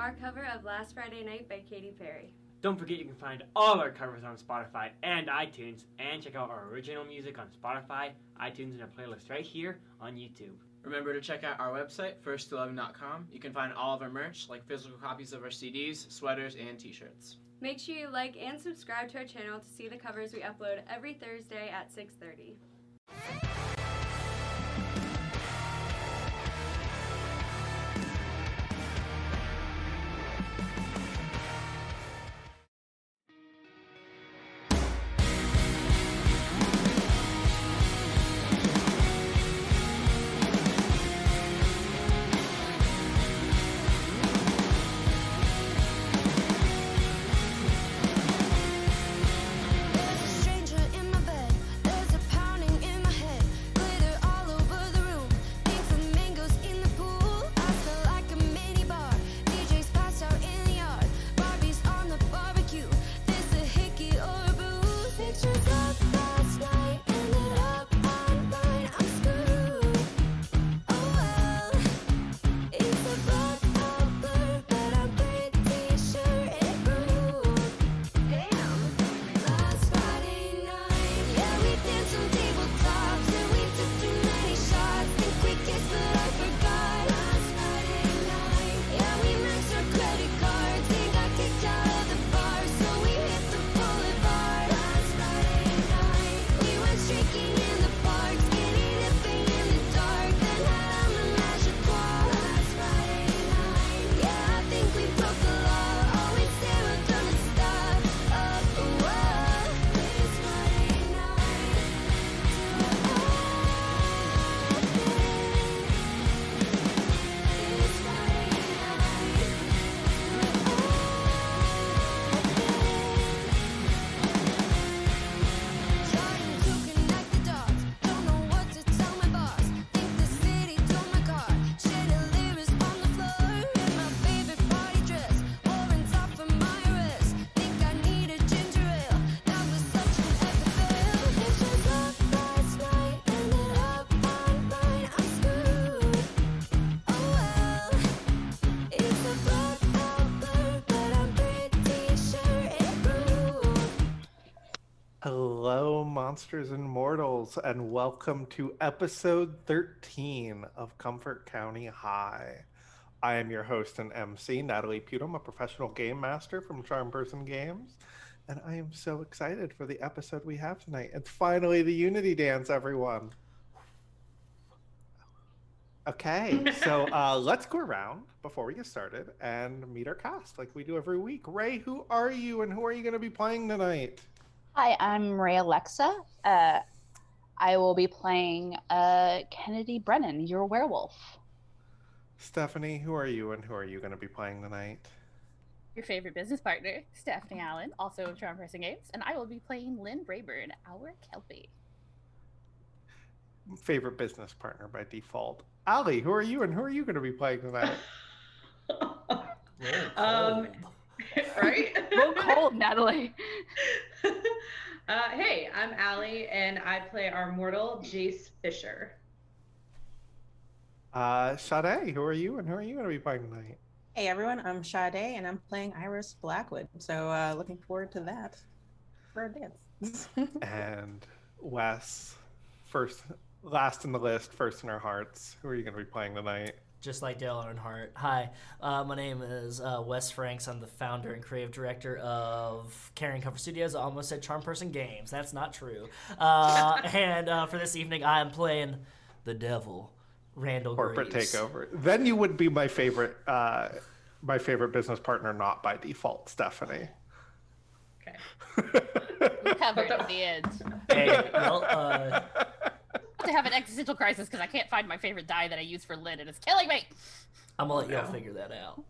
our cover of Last Friday Night by Katy Perry. Don't forget you can find all our covers on Spotify and iTunes, and check out our original music on Spotify, iTunes, and a playlist right here on YouTube. Remember to check out our website, first11.com. You can find all of our merch, like physical copies of our CDs, sweaters, and t-shirts. Make sure you like and subscribe to our channel to see the covers we upload every Thursday at 6:30. Hello, Monsters and Mortals, and welcome to episode 13 of Comfort County High. I am your host and MC, Natalie Putum, a professional game master from Charm Person Games, and I am so excited for the episode we have tonight. It's finally the Unity Dance, everyone. Okay, so let's go around before we get started and meet our cast like we do every week. Ray, who are you, and who are you going to be playing tonight? Hi, I'm Ray Alexa. I will be playing Kennedy Brennan, your werewolf. Stephanie, who are you, and who are you going to be playing tonight? Your favorite business partner, Stephanie Allen, also of Charm Person Games, and I will be playing Lynn Brayburn, our Kelpie. Favorite business partner by default. Allie, who are you, and who are you going to be playing tonight? Right? Real cold, Natalie. Hey, I'm Allie, and I play our mortal, Jace Fisher. Sade, who are you, and who are you going to be playing tonight? Hey everyone, I'm Sade, and I'm playing Iris Blackwood. So looking forward to that for a dance. And Wes, last in the list, first in our hearts. Who are you going to be playing tonight? Just like Dale Earnhardt. Hi, my name is Wes Franks. I'm the founder and creative director of Carrion Studios. I almost said Charm Person Games. That's not true. And for this evening, I am playing the devil, Randall Corporate Greaves. takeover. Then you would be my favorite business partner, not by default, Stephanie. Okay. We covered at the end. Hey, well, To have an existential crisis because I can't find my favorite die that I use for Lynn, and it's killing me. I'm gonna let y'all figure that out.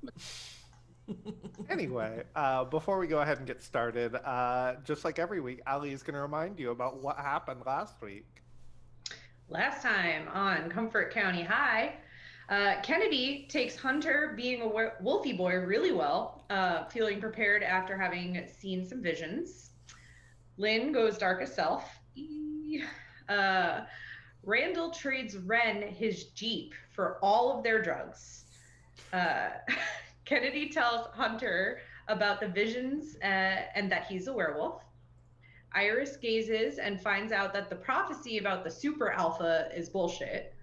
Anyway, before we go ahead and get started, just like every week, Ali is going to remind you about what happened last week. Last time on Comfort County High, Kennedy takes Hunter being a Wolfie boy really well, feeling prepared after having seen some visions. Lynn goes dark as self. Randall trades Ren his Jeep for all of their drugs. Kennedy tells Hunter about the visions and that he's a werewolf. Iris gazes and finds out that the prophecy about the super alpha is bullshit.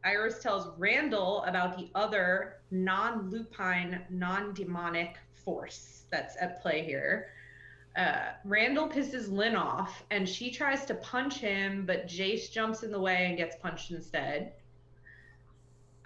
Iris tells Randall about the other non-lupine, non-demonic force that's at play here. Randall pisses Lynn off, and she tries to punch him, but Jace jumps in the way and gets punched instead.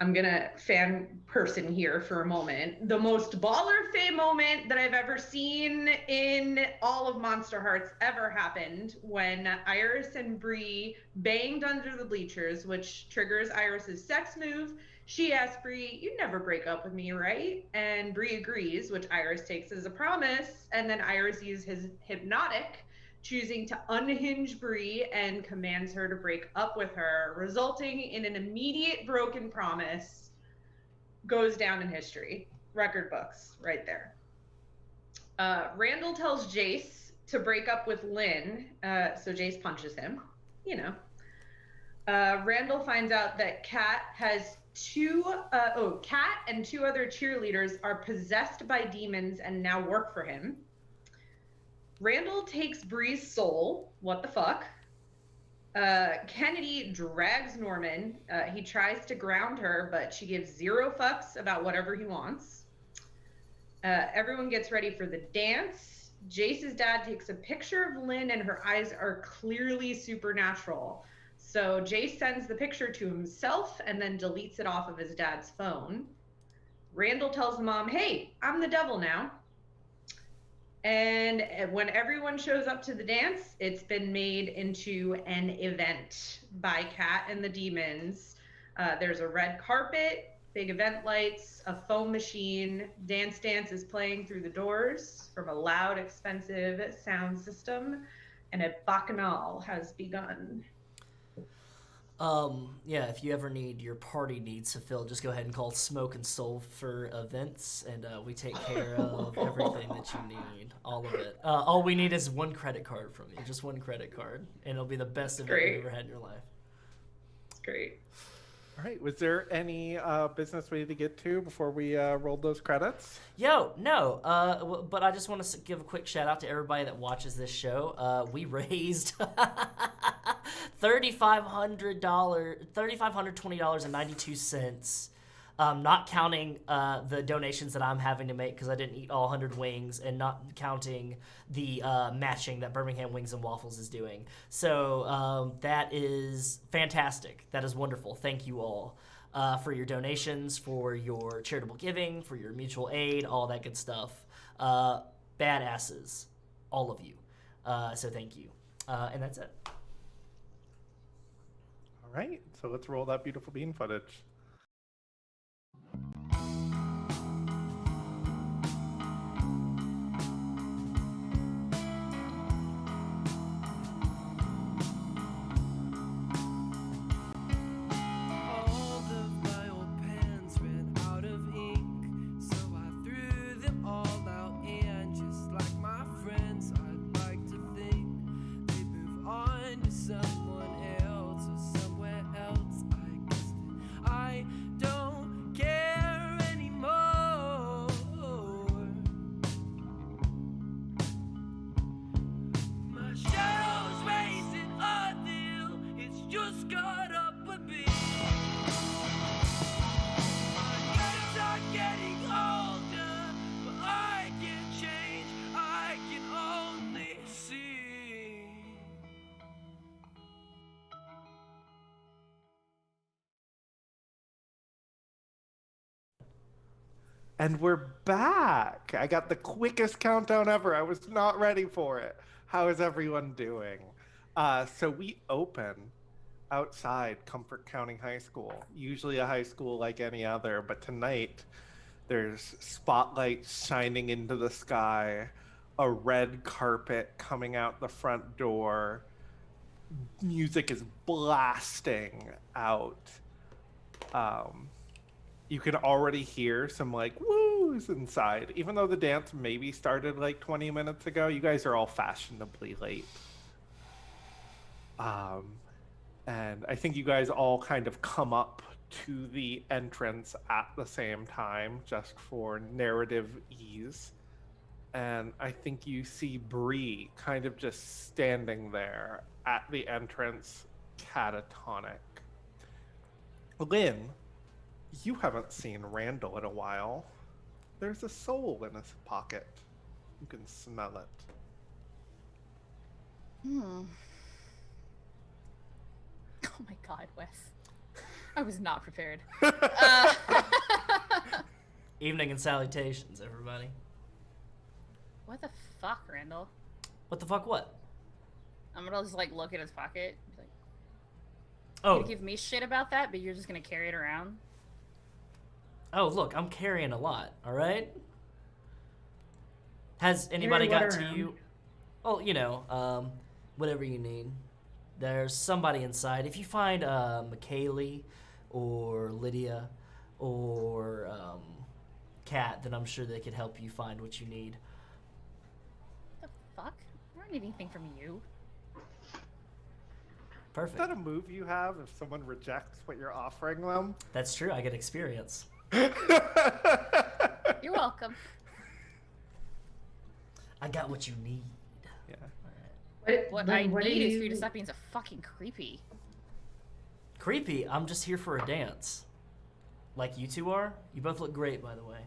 I'm gonna fan person here for a moment. The most baller Faye moment that I've ever seen in all of Monsterhearts ever happened when Iris and Bree banged under the bleachers, which triggers Iris's sex move. She asks Bree, "You'd never break up with me, right?" And Bree agrees, which Iris takes as a promise. And then Iris uses his hypnotic, choosing to unhinge Bree and commands her to break up with her, resulting in an immediate broken promise. Goes down in history. Record books right there. Randall tells Jace to break up with Lynn, so Jace punches him. You know. Randall finds out that Kat and two other cheerleaders are possessed by demons and now work for him. Randall takes Bree's soul. What the fuck? Kennedy drags Norman. He tries to ground her, but she gives zero fucks about whatever he wants. Everyone gets ready for the dance. Jace's dad takes a picture of Lynn, and her eyes are clearly supernatural. So Jace sends the picture to himself and then deletes it off of his dad's phone. Randall tells the mom, "Hey, I'm the devil now." And when everyone shows up to the dance, it's been made into an event by Kat and the demons. There's a red carpet, big event lights, a foam machine. Dance is playing through the doors from a loud, expensive sound system, and a bacchanal has begun. Yeah, if you ever need your party needs fulfilled, just go ahead and call Smoke and Soul for events, and we take care of everything that you need, all of it. All we need is one credit card from you, just one credit card, and it'll be the best event you've ever had in your life. It's great. All right, was there any business we need to get to before we rolled those credits? No, but I just want to give a quick shout out to everybody that watches this show. We raised $3,520.92, not counting the donations that I'm having to make because I didn't eat all 100 wings, and not counting the matching that Birmingham Wings and Waffles is doing. So that is fantastic. That is wonderful. Thank you all for your donations, for your charitable giving, for your mutual aid, all that good stuff. Badasses, all of you. So thank you. And that's it. All right, so let's roll that beautiful bean footage. And we're back. I got the quickest countdown ever. I was not ready for it. How is everyone doing? So we open outside Comfort County High School, usually a high school like any other, but tonight there's spotlights shining into the sky, a red carpet coming out the front door, music is blasting out. You can already hear some like woos inside, even though the dance maybe started like 20 minutes ago. You guys are all fashionably late. And I think you guys all kind of come up to the entrance at the same time, just for narrative ease. And I think you see Bree kind of just standing there at the entrance, catatonic. Lynn, you haven't seen Randall in a while. There's a soul in his pocket. You can smell it. Oh my god, Wes. I was not prepared. Evening and salutations, everybody. What the fuck, Randall? What the fuck? What? I'm gonna just like look in his pocket. Be like, Oh, you give me shit about that, but you're just gonna carry it around. oh, look, I'm carrying a lot. All right. Has anybody got to you? Oh, you know, whatever you need. There's somebody inside. If you find McKaylee or Lydia or Kat, then I'm sure they could help you find what you need. What the fuck? I don't need anything from you. Perfect. Is that a move you have if someone rejects what you're offering them? That's true. I get experience. You're welcome. I got what you need. Yeah. What I need is for you to stop being so fucking creepy. Creepy? I'm just here for a dance. Like you two are? You both look great, by the way.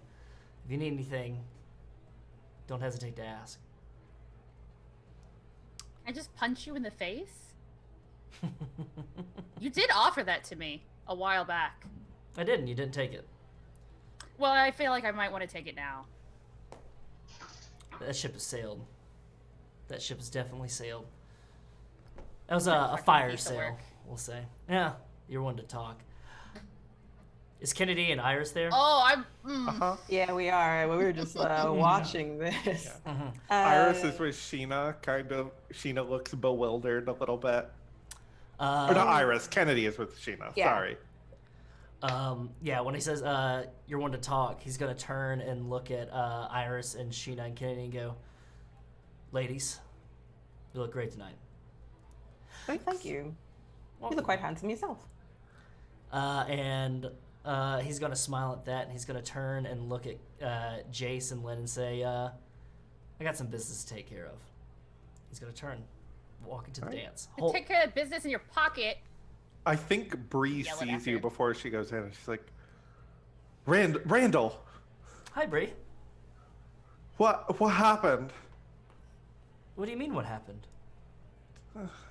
If you need anything, don't hesitate to ask. I just punch you in the face? You did offer that to me a while back. I did, and you didn't take it. Well, I feel like I might want to take it now. That ship has sailed. That ship has definitely sailed. That was a fire piece of sale, work. we'll say. Yeah, you're one to talk. Is Kennedy and Iris there? Oh, I'm. Yeah, we are. We were just watching this. Yeah. Iris is with Sheena, kind of. Sheena looks bewildered a little bit. Or not Iris, Kennedy is with Sheena, Yeah. sorry. Yeah, when he says, you're one to talk, he's going to turn and look at Iris and Sheena and Kennedy and go, ladies, you look great tonight. Thank you. Well, You look quite handsome yourself. And he's going to smile at that, and he's going to turn and look at Jace and Lynn and say, I got some business to take care of. He's going to turn, walk into the dance. Take care of business in your pocket. I think Bree Yell it sees after. you before she goes in, and she's like, Randall, Hi, Bree. what happened? What do you mean, what happened?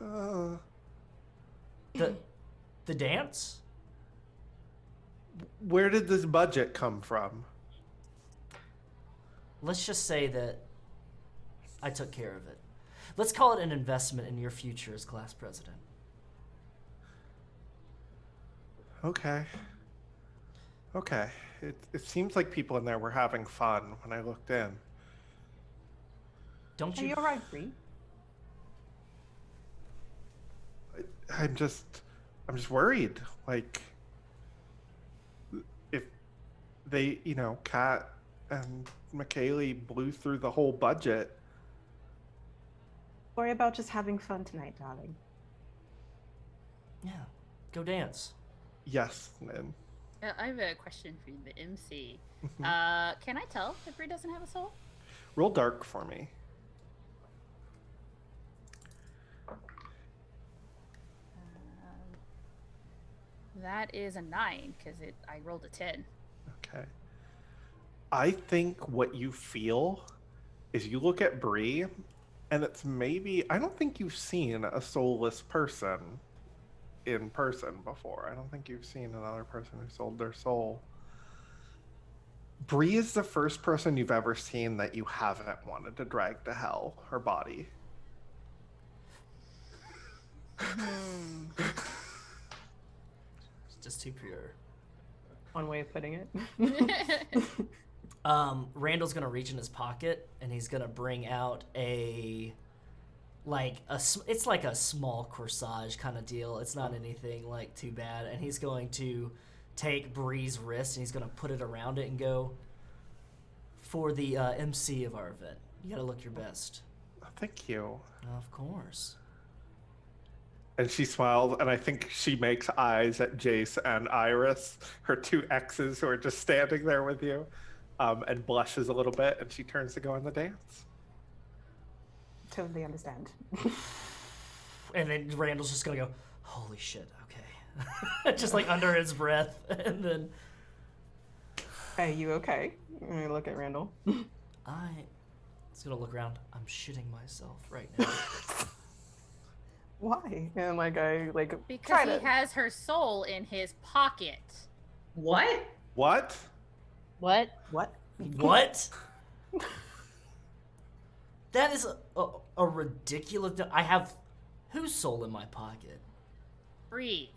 Uh, The dance? where did this budget come from? Let's just say that I took care of it. Let's call it an investment in your future as class president. Okay. It seems like people in there were having fun when I looked in. Don't Are you? you alright, Bree? I'm just worried. Like, if they, Kat and McKaylee blew through the whole budget. Worry about just having fun tonight, darling. Yeah, go dance. Yes, Lynn. I have a question for the MC. Mhm. Can I tell if Bree doesn't have a soul? Roll dark for me. That is a 9 because I rolled a 10. Okay. I think what you feel is you look at Bree, and it's maybe, I don't think you've seen a soulless person in person before. I don't think you've seen another person who sold their soul. Bree is the first person you've ever seen that you haven't wanted to drag to hell, her body. It's just too pure. One way of putting it. Randall's gonna reach in his pocket and he's gonna bring out it's like a small corsage kind of deal. It's not anything like too bad. And he's going to take Bree's wrist and he's gonna put it around it and go, for the MC of our event, you gotta look your best. Thank you. Of course. And she smiles, and I think she makes eyes at Jace and Iris, her two exes who are just standing there with you, and blushes a little bit, and she turns to go on the dance. Totally understand. And then Randall's just gonna go, holy shit, okay. Just like under his breath, and then... Are you okay? Let me look at Randall. I was gonna look around. I'm shitting myself right now. Why? And I Because he has her soul in his pocket. What? What? What? What? That is a ridiculous... I have whose soul in my pocket? Freeze.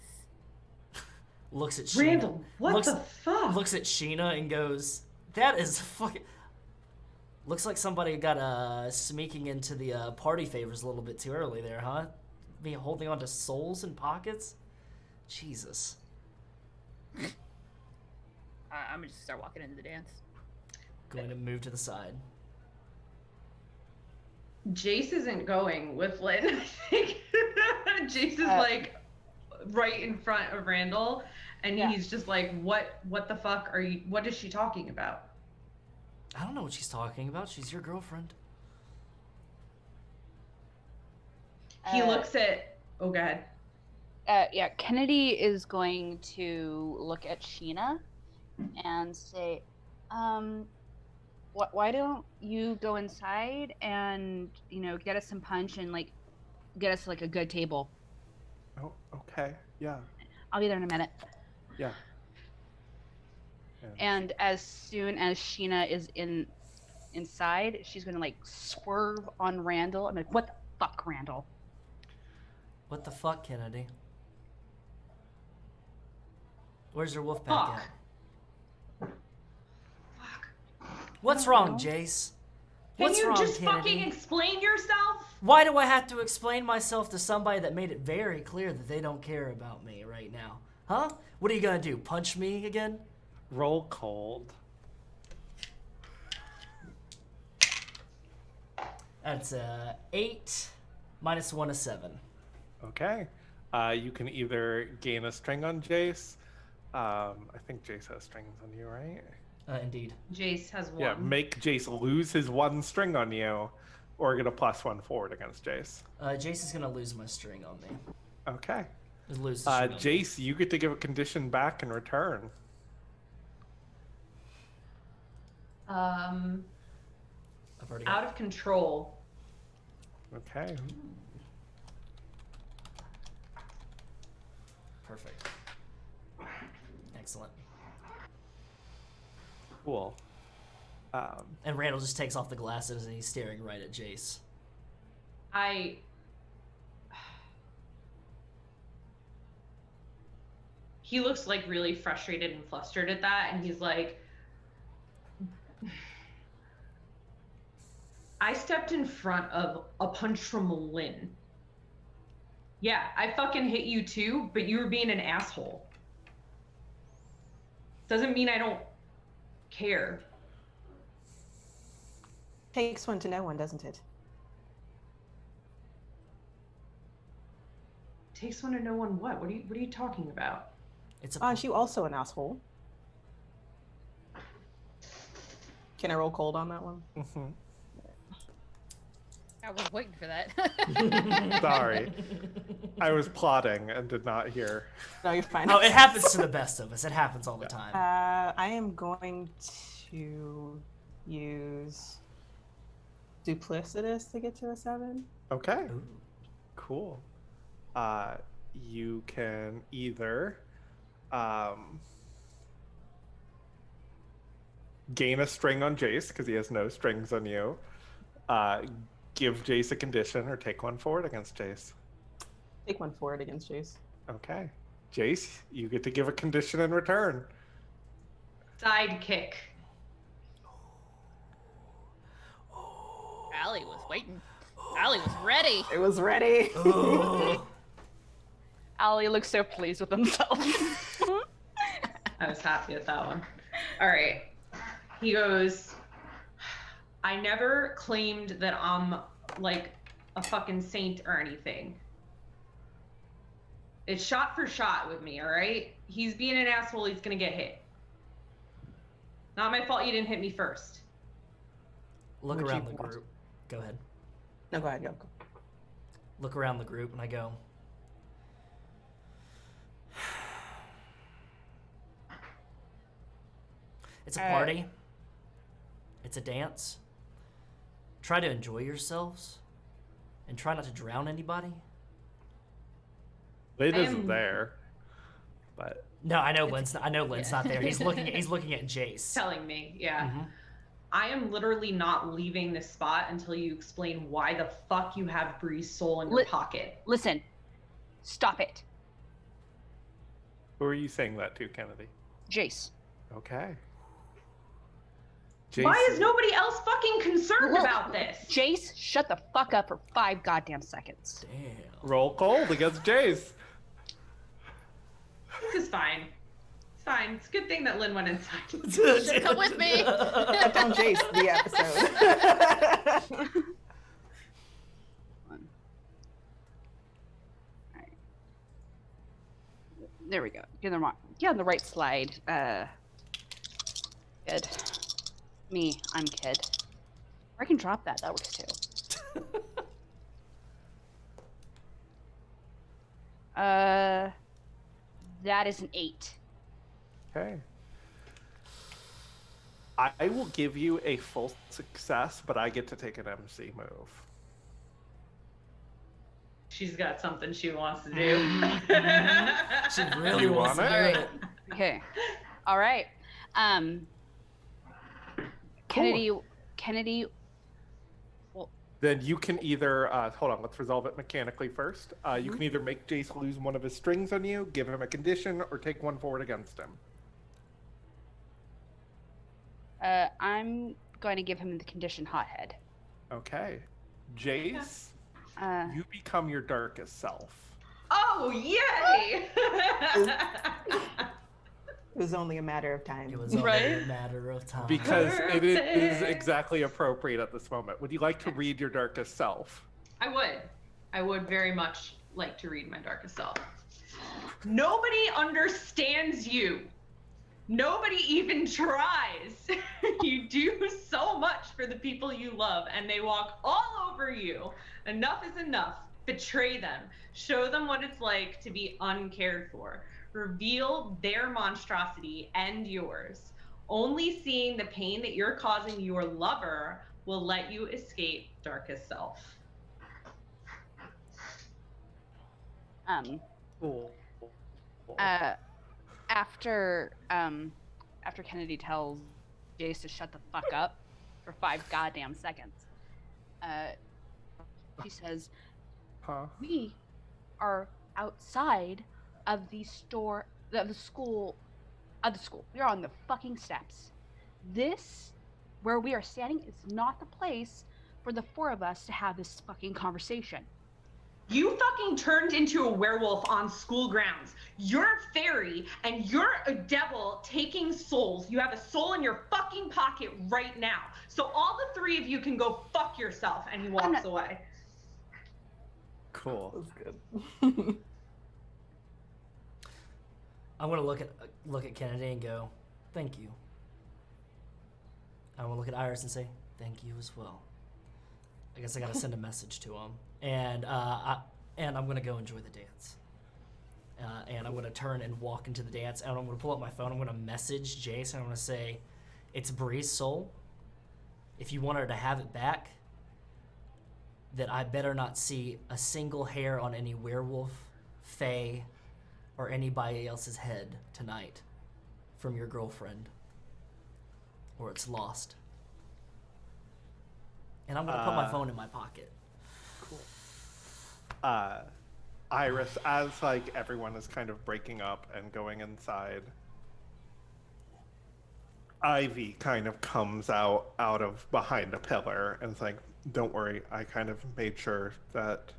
Looks at Sheena. Randall, what the fuck? Looks at Sheena and goes, that is fucking... Looks like somebody got sneaking into the party favors a little bit too early there, huh? Me holding on to souls in pockets? Jesus. I'm gonna just start walking into the dance. Going to move to the side. Jace isn't going with Lynn, I think. Jace is right in front of Randall, and he's just like, what the fuck are you, what is she talking about? I don't know what she's talking about. She's your girlfriend. He looks at, oh, go ahead. Yeah, Kennedy is going to look at Sheena and say, why don't you go inside and, get us some punch and, get us, a good table? Oh, okay. Yeah. I'll be there in a minute. Yeah. And as soon as Sheena is inside, she's going to, swerve on Randall. I'm like, what the fuck, Randall? What the fuck, Kennedy? Where's your wolf pack at? What's wrong, Jace? What's wrong, Can you just Kennedy? fucking explain yourself? Why do I have to explain myself to somebody that made it very clear that they don't care about me right now? Huh? What are you gonna do? Punch me again? Roll cold. That's 8 minus 1 is 7. Okay. You can either gain a string on Jace. I think Jace has strings on you, right? Indeed. Jace has one. Yeah, make Jace lose his one string on you, or get a +1 forward against Jace. Jace is gonna lose my string on me. Okay. Lose the string on me. Jace, you get to give a condition back in return. I've already got Out of control. Okay. Perfect. Excellent. Cool. And Randall just takes off the glasses and he's staring right at Jace. He looks really frustrated and flustered at that, and he's like, I stepped in front of a punch from Lynn. Yeah, I fucking hit you too, but you were being an asshole. Doesn't mean I don't care. Takes one to know one, doesn't it? Takes one to know one what? What are you talking about? It's Aren't you also an asshole? Can I roll cold on that one? Mm-hmm. I was waiting for that. Sorry. I was plotting and did not hear. No, you're fine. Oh, it happens to the best of us. It happens all the time. I am going to use duplicitous to get to a 7. Okay. Ooh. Cool. You can either gain a string on Jace because he has no strings on you. Give Jace a condition or take one forward against Jace. Take one forward against Jace. Okay. Jace, you get to give a condition in return. Sidekick. Allie was waiting. Allie was ready. It was ready. Allie looks so pleased with himself. I was happy with that one. All right. He goes, I never claimed that I'm a fucking saint or anything. It's shot for shot with me, all right? He's being an asshole. He's going to get hit. Not my fault you didn't hit me first. Look Would around you the want- group. Go ahead. No, go ahead. Go. Look around the group, and I go, it's a party. It's a dance. Try to enjoy yourselves, and try not to drown anybody. It I isn't am- there, but No, I know Lynn's not there. He's looking at Jace. Telling me, yeah. Mhm. I am literally not leaving this spot until you explain why the fuck you have Bree's soul in your pocket. Listen, stop it. who are you saying that to, Kennedy? Jace. Okay. Why is Jason. nobody else fucking concerned Look, about this? Jace, shut the fuck up for 5 goddamn seconds. Damn. Roll cold against Jace. This is fine. It's fine. It's a good thing that Lynn went inside. Come with me. Cut down Jace the episode. There we go. Get on the right slide. Kid. Me, I'm kid. Or I can drop that. That works too. That is an 8. Okay. I will give you a full success, but I get to take an MC move. She's got something she wants to do. She really You wants want to it? do it. Okay. All right. Kennedy. Then you can either hold on. Let's resolve it mechanically first. You can either make Jace lose one of his strings on you, give him a condition, or take one forward against him. I'm going to give him the condition hothead. Okay, Jace, you become your darkest self. Oh, yay! It was only a matter of time. It was only a matter of time. Because it is Perfect. exactly appropriate at this moment. Would you like to read your darkest self? I would. I would very much like to read my darkest self. Nobody understands you. Nobody even tries. You do so much for the people you love, and they walk all over you. Enough is enough. Betray them. Show them what it's like to be uncared for. Reveal their monstrosity and yours. Only seeing the pain that you're causing your lover will let you escape darkest self. Cool. After Kennedy tells Jace to shut the fuck up for 5 goddamn seconds, he says, Huh? "We are outside of the school. We're on the fucking steps. This, where we are standing, is not the place for the 4 of us to have this fucking conversation." You fucking turned into a werewolf on school grounds. You're a fairy and you're a devil taking souls. You have a soul in your fucking pocket right now. So all the 3 of you can go fuck yourself. And he walks away. Cool. That was good. I'm gonna look at Kennedy and go, "Thank you." I'm gonna look at Iris and say, "Thank you as well." I guess I gotta send a message to him, and I'm gonna go enjoy the dance. And I'm gonna turn and walk into the dance, and I'm gonna pull up my phone. I'm gonna message Jace, and I'm gonna say, "It's Bree's soul. If you want her to have it back, that I better not see a single hair on any werewolf, fae, or anybody else's head tonight from your girlfriend, or it's lost." And I'm gonna put my phone in my pocket. Iris, as like everyone is kind of breaking up and going inside, Ivy kind of comes out of behind a pillar and is like, "Don't worry, I kind of made sure that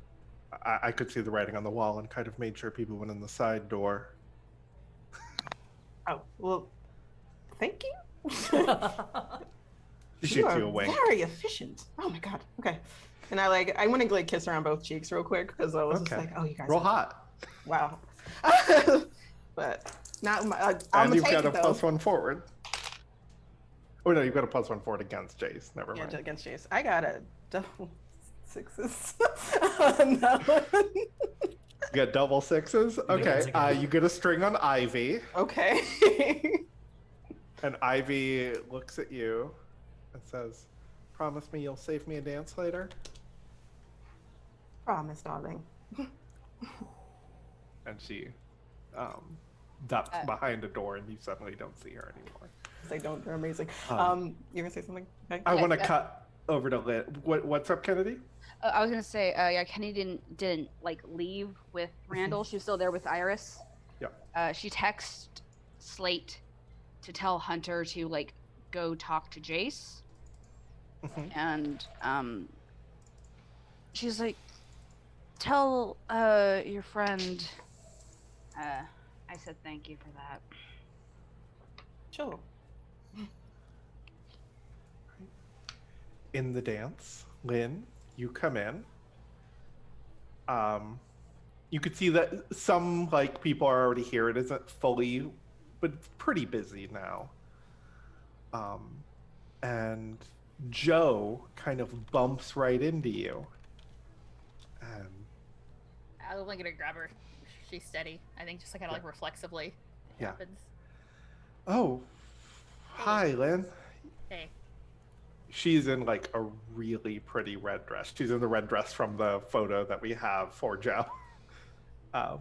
I could see the writing on the wall and kind of made sure people went in the side door." Oh, well, thank you. She You shoots are you a wink. very efficient. Oh my god. Okay. And I want to like kiss her on both cheeks real quick because I was just Okay. like, oh, you guys. Roll hot. Wow. But not my. I'm And gonna you've take got it a though. +1 forward. Oh no, you've got a +1 forward against Jace. Never Yeah, mind. against Jace. I got a double 6s on that one. You got double 6s? Begins Okay. again. You get a string on Ivy. Okay. And Ivy looks at you and says, "Promise me you'll save me a dance later?" Promise, darling. And she ducks behind a door, and you suddenly don't see her anymore. They don't. They're amazing. You gonna say something? Okay. I want to yeah. cut over to Lynn. What's up, Kennedy? I was gonna say, yeah, Kenny didn't like leave with Randall. She was still there with Iris. Yeah. She texted Slate to tell Hunter to like go talk to Jace, and she's like, tell your friend. I said thank you for that. Sure. In the dance, Lynn, you come in. You could see that some like people are already here. It isn't fully, but it's pretty busy now. And Joe kind of bumps right into you. And I'm only gonna grab her. She's steady. I think just like kind of like reflexively. It happens. oh, hi, Lynn. Hey. She's in like a really pretty red dress. She's in the red dress from the photo that we have for Joe. And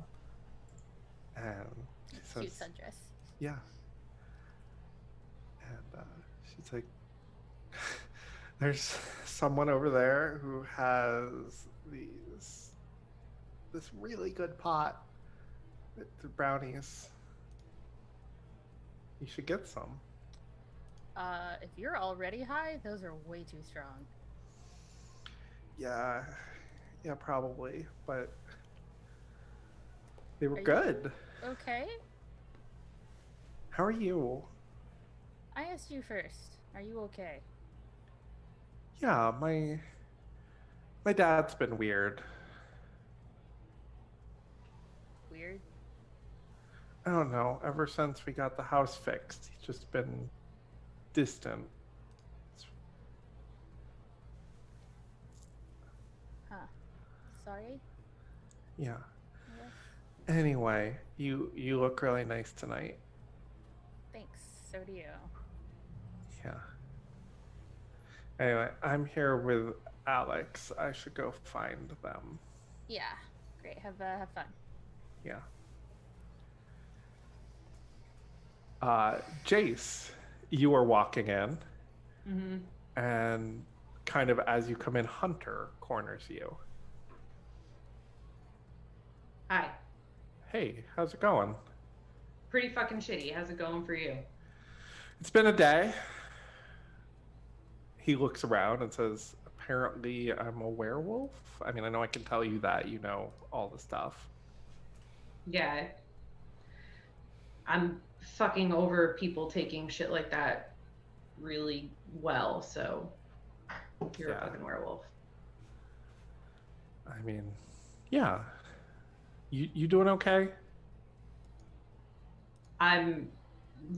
she says, Cute sundress. yeah. And she's like, there's someone over there who has this really good pot. The brownies. You should get some. If you're already high, those are way too strong. Yeah, probably, but they were Are you good. Okay. How are you? I asked you first. Are you okay? Yeah, my dad's been weird. Weird? I don't know. Ever since we got the house fixed, he's just been distant. Huh. Sorry? Yeah. Yeah. Anyway, you look really nice tonight. Thanks. So do you. Yeah. Anyway, I'm here with Alex. I should go find them. Yeah. Great. Have fun. Yeah. Jace, you are walking in, and kind of as you come in, Hunter corners you. Hi. Hey, how's it going? Pretty fucking shitty. How's it going for you? It's been a day. He looks around and says, apparently I'm a werewolf. I mean, I know I can tell you that, you know, all the stuff. Yeah. I'm fucking over people taking shit like that really well, so you're a fucking werewolf. I mean, yeah. You doing okay? I'm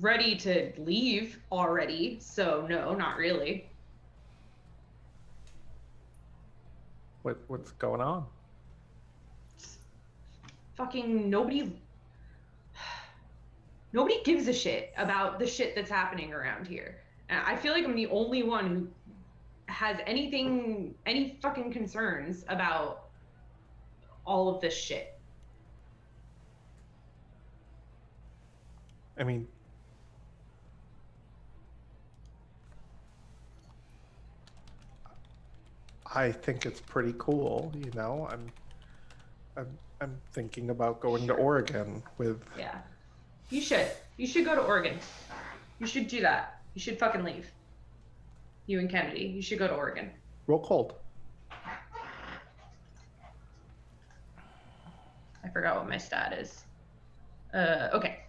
ready to leave already, so no, not really. What's going on? Fucking nobody gives a shit about the shit that's happening around here. And I feel like I'm the only one who has any fucking concerns about all of this shit. I mean, I think it's pretty cool, you know. I'm thinking about going to Oregon with. Yeah. You should go to Oregon. You should do that. You should fucking leave. You and Kennedy, you should go to Oregon. Roll cold. I forgot what my stat is. Okay.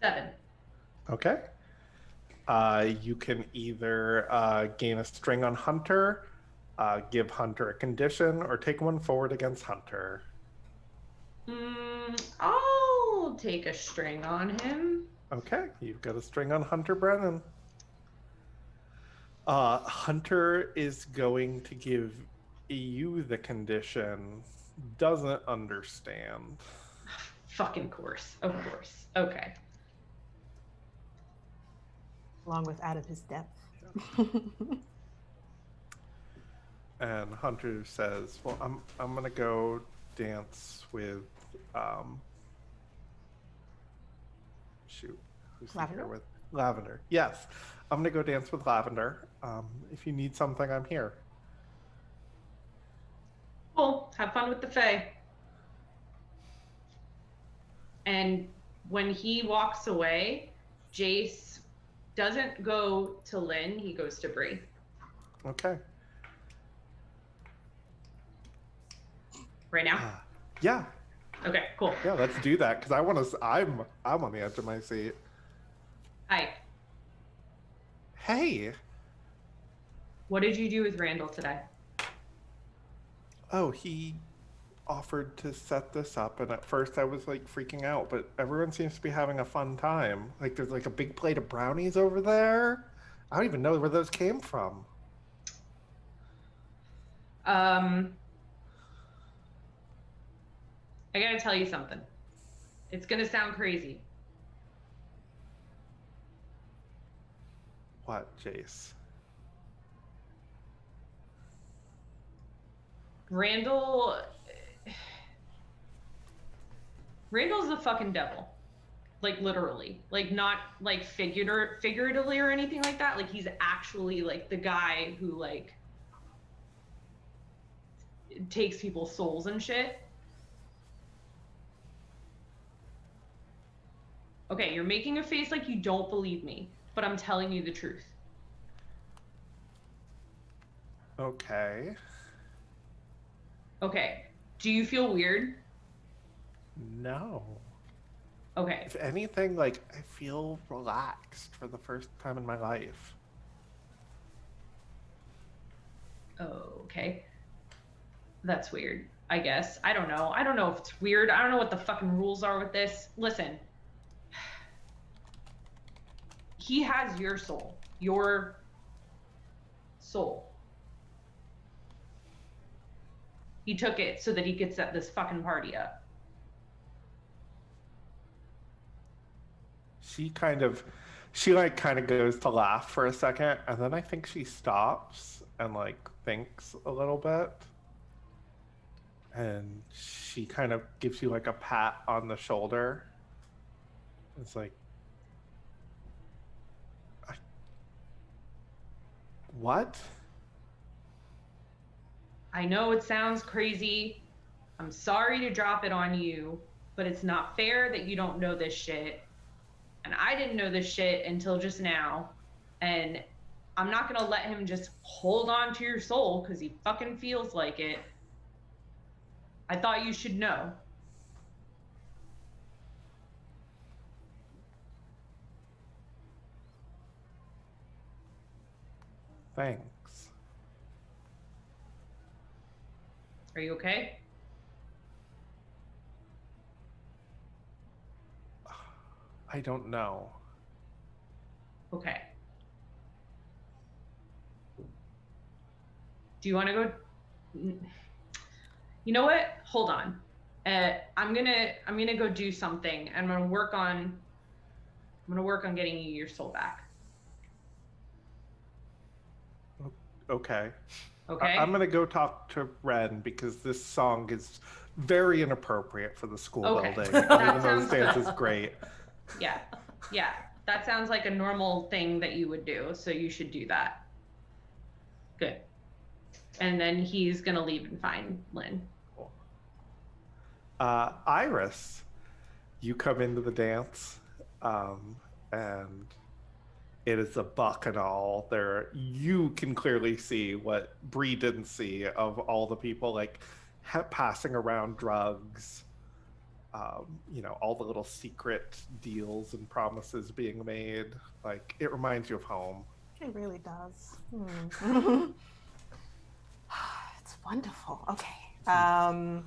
7. Okay. You can either gain a string on Hunter, give Hunter a condition or take one forward against Hunter. I'll take a string on him. Okay, you've got a string on Hunter Brennan. Hunter is going to give you the condition. Doesn't understand. Fucking course. Of course. Okay. Along with out of his depth. And Hunter says, "Well, I'm gonna go dance with shoot, who's he Lavender? here with? Lavender. Yes, I'm gonna go dance with Lavender. If you need something, I'm here." Cool. Have fun with the Fae. And when he walks away, Jace doesn't go to Lynn, he goes to Bree. Okay. Right now? Yeah. Okay, cool. Yeah, let's do that because I want to. I'm on the edge of my seat. Hi. Hey. What did you do with Randall today? Oh, he offered to set this up, and at first I was like freaking out, but everyone seems to be having a fun time. Like there's like a big plate of brownies over there. I don't even know where those came from. I gotta tell you something. It's gonna sound crazy. What, Jace? Randall's the fucking devil. Like literally. Like not like figuratively or anything like that. Like he's actually like the guy who like takes people's souls and shit. Okay, you're making a face like you don't believe me, but I'm telling you the truth. Okay. Okay. Do you feel weird? No. Okay. If anything, like I feel relaxed for the first time in my life. Okay. That's weird, I guess. I don't know. I don't know if it's weird. I don't know what the fucking rules are with this. Listen. He has your soul. Your soul. He took it so that he could set this fucking party up. She kind of goes to laugh for a second, and then I think she stops and like thinks a little bit. And she kind of gives you like a pat on the shoulder. It's like, what? I know it sounds crazy. I'm sorry to drop it on you, but it's not fair that you don't know this shit. And I didn't know this shit until just now. And I'm not gonna let him just hold on to your soul because he fucking feels like it. I thought you should know. Thanks. Are you okay? I don't know. Okay. Do you want to go? You know what? Hold on. I'm gonna go do something. I'm gonna work on getting you your soul back. Okay. Okay. I'm gonna go talk to Ren because this song is very inappropriate for the school Okay. building. That Even though the sounds dance good. is great. Yeah. Yeah. That sounds like a normal thing that you would do, so you should do that. Good. And then he's gonna leave and find Lynn. Cool. Iris, you come into the dance, and it is a bacchanal. There, you can clearly see what Bree didn't see of all the people like passing around drugs. All the little secret deals and promises being made. Like, it reminds you of home. It really does. Wonderful. Okay. I'm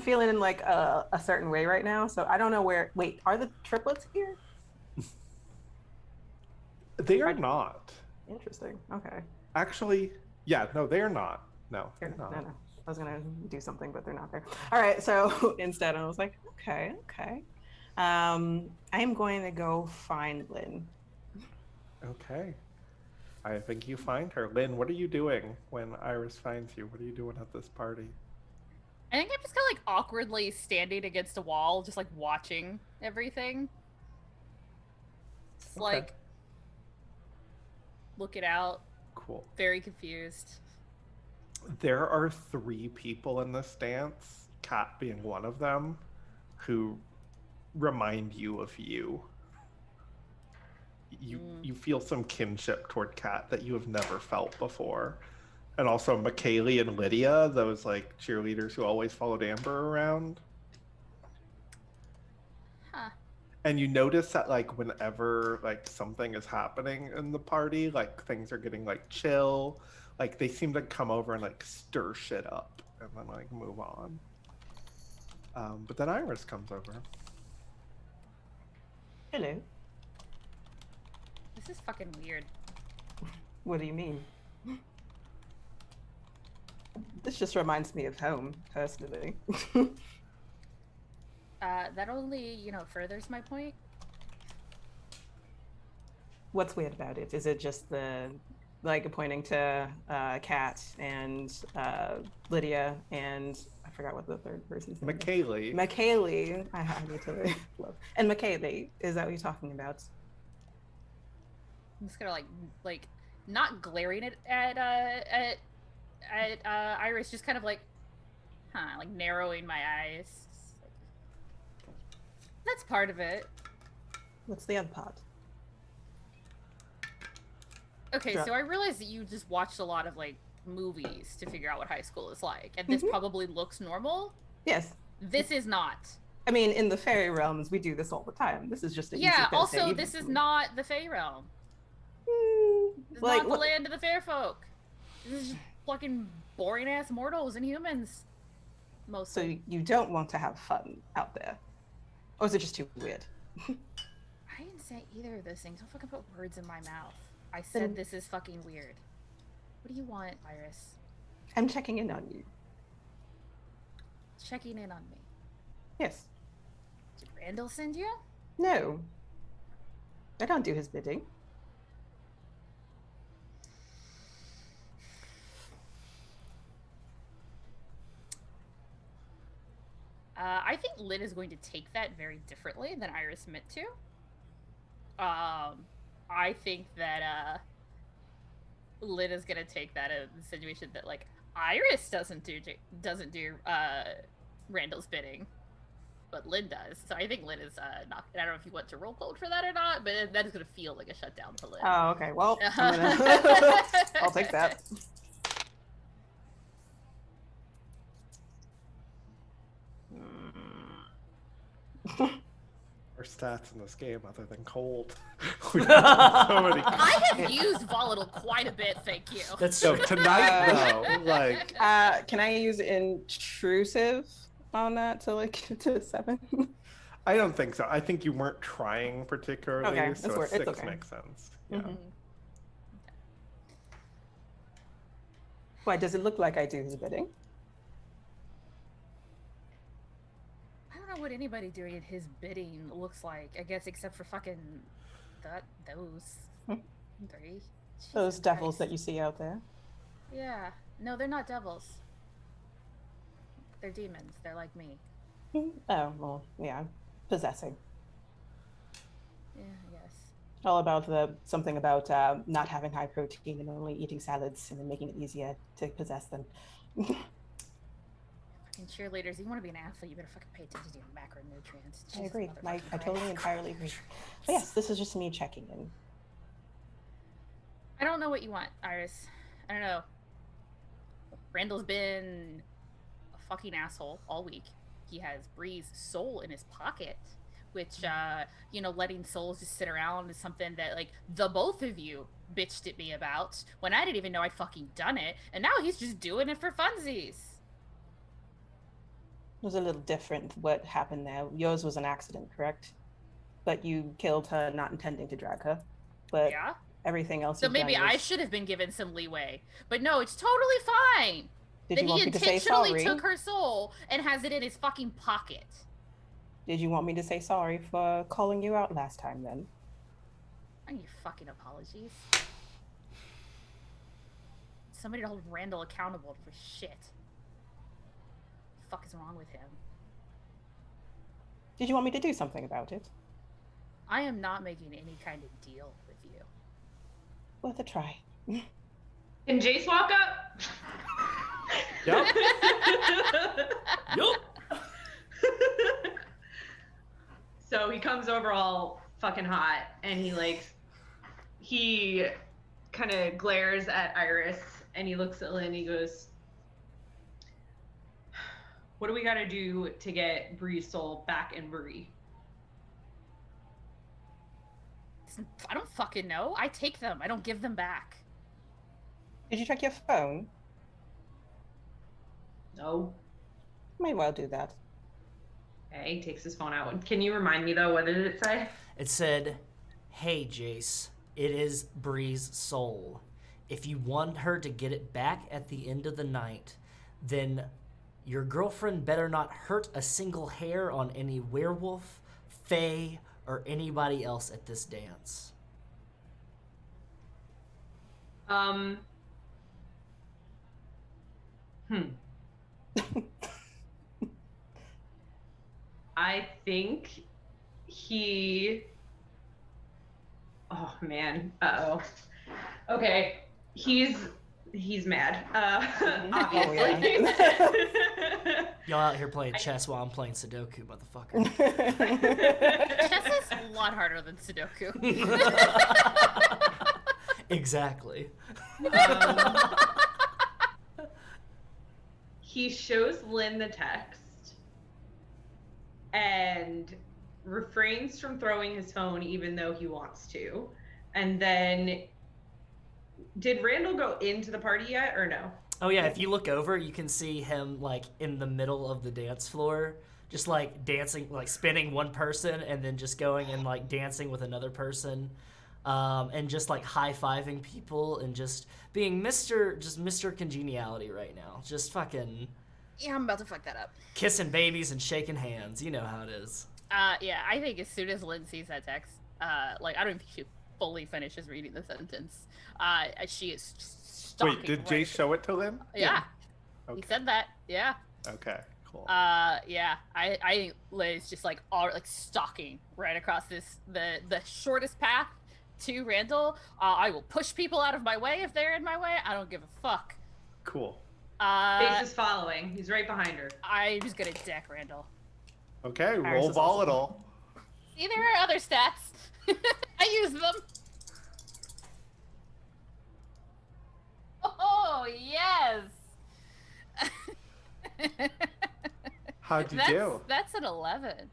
feeling like a certain way right now, so I don't know where. Wait, are the triplets here? They are not. Interesting. Okay. Actually, yeah, no, they are not. No, They're they're not. No. I was gonna do something, but they're not there. All right. So instead, I was like, okay. I am going to go find Lynn. Okay. I think you find her. Lynn, what are you doing when Iris finds you? What are you doing at this party? I think I'm just kind of like awkwardly standing against a wall, just like watching everything. Just like looking out. Cool. Very confused. There are 3 people in this dance, Kat being one of them, who remind you of you. You feel some kinship toward Kat that you have never felt before. And also McKaylee and Lydia, those like cheerleaders who always followed Amber around. Huh. And you notice that like whenever like something is happening in the party, like things are getting like chill, like they seem to come over and like stir shit up and then like move on. But then Iris comes over. Hello. This is fucking weird. What do you mean? This just reminds me of home, personally. That only, furthers my point. What's weird about it? Is it just pointing to Kat and Lydia and I forgot what the third person's name is. McKaylee. I need to love. And McKaylee, is that what you're talking about? I'm just gonna like not glaring at Iris, just kind of like narrowing my eyes. That's part of it. What's the other part? Okay, so I realize that you just watched a lot of like movies to figure out what high school is like, and this probably looks normal. Yes. This is not. I mean, in the fairy realms, we do this all the time. This is just a also, this is not the Fey realm. This is not the land of the fair folk. This is just fucking boring ass mortals and humans. Mostly. So you don't want to have fun out there, or is it just too weird? I didn't say either of those things. Don't fucking put words in my mouth. I said this is fucking weird. What do you want, Iris? I'm checking in on you. Checking in on me? Yes. Did Randall send you? No. I don't do his bidding. I think Lynn is going to take that very differently than Iris meant to. I think that Lynn is gonna take that as a situation that like Iris doesn't do Randall's bidding, but Lynn does. So I think Lynn is not. I don't know if you want to roll code for that or not, but that is gonna feel like a shutdown to Lynn. Oh, okay. Well, I'll take that. Our stats in this game, other than cold. I have used volatile quite a bit, thank you. That's so tonight, though, like, can I use intrusive on that to 7? I don't think so. I think you weren't trying particularly, okay, so a 6 okay. makes sense. Yeah. Mm-hmm. Why does it look like I do his bidding? I don't know what anybody doing his bidding looks like. I guess except for fucking those 3. Those devils that you see out there. Yeah. No, they're not devils. They're demons. They're like me. Oh, well, yeah. Possessing. Yeah, I guess. All about something about not having high protein and only eating salads and then making it easier to possess them. Fucking cheerleaders, you want to be an athlete, you better fucking pay attention to your macronutrients. I agree. I totally entirely agree. But yes, this is just me checking in. I don't know what you want, Iris. I don't know. Randall's been a fucking asshole all week. He has Bree's soul in his pocket, which, letting souls just sit around is something that, like, the both of you bitched at me about when I didn't even know I'd fucking done it, and now he's just doing it for funsies. It was a little different what happened there. Yours was an accident, correct? But you killed her not intending to drag her. But yeah. Everything else. So maybe I should have been given some leeway. But no, it's totally fine. Did you want he me to say intentionally sorry? took her soul and has it in his fucking pocket. Did you want me to say sorry for calling you out last time then? I need fucking apologies. Somebody to hold Randall accountable for shit. What the fuck is wrong with him? Did you want me to do something about it? I am not making any kind of deal with you. Worth a try. Can Jace walk up? Yep. Yup. So he comes over all fucking hot, and he kind of glares at Iris, and he looks at Lynn, and he goes, "What do we gotta do to get Bree's soul back in Bree?" I don't fucking know. I take them. I don't give them back. Did you check your phone? No. May well do that. Okay, he takes his phone out. Can you remind me, though, what did it say? It said, "Hey, Jace, it is Bree's soul. If you want her to get it back at the end of the night, then your girlfriend better not hurt a single hair on any werewolf, fae, or anybody else at this dance." I think he... Oh, man. Uh-oh. Okay. He's mad. Obviously. Y'all out here playing chess while I'm playing Sudoku, motherfucker. Chess is a lot harder than Sudoku. Exactly. He shows Lynn the text and refrains from throwing his phone even though he wants to. And then, did Randall go into the party yet or no? Oh yeah, if you look over, you can see him like in the middle of the dance floor, just like dancing, like spinning one person and then just going and like dancing with another person, and just like high-fiving people and just being Mr. Congeniality right now. Just fucking... Yeah, I'm about to fuck that up. Kissing babies and shaking hands. You know how it is. Yeah, I think as soon as Lynn sees that text, I don't even think she fully finishes reading the sentence. She is stalking. Wait, did Jay show it to Lynn? Yeah. Okay. He said that. Yeah. Okay, cool. Yeah. I think Liz just like stalking right across the shortest path to Randall. I will push people out of my way if they're in my way. I don't give a fuck. Cool. Base is following. He's right behind her. I'm just gonna deck Randall. Okay, roll volatile. See, there are other stats. I use them. Oh, yes. How'd you do? That's an 11.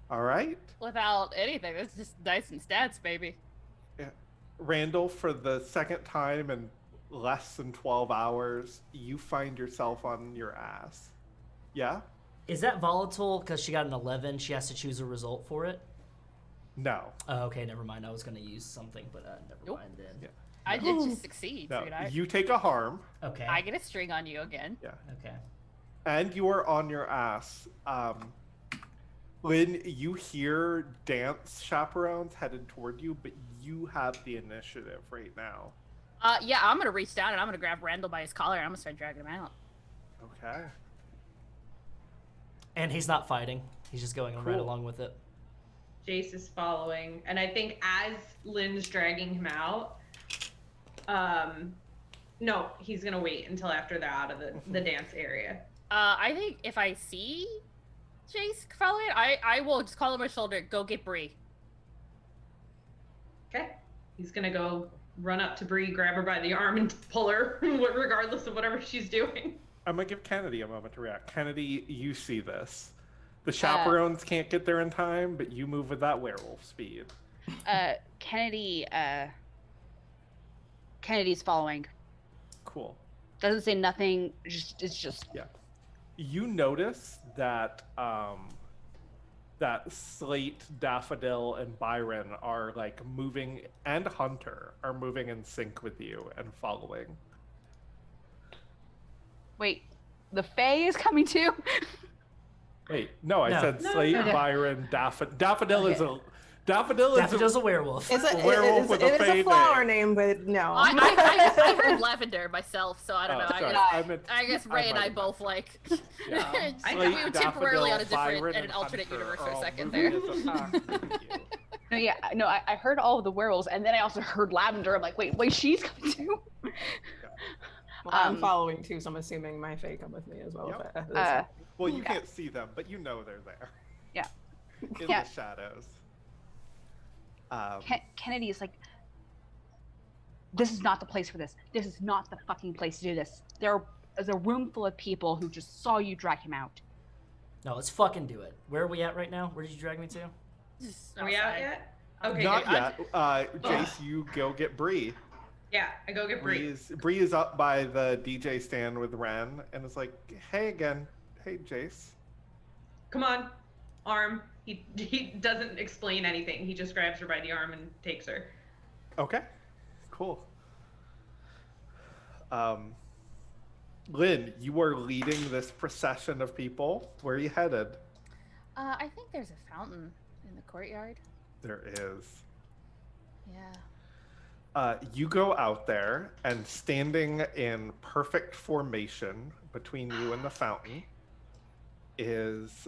All right. Without anything. That's just dice and stats, baby. Yeah. Randall, for the second time in less than 12 hours, you find yourself on your ass. Yeah? Is that volatile because she got an 11? She has to choose a result for it? No. Oh, okay, never mind. I was going to use something, but never mind then. Yeah. I did just succeed. No, Sweetheart. you take a harm. Okay. I get a string on you again. Yeah. Okay. And you are on your ass. Lynn, you hear dance chaperones headed toward you, but you have the initiative right now. Yeah, I'm gonna reach down and I'm gonna grab Randall by his collar and I'm gonna start dragging him out. Okay. And he's not fighting. He's just going right along with it. Jace is following, and I think as Lynn's dragging him out, no, he's gonna wait until after they're out of the dance area. I think if I see Jace following, I will just call over my shoulder, go get Bree. Okay. He's gonna go run up to Bree, grab her by the arm, and pull her, regardless of whatever she's doing. I'm gonna give Kennedy a moment to react. Kennedy, you see this. The chaperones can't get there in time, but you move with that werewolf speed. Kennedy's following. Cool. Doesn't say nothing. It's just. Yeah. You notice that that Slate, Daffodil, and Byron are like moving, and Hunter are moving in sync with you and following. Wait, the Fae is coming too? Wait, no, I said Slate, Byron, Daffodil is a Daffodil's a werewolf. It's a werewolf with a it is Fae a flower name. but no. I heard lavender myself, so I don't know. Sorry, I guess Ray and I both like. Yeah. We were temporarily on a different and an alternate Hunter universe for a second moving there. as a pack with you. I heard all of the werewolves, and then I also heard lavender. I'm like, wait, she's coming too? Well, I'm following too, so I'm assuming my Fae come with me as well. Yep. Well, you can't see them, but you know they're there. Yeah. In the shadows. Kennedy is like, this is not the place for this. This is not the fucking place to do this. There's a room full of people who just saw you drag him out. No, let's fucking do it. Where are we at right now? Where did you drag me to? Are we out yet? Okay. Not yet. Jace, you go get Bree. Yeah, I go get Bree. Bree is up by the DJ stand with Ren and is like, hey again. Hey, Jace. Come on, arm. He doesn't explain anything. He just grabs her by the arm and takes her. Okay, cool. Lynn, you are leading this procession of people. Where are you headed? I think there's a fountain in the courtyard. There is. Yeah. You go out there, and standing in perfect formation between you and the fountain is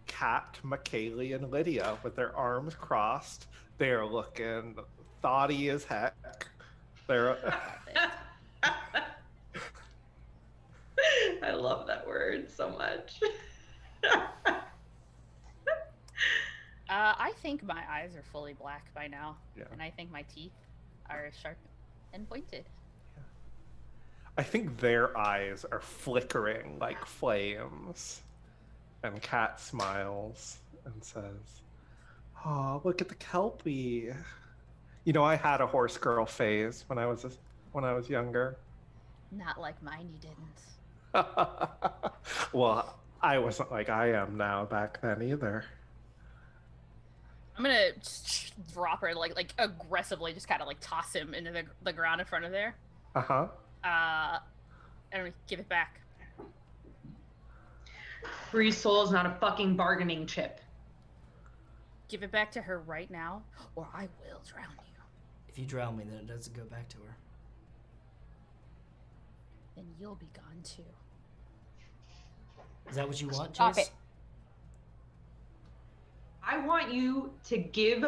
Kat, McKaylee, and Lydia with their arms crossed. They're looking thoughty as heck. They're. I love that word so much. I think my eyes are fully black by now, Yeah. and I think my teeth are sharp and pointed. I think their eyes are flickering like flames. And Kat smiles and says, "Oh, look at the Kelpie. You know, I had a horse girl phase when I was younger." Not like mine, you didn't. Well, I wasn't like I am now back then either. I'm gonna just drop her, like aggressively, just kind of like toss him into the ground in front of there. Uh-huh. And give it back. Bree's soul is not a fucking bargaining chip. Give it back to her right now, or I will drown you. If you drown me, then it doesn't go back to her. Then you'll be gone too. Is that what you want, Stop Jace? it. I want you to give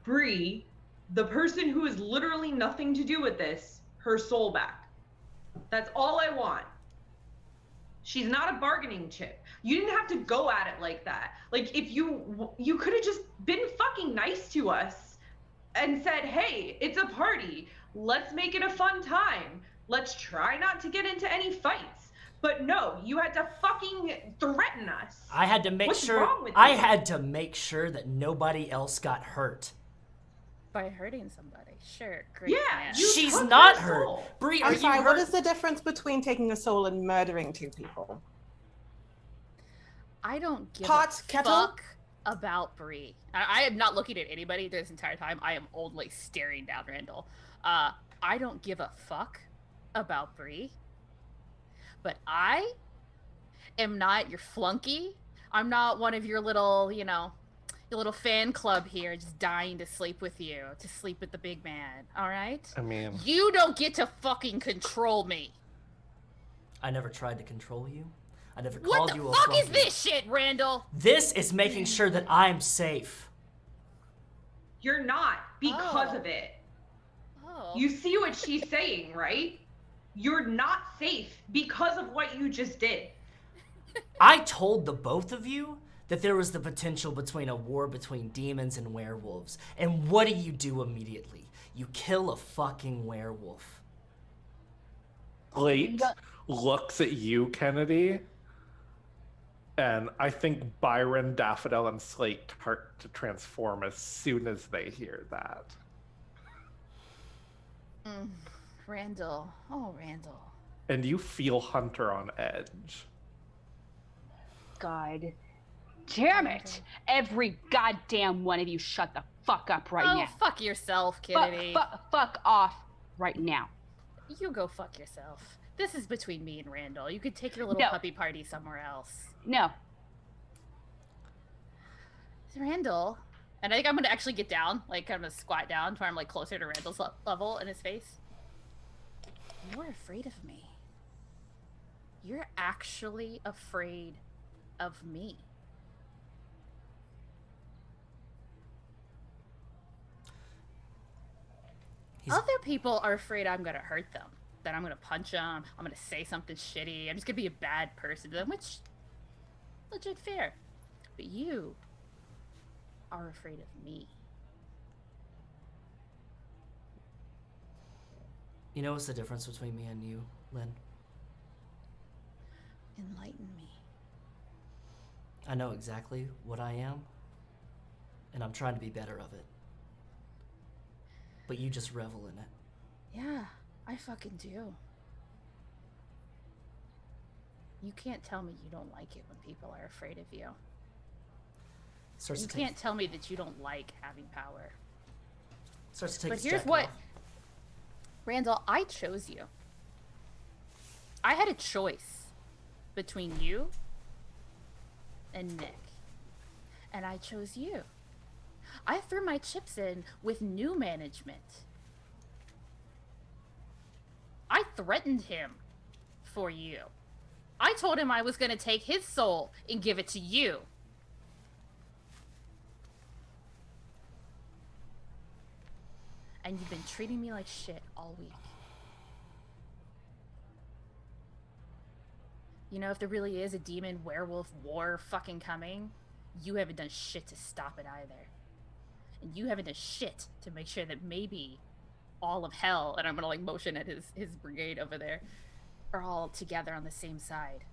Bree, the person who has literally nothing to do with this, her soul back. That's all I want. She's not a bargaining chip. You didn't have to go at it like that. Like, if you could have just been fucking nice to us and said, hey, it's a party. Let's make it a fun time. Let's try not to get into any fights. But no, you had to fucking threaten us. I had to make What's sure. wrong with I you? had to make sure that nobody else got hurt. By hurting somebody, sure, great. Yeah, plan. you She's took not their hurt. soul. Bree, are I'm you sorry, hurt? what is the difference between taking a soul and murdering two people? I don't give Pot, a kettle? fuck about Bree. I am not looking at anybody this entire time. I am only staring down Randall. I don't give a fuck about Bree. But I am not your flunky. I'm not one of your little, your little fan club here just dying to sleep with you, to sleep with the big man, all right? I mean, You don't get to fucking control me. I never tried to control you. I never What called the you a fuck is flunky. this shit, Randall? This is making sure that I'm safe. You're not because Oh. of it. Oh. You see what she's saying, right? You're not safe because of what you just did. I told the both of you that there was the potential between a war between demons and werewolves. And what do immediately? You kill a fucking werewolf. Slate looks at you, Kennedy, And I think Byron, Daffodil, and Slate start to transform as soon as they hear that. Randall. Oh, Randall. And you feel Hunter on edge. God damn it! Every goddamn one of you shut the fuck up right now. Oh, fuck yourself, Kennedy. Fuck off right now. You go fuck yourself. This is between me and Randall. You could take your little puppy party somewhere else. No. Randall. And I think I'm going to actually get down, like kind of squat down to where I'm like closer to Randall's level in his face. You're afraid of me. You're actually afraid of me. Other people are afraid I'm going to hurt them. That I'm going to punch them. I'm going to say something shitty. I'm just going to be a bad person to them, which legit fair. But you are afraid of me. You know what's the difference between me and you, Lynn? Enlighten me. I know exactly what I am, and I'm trying to be better of it. But you just revel in it. Yeah, I fucking do. You can't tell me you don't like it when people are afraid of you. You can't tell me that you don't like having power. Starts to take but its here's jacket what, off. Randall, I chose you. I had a choice between you and Nick. And I chose you. I threw my chips in with new management. I threatened him for you. I told him I was going to take his soul and give it to you. And you've been treating me like shit all week. You know, if there really is a demon werewolf war fucking coming, you haven't done shit to stop it either. And you haven't done shit to make sure that maybe all of hell, and I'm gonna like motion at his brigade over there, are all together on the same side.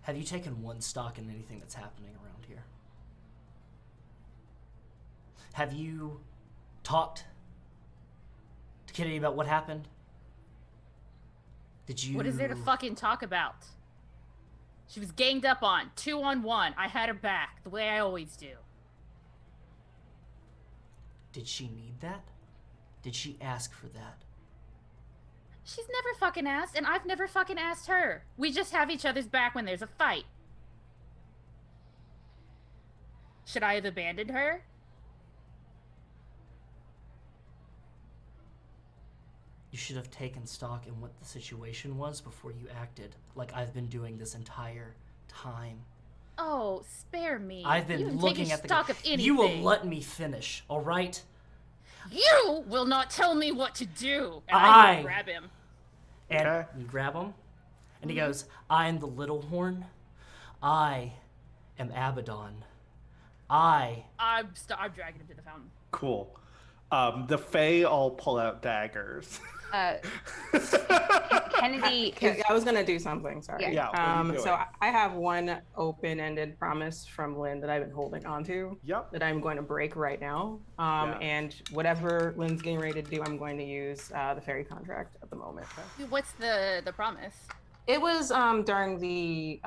Have you taken one stock in anything that's happening around here? Have you talked to Kennedy about what happened? Did you... What is there to fucking talk about? She was ganged up on, 2-on-1. I had her back, the way I always do. Did she need that? Did she ask for that? She's never fucking asked, and I've never fucking asked her. We just have each other's back when there's a fight. Should I have abandoned her? You should have taken stock in what the situation was before you acted, like I've been doing this entire time. Oh, spare me. I've been looking at the stock of anything. You will let me finish, all right? You will not tell me what to do. And I grab him. And you grab him, and he goes, I'm the Little Horn. I am Abaddon. I'm dragging him to the fountain. Cool. The Fae all pull out daggers. Kennedy. I was gonna do something. Sorry. Yeah. So I have one open-ended promise from Lynn that I've been holding on to. Yep. That I'm going to break right now. And whatever Lynn's getting ready to do, I'm going to use the fairy contract at the moment. What's the promise? It was during the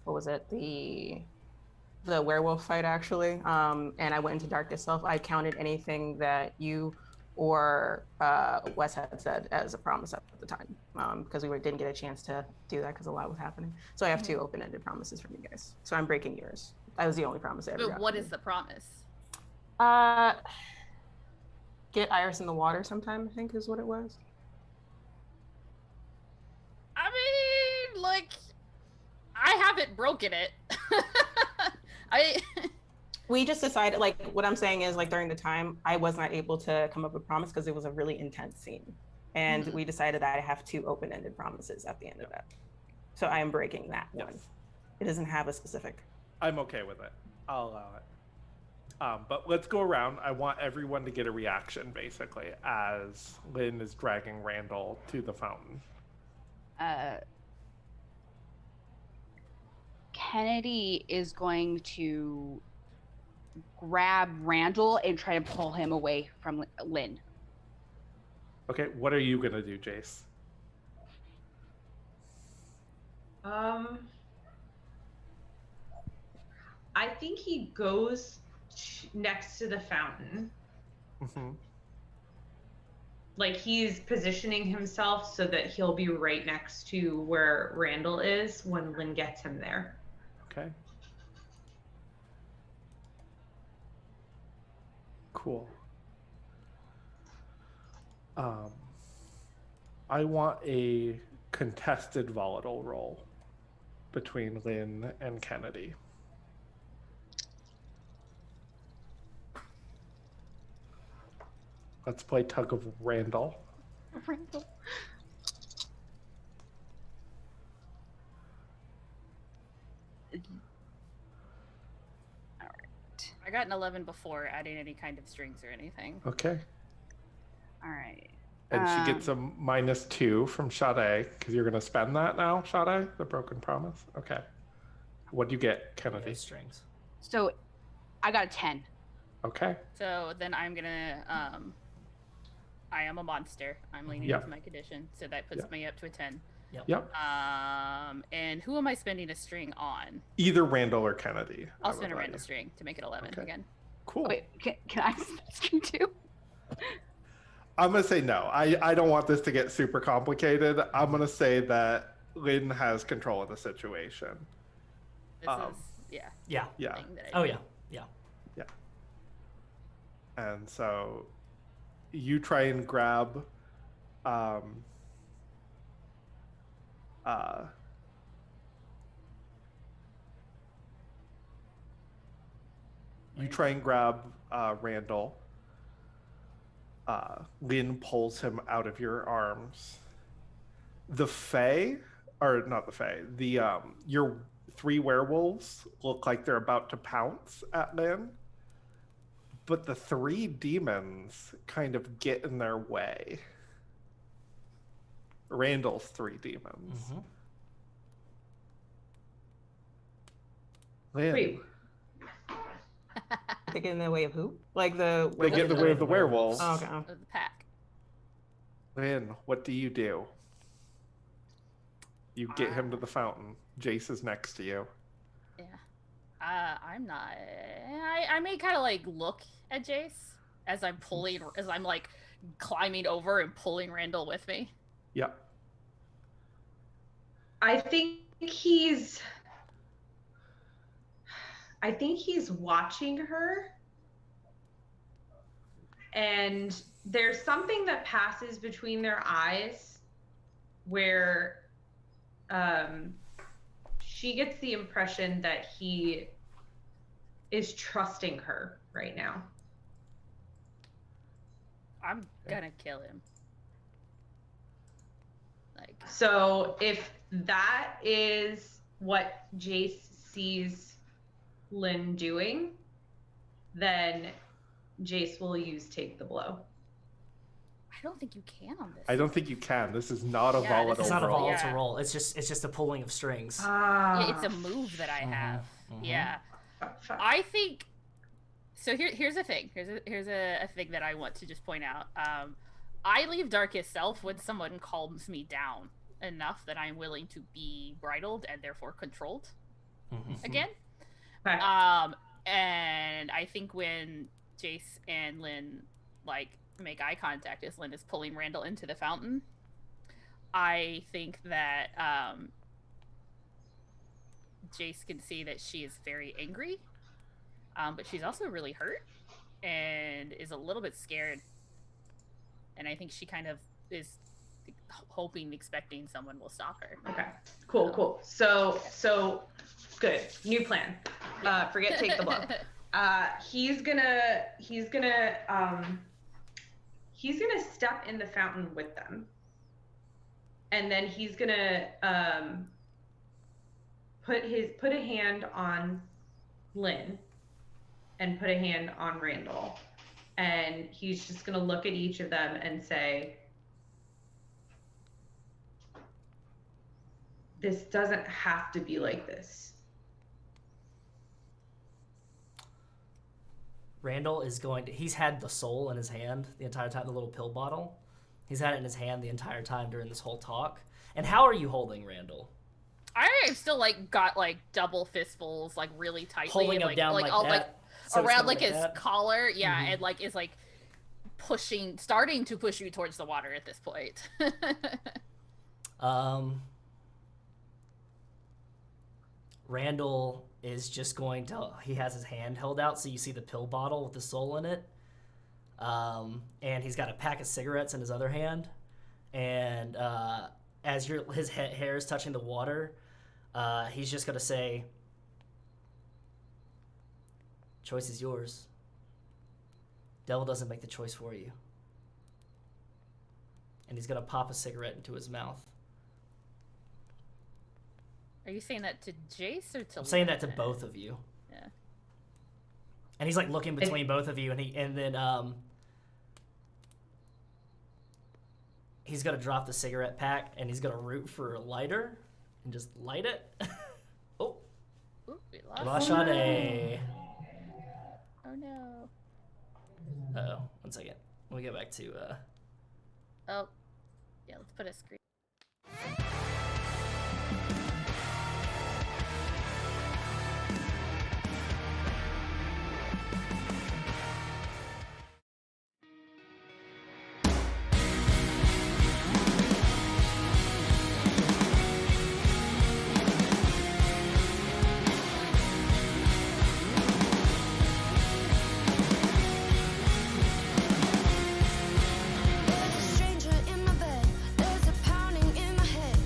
what was it? The werewolf fight, actually. And I went into darkness self. I counted anything that you or Wes had said as a promise at the time, because we didn't get a chance to do that because a lot was happening. So I have two open-ended promises from you guys. So I'm breaking yours. That was the only promise I ever got. But what is the promise? Get Iris in the water sometime, I think is what it was. I mean, like, I haven't broken it. We just decided, like, what I'm saying is, like, during the time, I was not able to come up with a promise because it was a really intense scene. And we decided that I have two open-ended promises at the end of that. So I am breaking that one. It doesn't have a specific. I'm okay with it. I'll allow it. But let's go around. I want everyone to get a reaction, basically, as Lynn is dragging Randall to the fountain. Kennedy is going to grab Randall and try to pull him away from Lynn. Okay, what are you going to do, Jace? I think he goes next to the fountain. Mm-hmm. Like he's positioning himself so that he'll be right next to where Randall is when Lynn gets him there. Okay. Cool. I want a contested volatile roll between Lynn and Kennedy. Let's play tug of Randall. Randall. All right. I got an 11 before adding any kind of strings or anything. Okay. All right. And she gets a -2 from Sade, because you're going to spend that now, Sade? The broken promise? Okay. What do you get, Kennedy? Yeah, strings. So I got a 10. Okay. So then I'm gonna I am a monster. I'm leaning Yep. into my condition, so that puts Yep. me up to a 10. Yep. And who am I spending a string on? Either Randall or Kennedy. I'll spend a random string to make it 11 Okay. again. Cool. Wait, can I spend a string too? I'm going to say no. I don't want this to get super complicated. I'm going to say that Lynn has control of the situation. This is Yeah. Yeah. thing that I Oh do. yeah. And so you try and grab Randall. Lynn pulls him out of your arms. The Fae, or not the Fae, your 3 werewolves look like they're about to pounce at Lynn. But the 3 demons kind of get in their way. Randall's 3 demons. Mm-hmm. Lynn, Wait. They get in the way of who? Like the. they get in the way of the werewolves. Oh, okay. Of the pack. Lynn, what do? You get him to the fountain. Jace is next to you. Yeah. I'm not. I may kind of like look at Jace as I'm like climbing over and pulling Randall with me. Yep. I think he's watching her, and there's something that passes between their eyes where she gets the impression that he is trusting her right now. I'm gonna kill him. Like, So if that is what Jace sees Lynn doing, then Jace will use take the blow. I don't think you can on this. I don't think you can. This is not a Yeah, volatile this It's not a roll. volatile Yeah. roll. It's just a pulling of strings. Yeah, it's a move that I Mhm, have. mhm. Yeah. Fuck. I think so. Here's a thing. Here's a thing that I want to just point out. I leave darkest self when someone calms me down enough that I'm willing to be bridled and therefore controlled Mhm. again. Okay. And I think when Jace and Lynn like make eye contact as Lynn is pulling Randall into the fountain, I think that Jace can see that she is very angry, but she's also really hurt and is a little bit scared. And I think she kind of is hoping, expecting someone will stop her. Okay. Cool. So good. New plan. Forget take the blow. He's gonna step in the fountain with them, and then he's gonna put a hand on Lynn and put a hand on Randall. And he's just going to look at each of them and say, this doesn't have to be like this. Randall is going to... He's had the soul in his hand the entire time, the little pill bottle. He's had it in his hand the entire time during this whole talk. And how are you holding Randall? I still like got like double fistfuls, like really tightly, Holding and, him like, down like like all that? like So it's around kinda like his that? collar, yeah, Mhm. and like is like starting to push you towards the water at this point. Randall is just going to... He has his hand held out, so you see the pill bottle with the soul in it. And he's got a pack of cigarettes in his other hand. And as his hair is touching the water, he's just going to say, choice is yours. Devil doesn't make the choice for you. And he's going to pop a cigarette into his mouth. Are you saying that to Jace or to? I'm saying that to Lemon? both of you. Yeah. And he's like looking between both of you, and then he's gonna drop the cigarette pack, and he's gonna root for a lighter and just light it. Oh, Ooh, we lost. Rashade. Oh no. Uh-oh, 1 second. Let me get back to Oh, yeah. Let's put a screen. There's a stranger in my bed. There's a pounding in my head.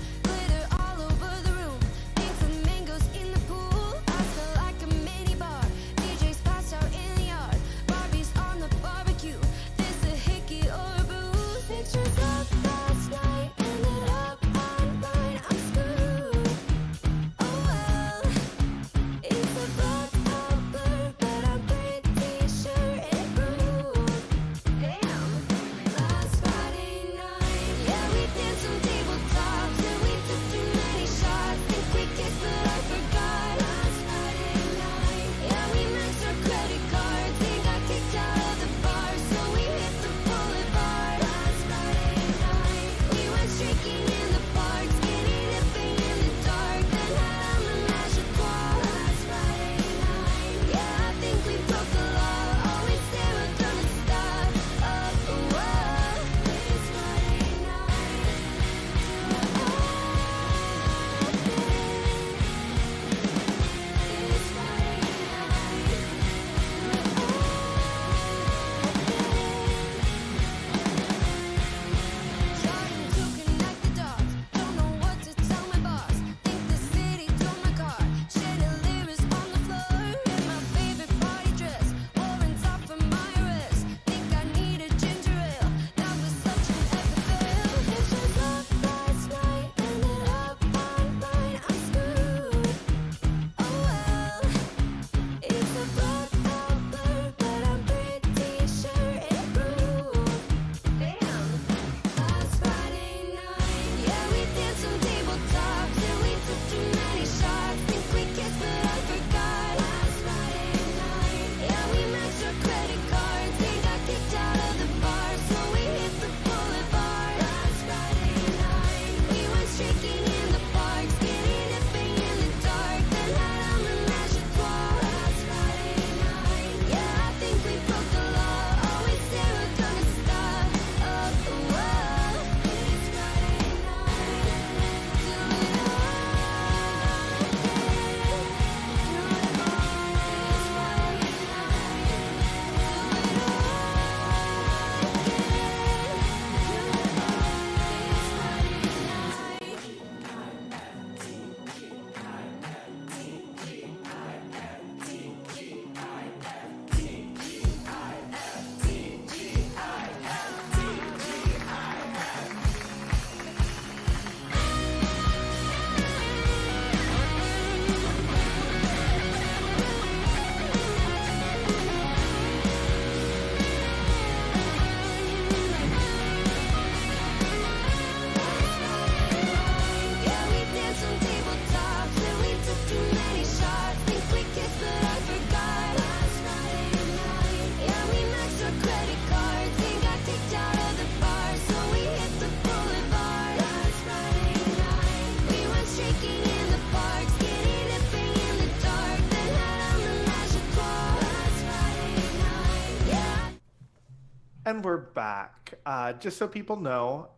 And we're back. Just so people know,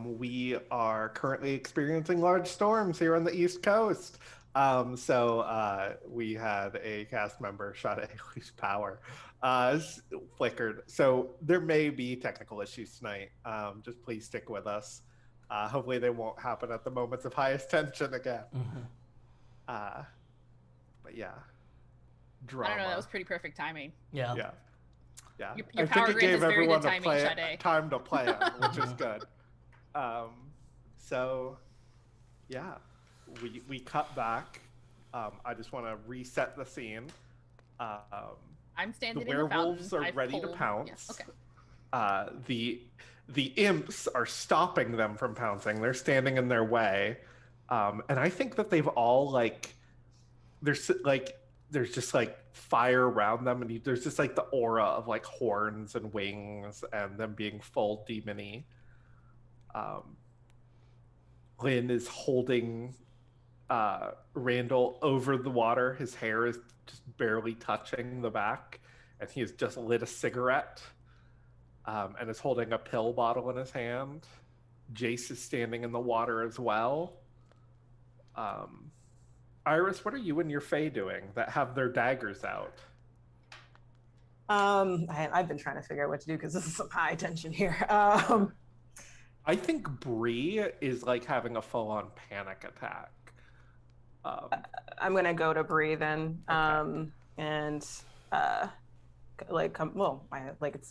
we are currently experiencing large storms here on the East Coast. So we had a cast member shot at Haley's power, flickered. So there may be technical issues tonight. Just please stick with us. Hopefully they won't happen at the moments of highest tension again. But yeah, drama. I don't know. That was pretty perfect timing. Yeah. Yeah. Your I power think it grid gave is very everyone good timing, Sade. time to play on, which is good. So, yeah, we cut back. I just want to reset the scene. I'm standing the in the fountain. werewolves are ready to pounce. Yeah. Okay. The imps are stopping them from pouncing. They're standing in their way. And I think that they've all there's just like fire around them, and there's just like the aura of like horns and wings and them being full demony. Lynn is holding Randall over the water. His hair is just barely touching the back, and he has just lit a cigarette and is holding a pill bottle in his hand. Jace is standing in the water as well. Iris, what are you and your Fae doing that have their daggers out? I've been trying to figure out what to do because this is some high tension here. I think Bree is like having a full-on panic attack. I'm gonna go to Bree then, Okay. and it's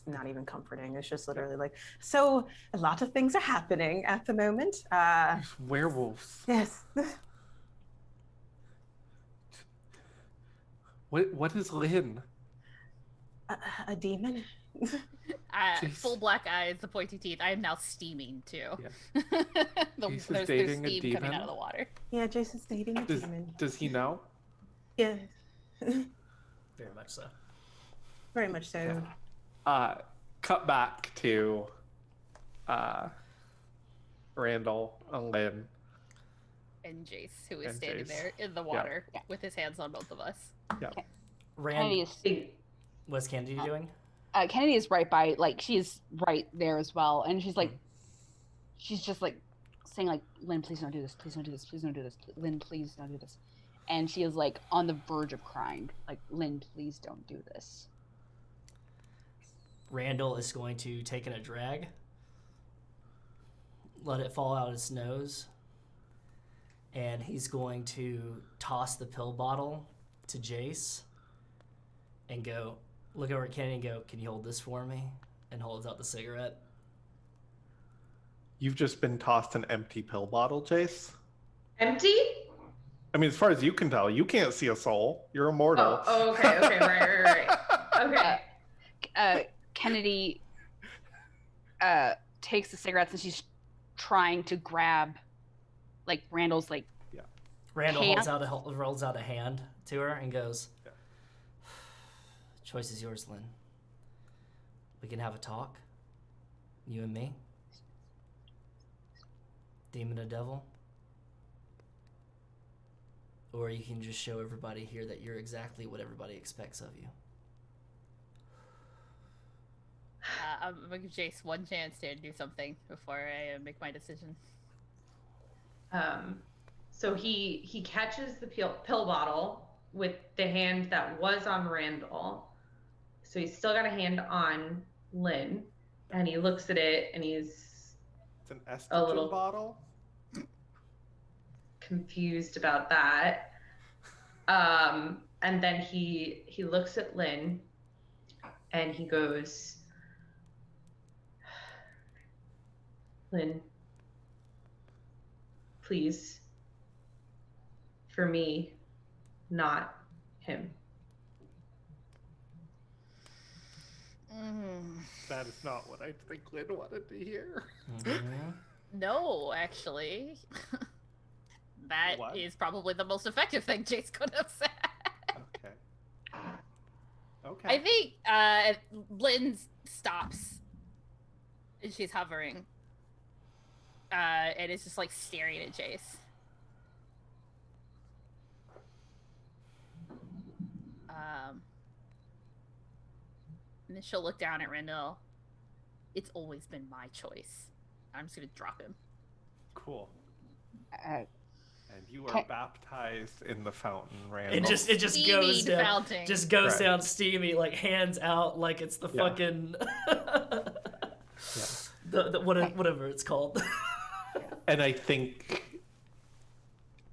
not even comforting. It's just literally like, so a lot of things are happening at the moment. There's werewolves. Yes. What is Lynn? A demon. Full black eyes, the pointy teeth. I am now steaming too. Yeah. There's dating a steam demon? coming out of the water. Yeah, Jason's dating a demon. Does he know? Yeah. Very much so. Very much so. Cut back to Randall and Lynn. And Jace, who is And standing Jace. there in the water with his hands on both of us. Yeah. Kennedy What's Kennedy doing? Kennedy is right by, like, she's right there as well, and she's like, she's just like saying like, Lynn, please don't do this, please don't do this, please don't do this, Lynn, please don't do this, and she is like on the verge of crying, like, Lynn, please don't do this. Randall is going to take in a drag, let it fall out his nose, and he's going to toss the pill bottle to Jace and go, look over at Kennedy and go, can you hold this for me? And holds out the cigarette. You've just been tossed an empty pill bottle, Jace. Empty? I mean, as far as you can tell, you can't see a soul. You're immortal. Oh, okay, right. Okay. Kennedy takes the cigarettes and she's trying to grab, like, Randall's, like, Randall hand. rolls out a hand to her and goes, choice is yours, Lynn. We can have a talk, you and me. Demon or devil. Or you can just show everybody here that you're exactly what everybody expects of you. I'm gonna give Jace one chance to do something before I make my decision. So he catches the pill bottle with the hand that was on Randall. So he's still got a hand on Lynn, and he looks at it, and he's It's an estrogen little bottle. confused about that. And then he looks at Lynn, and he goes, Lynn, please, for me, not him. That is not what I think Lynn wanted to hear. No, actually. That What? is probably the most effective thing Jace could have said. Okay. I think Lynn stops. She's hovering. And is just like staring at Jace. And then she'll look down at Randall It's always been my choice. I'm just gonna drop him. Cool. Uh, And you are baptized in the fountain, Randall. It just Steamy goes down, fountain. just goes Right. down steamy, like hands out, like it's the Yeah. fucking Yeah. the whatever it's called. And I think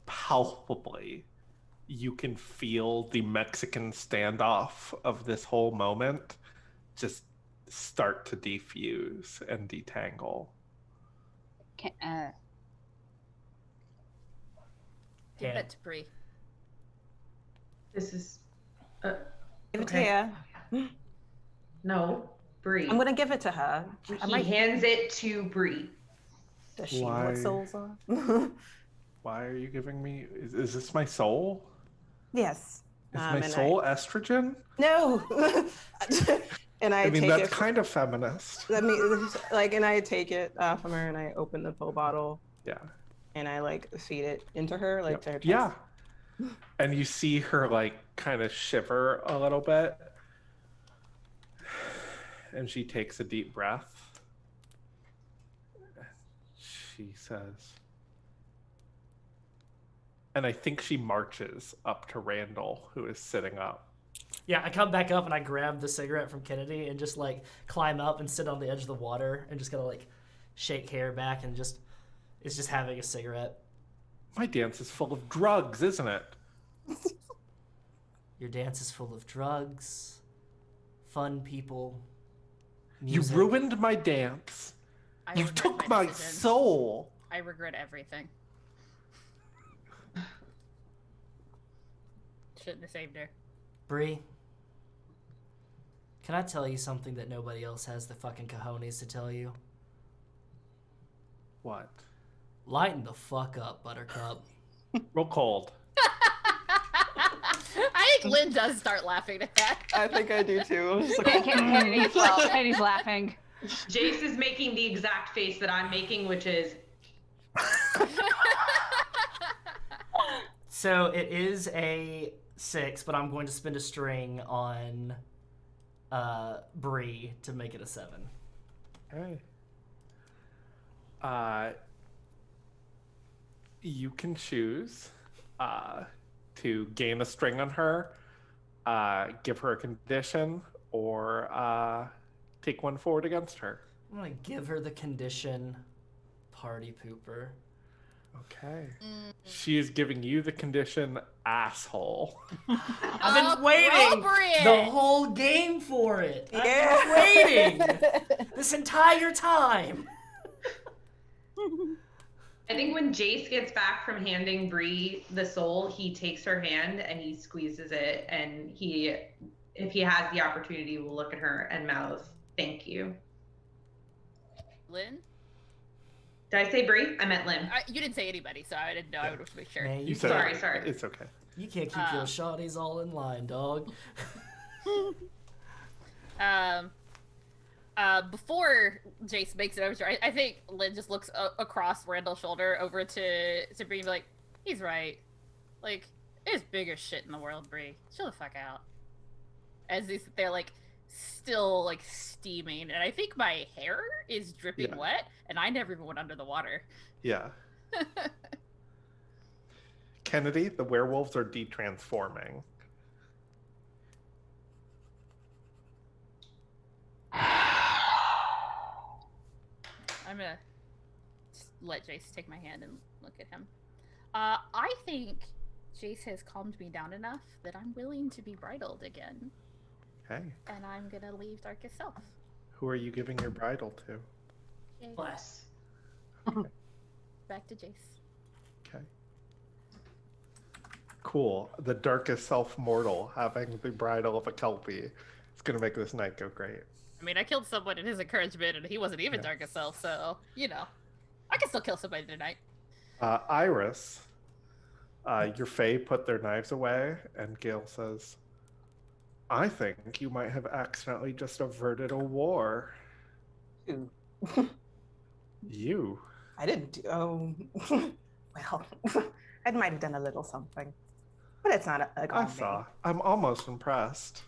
palpably you can feel the Mexican standoff of this whole moment just start to defuse and detangle. Can, Give Yeah. that to Bree. This is. Give it Okay. to her. No, Bree. I'm gonna give it to her. He hands it to Bree. Does she know Why? what souls are? Why are you giving me? Is this my soul? Yes. Is my and soul estrogen? No. And I mean, take that's it. kind of feminist. Let me and I take it from her and I open the pill bottle Yeah. and I like feed it into her, like to her chest. Yeah. And you see her like kind of shiver a little bit. And she takes a deep breath. She says, and I think she marches up to Randall, who is sitting up. Yeah, I come back up and I grab the cigarette from Kennedy and just like climb up and sit on the edge of the water and just gotta like shake hair back and just it's just having a cigarette. My dance is full of drugs, isn't it? Your dance is full of drugs, fun people. You Music. ruined my dance. I You regret took my decision. soul. I regret everything. Shouldn't have saved her. Bree, can I tell you something that nobody else has the fucking cojones to tell you? What? Lighten the fuck up, Buttercup. Real cold. I think Lynn does start laughing at that. I think I do too. Just like, Kennedy's laughing. Jace is making the exact face that I'm making, which is. So it is a 6, but I'm going to spend a string on Bree to make it a 7. Okay. You can choose to gain a string on her, give her a condition, or take one forward against her. I'm going to give her the condition party pooper. Okay. She is giving you the condition asshole. I've been waiting the whole game for it. I've been waiting this entire time. I think when Jace gets back from handing Bree the soul, he takes her hand and he squeezes it, and he, if he has the opportunity, will look at her and mouth, "Thank you." Lynn? Did I say Bree? I meant Lynn. You didn't say anybody, so I didn't know. I would have to make sure. Man, You said Sorry, it. sorry. It's okay. You can't keep your shawties all in line, dog. Before Jace makes it over to her, I think Lynn just looks across Randall's shoulder over to Bree and be like, he's right. Like, there's bigger shit in the world, Bree. Chill the fuck out. As they're like still like steaming, and I think my hair is dripping wet, and I never even went under the water. Yeah. Kennedy, the werewolves are detransforming. I'm gonna just let Jace take my hand and look at him. I think Jace has calmed me down enough that I'm willing to be bridled again. Okay. And I'm gonna leave Darkest Self. Who are you giving your bridle to? Jace. Bless. Okay. Back to Jace. Okay. Cool. The darkest self-mortal having the bridle of a Kelpie. It's going to make this night go great. I mean, I killed someone in his encouragement, and he wasn't even Darkest Self, so, you know. I can still kill somebody tonight. Iris, your fae put their knives away, and Gale says, I think you might have accidentally just averted a war. Who? You. I didn't do. Oh, well, I might have done a little something, but it's not like I saw. I'm almost impressed.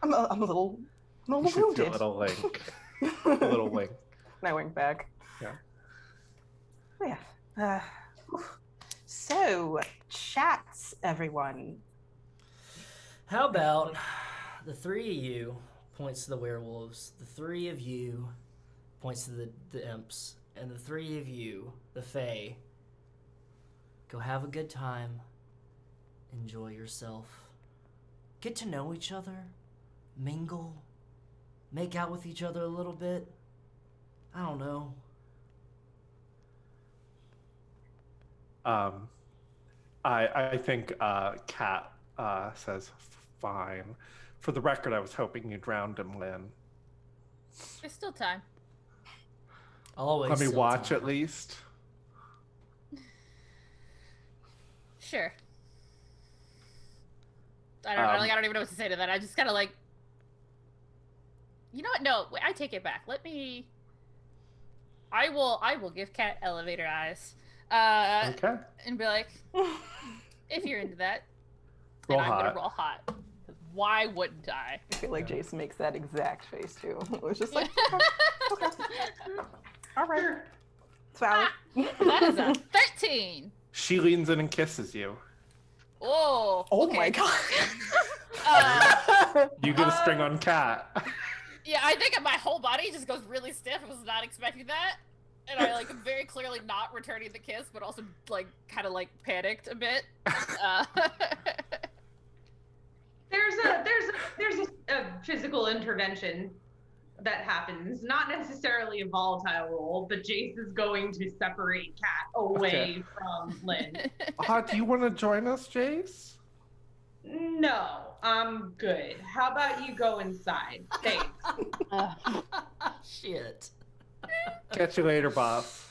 I'm a little You should wounded. do a little wink. A little wink. And I wink back. Yeah. Yeah. So, chats, everyone. How about the three of you points to the werewolves, the three of you points to the imps, and the three of you, the fae, go have a good time, enjoy yourself, get to know each other, mingle, make out with each other a little bit. I don't know. I think Kat says fine. For the record, I was hoping you drowned him, Lynn. There's still time. Always. Let me still watch time. at least. Sure. I don't even know what to say to that. I just kind of like. You know what? No, I take it back. I will give Kat elevator eyes. Okay. And be like, if you're into that, Roll then I'm hot. gonna roll hot. 'Cause why wouldn't I? I feel like Jason makes that exact face too. It was just like, okay. All right. It's valid. That is a 13. She leans in and kisses you. Oh. Oh okay. my god. You get a string on Kat. Yeah, I think my whole body just goes really stiff. I was not expecting that. And I like am very clearly not returning the kiss, but also like kind of like panicked a bit. There's a physical intervention that happens, not necessarily a volatile roll, but Jace is going to separate Kat away from Lynn. Do you want to join us, Jace? No, I'm good. How about you go inside? Thanks. Shit. Catch you later, boss.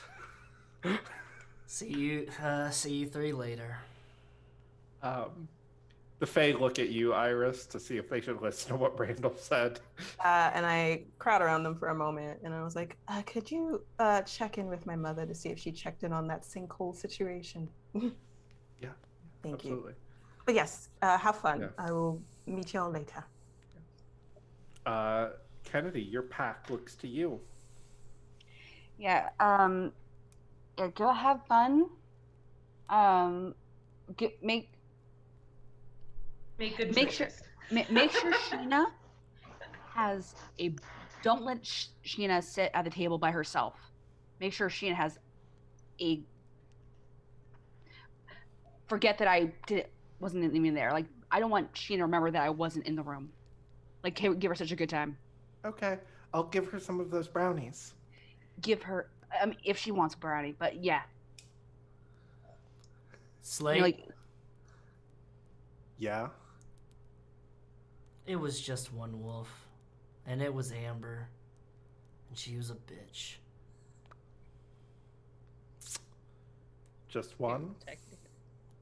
See you three later. The Fae look at you, Iris, to see if they should listen to what Randall said. And I crowd around them for a moment, and I was like, could you check in with my mother to see if she checked in on that sinkhole situation? Yeah. Thank Absolutely. you. But yes, have fun. Yeah. I will meet y'all later. Kennedy, your pack looks to you. Yeah. Yeah. Go have fun. Make good Make sure choices. make sure Sheena has a. Don't let Sheena sit at the table by herself. Make sure Sheena has a. Forget that I wasn't even there. Like, I don't want Sheena to remember that I wasn't in the room. Like, give her such a good time. Okay. I'll give her some of those brownies. Give her, if she wants a brownie, but yeah. Slate. You know, like, Yeah? It was just one wolf, and it was Amber, and she was a bitch. Just one?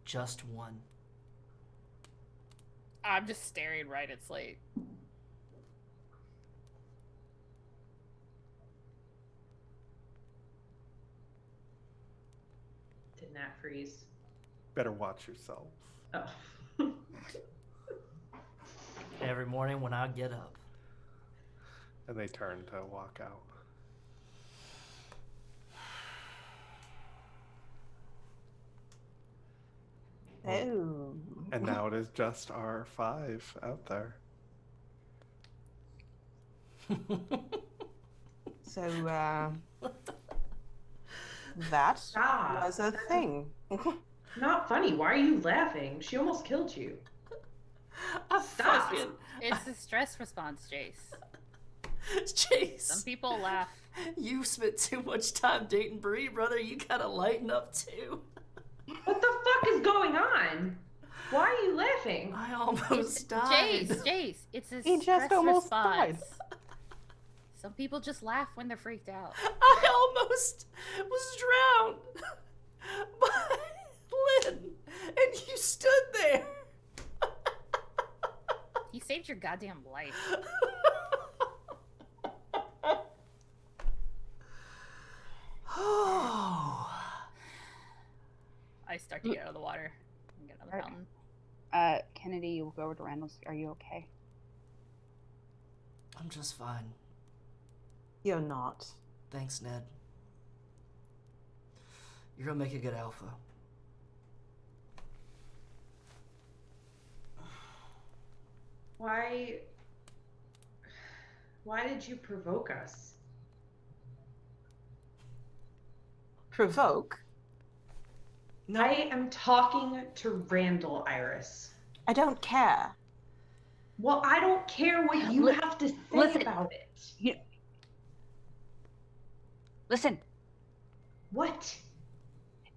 Just one. I'm just staring right at Slate. Did not freeze. Better watch yourself. Oh. Every morning when I get up. And they turn to walk out. Oh. And now it is just our 5 out there. So, that Stop. was a thing. Not funny. Why are you laughing? She almost killed you. Stop. It's a stress response, Jace. Jace. Some people laugh. You spent too much time dating Bree, brother. You gotta lighten up too. What the fuck is going on? Why are you laughing? I almost died. Jace, it's a He stress just almost response. died. Some people just laugh when they're freaked out. I almost was drowned by Lynn, and you stood there. He saved your goddamn life. Oh. I start to get out of the water and get on the Alright. mountain. Kennedy, we'll go over to Randall's. Are you okay? I'm just fine. You're not. Thanks, Ned. You're gonna make a good alpha. Why did you provoke us? Provoke? No. I am talking to Randall, Iris. I don't care. Well, I don't care what you have to say about it. Listen. What?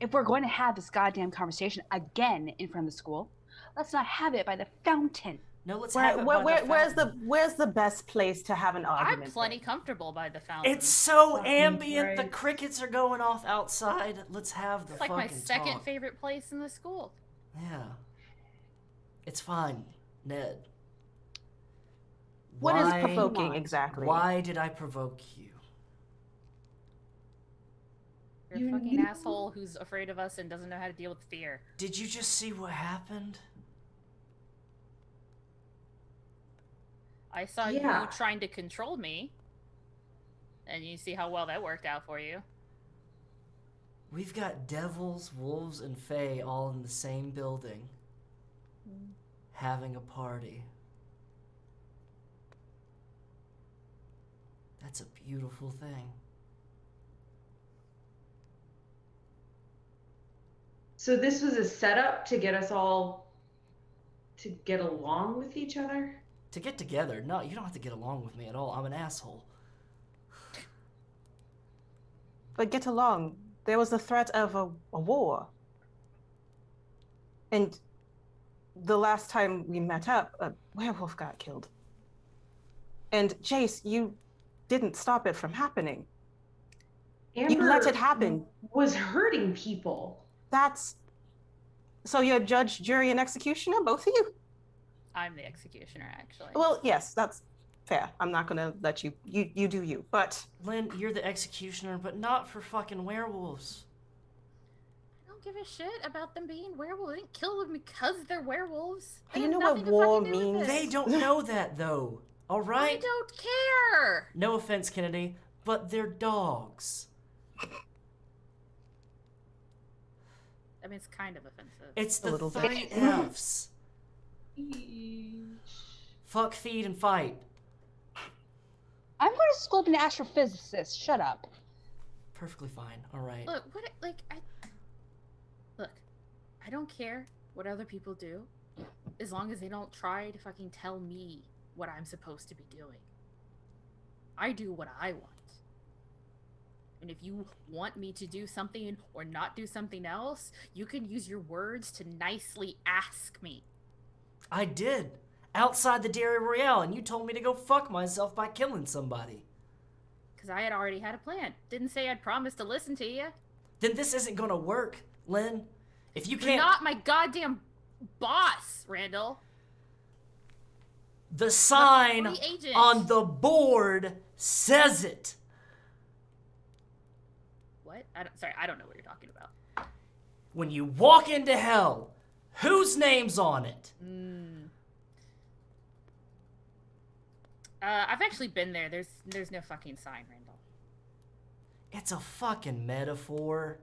If we're going to have this goddamn conversation again in front of the school, let's not have it by the fountain. No, let's have it by the fountain. Where's the best place to have an argument? I'm plenty comfortable by the fountain. It's so Fucking ambient. The Christ. crickets are going off outside. Let's have the It's like fucking my second talk. favorite place in the school. Yeah. It's fine, Ned. What is Why- provoking exactly? Why did I provoke you? You're You a fucking knew- asshole who's afraid of us and doesn't know how to deal with fear. Did you just see what happened? I saw Yeah. you trying to control me. And you see how well that worked out for you. We've got devils, wolves, and fae all in the same building. Having a party. That's a beautiful thing. So this was a setup to get us all to get along with each other? To get together? No, you don't have to get along with me at all. I'm an asshole. But get along. There was the threat of a war. And the last time we met up, a werewolf got killed. And Jace, you didn't stop it from happening. You let it happen. Was hurting people. That's... So you're judge, jury, and executioner, both of you? I'm the executioner, actually. Well, yes, that's fair. I'm not gonna let you do you, but... Lynn, you're the executioner, but not for fucking werewolves. I don't give a shit about them being werewolves. I didn't kill them because they're werewolves. Do you It had know what nothing to war fucking do with means? this. They don't know that, though. All I right? don't care. No offense, Kennedy, but they're dogs. I mean, it's kind of offensive. It's A the little bit. 3 Fs. Fuck, feed, and fight. I'm going to school to be an astrophysicist. Shut up. Perfectly fine. All right. Look, I don't care what other people do, as long as they don't try to fucking tell me what I'm supposed to be doing. I do what I want. And if you want me to do something or not do something else, you can use your words to nicely ask me. I did. Outside the Dairy Royale, and you told me to go fuck myself by killing somebody. Because I had already had a plan. Didn't say I'd promised to listen to you. Then this isn't gonna work, Lynn. If you You're can't... not my goddamn boss, Randall. The sign free agent. on the board says it. What? I don't know what you're talking about. When you walk into hell, whose name's on it? I've actually been there. There's no fucking sign, Randall. It's a fucking metaphor.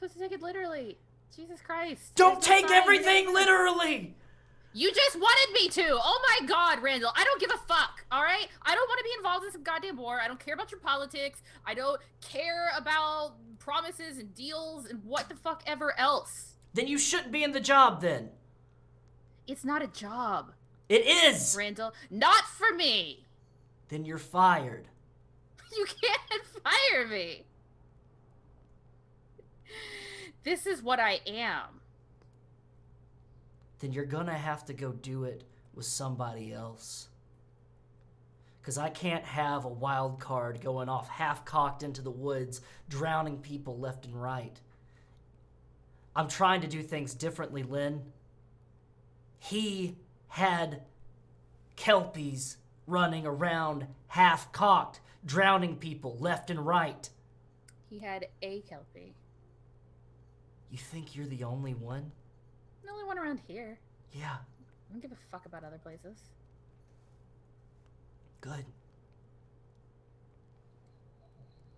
You're supposed to take it literally. Jesus Christ. Don't There's no take sign. everything literally! You just wanted me to! Oh my god, Randall. I don't give a fuck, alright? I don't want to be involved in some goddamn war. I don't care about your politics. I don't care about promises and deals and what the fuck ever else. Then you shouldn't be in the job then. It's not a job, It is! Randall. Not for me! Then you're fired. You can't fire me! This is what I am. Then you're gonna have to go do it with somebody else. Because I can't have a wild card going off half-cocked into the woods, drowning people left and right. I'm trying to do things differently, Lynn. He had kelpies running around half-cocked, drowning people left and right. He had a Kelpie. You think you're the only one? The only one around here. Yeah. I don't give a fuck about other places. Good.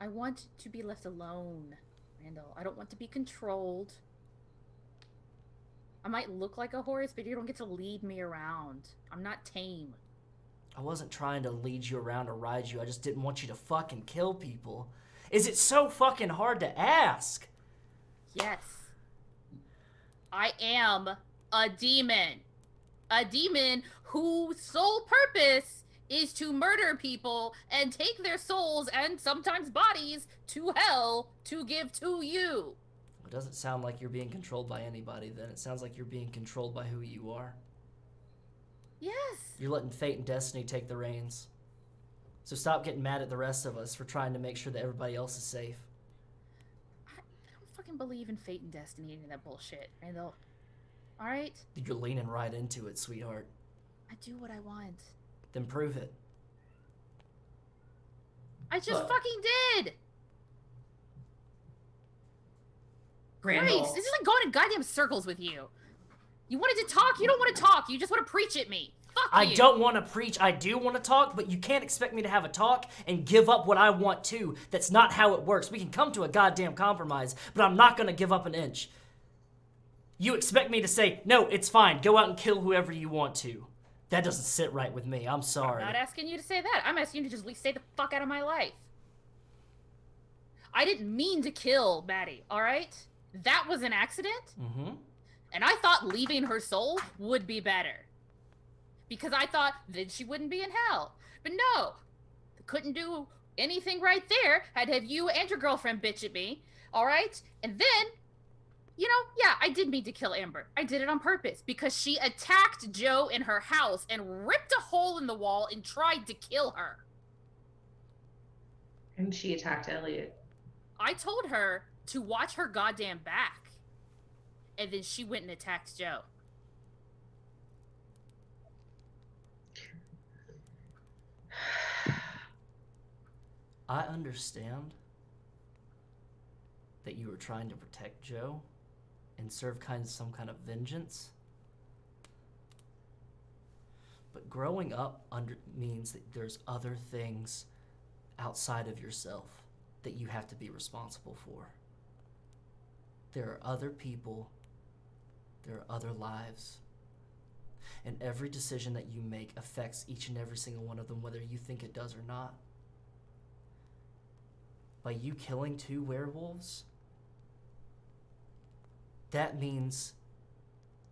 I want to be left alone, Randall. I don't want to be controlled. I might look like a horse, but you don't get to lead me around. I'm not tame. I wasn't trying to lead you around or ride you. I just didn't want you to fucking kill people. Is it so fucking hard to ask? Yes. I am a demon. A demon whose sole purpose is to murder people and take their souls and sometimes bodies to hell to give to you. It doesn't sound like you're being controlled by anybody then. It sounds like you're being controlled by who you are. Yes. You're letting fate and destiny take the reins. So stop getting mad at the rest of us for trying to make sure that everybody else is safe. I don't fucking believe in fate and destiny and that bullshit, Randall. Alright? You're leaning right into it, sweetheart. I do what I want. Then prove it. I just fucking did! Randall. Christ, this is like going in goddamn circles with you. You wanted to talk, you don't want to talk, you just want to preach at me. Fuck you. I don't want to preach, I do want to talk, but you can't expect me to have a talk and give up what I want to. That's not how it works. We can come to a goddamn compromise, but I'm not going to give up an inch. You expect me to say, no, it's fine, go out and kill whoever you want to. That doesn't sit right with me, I'm sorry. I'm not asking you to say that. I'm asking you to just stay the fuck out of my life. I didn't mean to kill Maddie, alright? That was an accident. Mm-hmm. And I thought leaving her soul would be better. Because I thought then she wouldn't be in hell. But no, couldn't do anything right there. Had to have you and your girlfriend bitch at me, alright? And then, you know, yeah, I did mean to kill Amber. I did it on purpose because she attacked Joe in her house and ripped a hole in the wall and tried to kill her. And she attacked Elliot. I told her to watch her goddamn back. And then she went and attacked Joe. I understand that you were trying to protect Joe and serve some kind of vengeance. But growing up means that there's other things outside of yourself that you have to be responsible for. There are other people, there are other lives. And every decision that you make affects each and every single one of them, whether you think it does or not. By you killing 2 werewolves, that means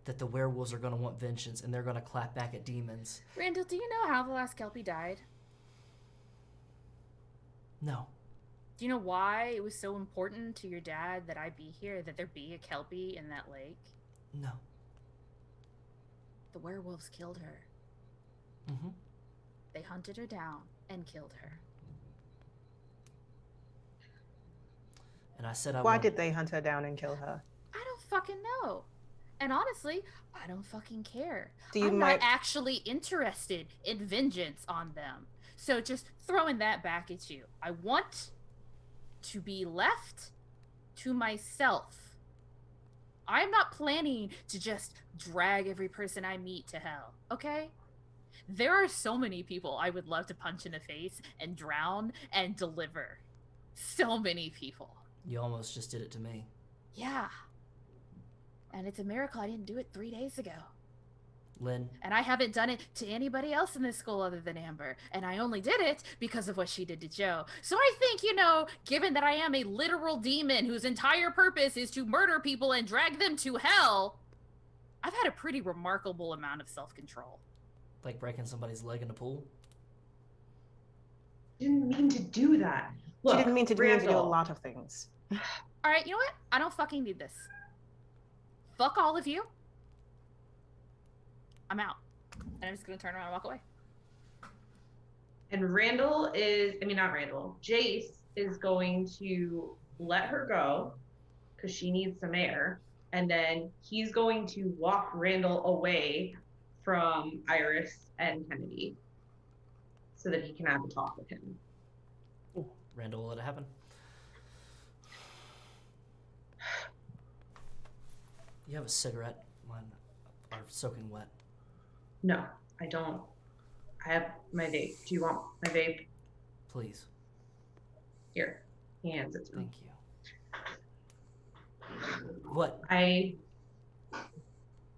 that the werewolves are going to want vengeance and they're going to clap back at demons. Randall, do you know how the last Kelpie died? No. Do you know why it was so important to your dad that I be here, that there be a Kelpie in that lake? No. The werewolves killed her. Mm-hmm. They hunted her down and killed her. And I said Why did they hunt her down and kill her? I don't fucking know. And honestly, I don't fucking care. Do you I'm not actually interested in vengeance on them. So just throwing that back at you. I want to be left to myself. I'm not planning to just drag every person I meet to hell, okay? There are so many people I would love to punch in the face and drown and deliver. So many people. You almost just did it to me. Yeah. And it's a miracle I didn't do it 3 days ago. Lynn. And I haven't done it to anybody else in this school other than Amber. And I only did it because of what she did to Joe. So I think, you know, given that I am a literal demon whose entire purpose is to murder people and drag them to hell, I've had a pretty remarkable amount of self-control. Like breaking somebody's leg in a pool? Didn't mean to do that. Look, She didn't mean to do a Randall. lot of things. All right, you know what? I don't fucking need this. Fuck all of you. I'm out. And I'm just gonna turn around and walk away. And not Randall, Jace is going to let her go because she needs some air. And then he's going to walk Randall away from Iris and Kennedy so that he can have a talk with him. Ooh, Randall will let it happen. You have a cigarette? Mine are soaking wet. No, I don't. I have my vape. Do you want my vape? Please. Here. He hands it to me. Thank you. What? I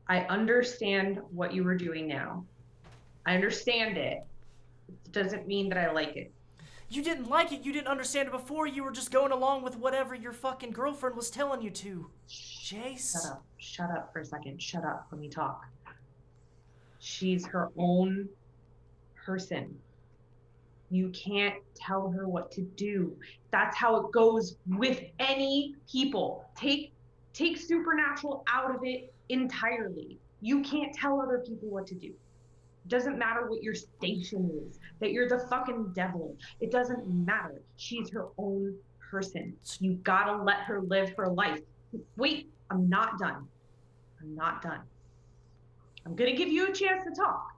understand what you were doing now. I understand it. It doesn't mean that I like it. You didn't like it. You didn't understand it before. You were just going along with whatever your fucking girlfriend was telling you to. Jace. Shut up. Shut up for a second. Shut up. Let me talk. She's her own person. You can't tell her what to do. That's how it goes with any people. Take Supernatural out of it entirely. You can't tell other people what to do. It doesn't matter what your station is, that you're the fucking devil. It doesn't matter. She's her own person. You gotta let her live her life. Wait, I'm not done. I'm not done. I'm gonna give you a chance to talk.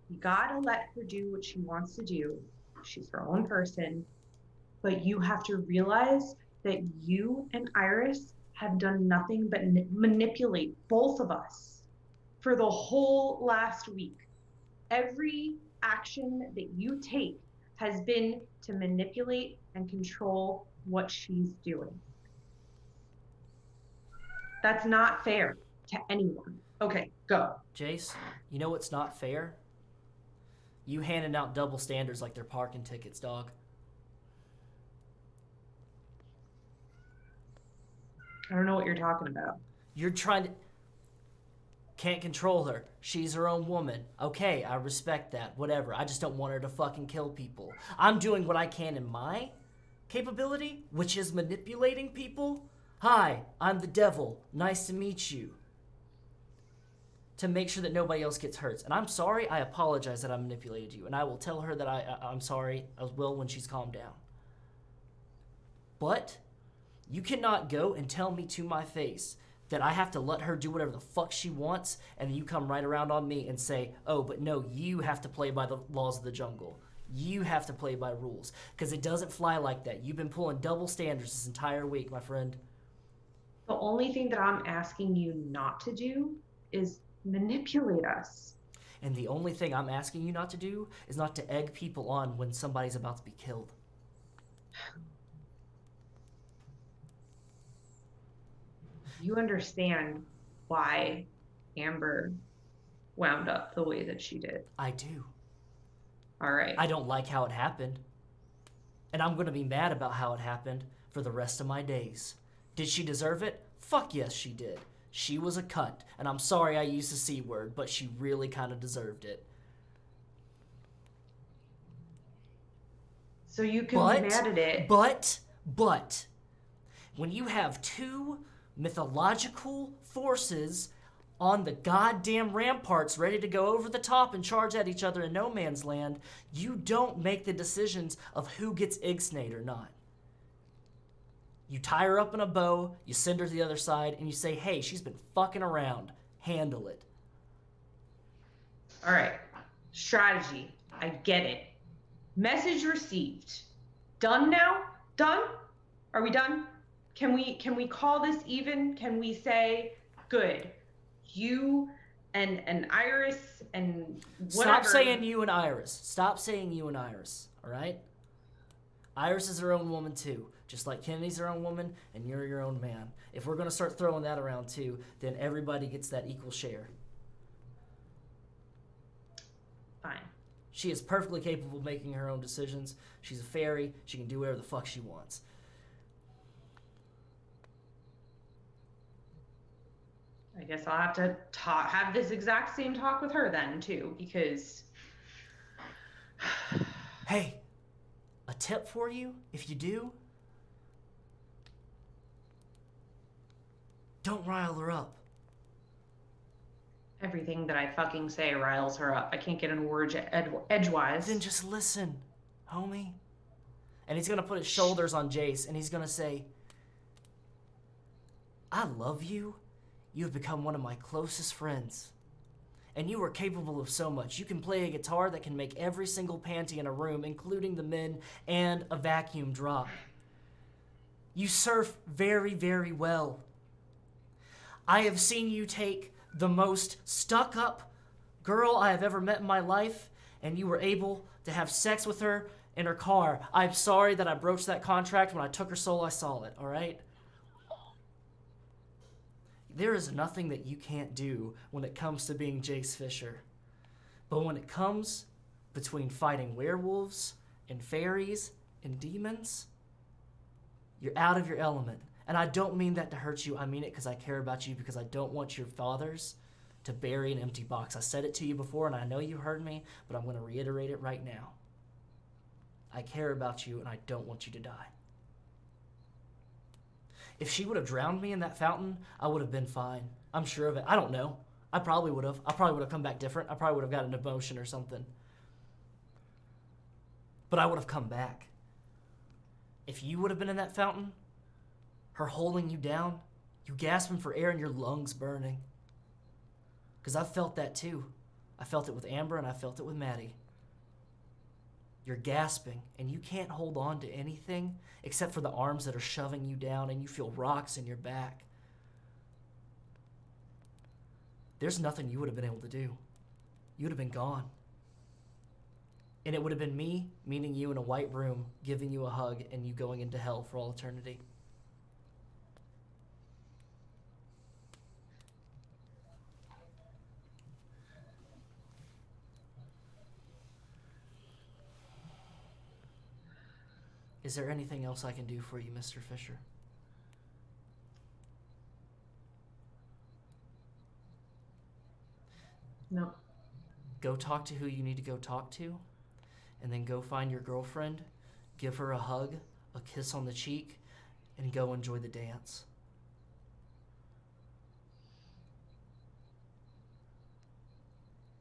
You gotta let her do what she wants to do. She's her own person. But you have to realize that you and Iris have done nothing but manipulate both of us for the whole last week. Every action that you take has been to manipulate and control what she's doing. That's not fair to anyone. Okay, go. Jace, you know what's not fair? You handing out double standards like they're parking tickets, dog. I don't know what you're talking about. You're trying to... Can't control her. She's her own woman. Okay, I respect that. Whatever. I just don't want her to fucking kill people. I'm doing what I can in my capability, which is manipulating people. Hi, I'm the devil. Nice to meet you. To make sure that nobody else gets hurt. And I'm sorry. I apologize that I manipulated you. And I will tell her that I'm sorry as well when she's calmed down. But... you cannot go and tell me to my face that I have to let her do whatever the fuck she wants, and then you come right around on me and say, oh, but no, you have to play by the laws of the jungle. You have to play by rules. Because it doesn't fly like that. You've been pulling double standards this entire week, my friend. The only thing that I'm asking you not to do is manipulate us. And the only thing I'm asking you not to do is not to egg people on when somebody's about to be killed. You understand why Amber wound up the way that she did. I do. All right. I don't like how it happened. And I'm going to be mad about how it happened for the rest of my days. Did she deserve it? Fuck yes, she did. She was a cunt. And I'm sorry I used the C word, but she really kind of deserved it. So you can be mad at it. But, when you have two mythological forces on the goddamn ramparts ready to go over the top and charge at each other in no man's land, you don't make the decisions of who gets ixnayed or not. You tie her up in a bow, you send her to the other side, and you say, hey, she's been fucking around. Handle it. All right. Strategy. I get it. Message received. Done now? Done? Are we done? Can we call this even? Can we say, good, you and Iris and whatever. Stop saying you and Iris. Stop saying you and Iris, all right? Iris is her own woman too, just like Kennedy's her own woman and you're your own man. If we're going to start throwing that around too, then everybody gets that equal share. Fine. She is perfectly capable of making her own decisions. She's a fairy. She can do whatever the fuck she wants. I guess I'll have to have this exact same talk with her then too, because... Hey, a tip for you, if you do, don't rile her up. Everything that I fucking say riles her up. I can't get in words edgewise. Then just listen, homie. And he's going to put his shoulders on Jace, and he's going to say, I love you. You have become one of my closest friends. And you are capable of so much. You can play a guitar that can make every single panty in a room, including the men, and a vacuum drop. You surf very, very well. I have seen you take the most stuck-up girl I have ever met in my life, and you were able to have sex with her in her car. I'm sorry that I broached that contract. When I took her soul, I saw it, all right? There is nothing that you can't do when it comes to being Jace Fisher. But when it comes between fighting werewolves and fairies and demons, you're out of your element. And I don't mean that to hurt you. I mean it because I care about you, because I don't want your fathers to bury an empty box. I said it to you before, and I know you heard me, but I'm going to reiterate it right now. I care about you, and I don't want you to die. If she would have drowned me in that fountain, I would have been fine. I'm sure of it. I don't know. I probably would have. I probably would have come back different. I probably would have gotten an emotion or something. But I would have come back. If you would have been in that fountain, her holding you down, you gasping for air and your lungs burning. Because I felt that too. I felt it with Amber and I felt it with Maddie. You're gasping and you can't hold on to anything except for the arms that are shoving you down, and you feel rocks in your back. There's nothing you would have been able to do. You would have been gone. And it would have been me meeting you in a white room, giving you a hug, and you going into hell for all eternity. Is there anything else I can do for you, Mr. Fisher? No. Go talk to who you need to go talk to, and then go find your girlfriend, give her a hug, a kiss on the cheek, and go enjoy the dance.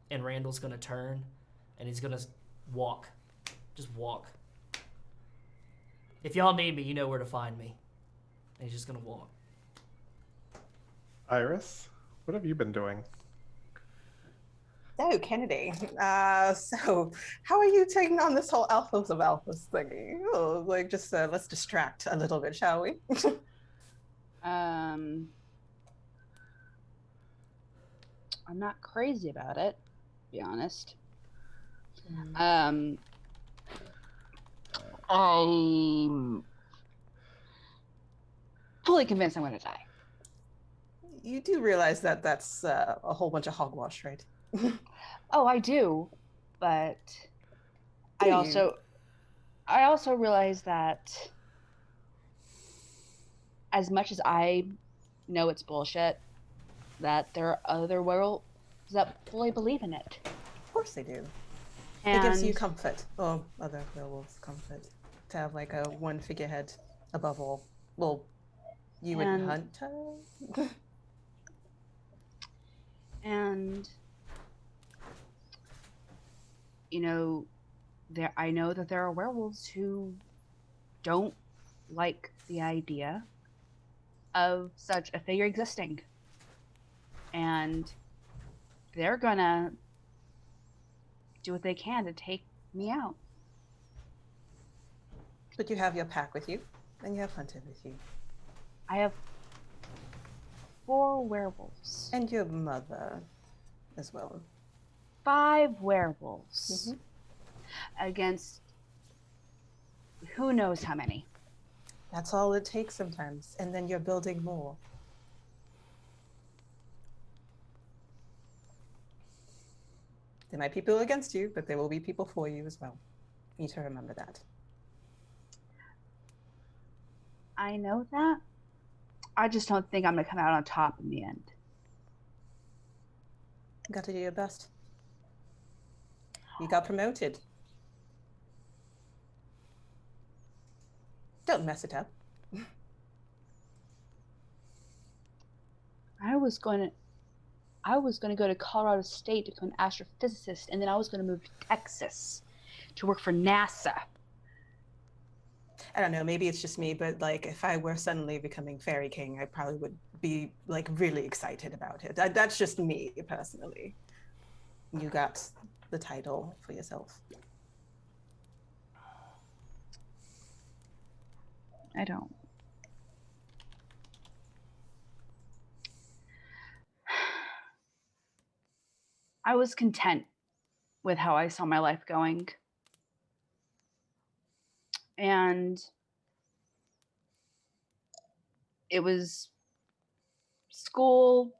And Randall's gonna turn, and he's gonna walk. Just walk. If y'all need me, you know where to find me. And he's just gonna walk. Iris, what have you been doing? So, Kennedy, so how are you taking on this whole alphas of alphas thingy? Oh, like, just let's distract a little bit, shall we? I'm not crazy about it, to be honest. I'm fully convinced I'm going to die. You do realize that that's a whole bunch of hogwash, right? Oh, I do, but I also realize that as much as I know it's bullshit, that there are other werewolves that fully believe in it. Of course they do. And it gives you comfort, or other werewolves comfort, to have like a one figurehead above all. Well, you would hunt her. And you know, I know that there are werewolves who don't like the idea of such a figure existing. And they're gonna do what they can to take me out. But you have your pack with you, and you have Hunter with you. I have 4 werewolves. And your mother as well. 5 werewolves. Against who knows how many. That's all it takes sometimes, and then you're building more. There might be people against you, but there will be people for you as well. You need to remember that. I know that. I just don't think I'm going to come out on top in the end. You got to do your best. You got promoted. Don't mess it up. I was going to go to Colorado State to become an astrophysicist, and then I was going to move to Texas to work for NASA. I don't know, maybe it's just me, but like if I were suddenly becoming Fairy King, I probably would be like really excited about it. That's just me personally. You got the title for yourself. I don't. I was content with how I saw my life going. And it was school,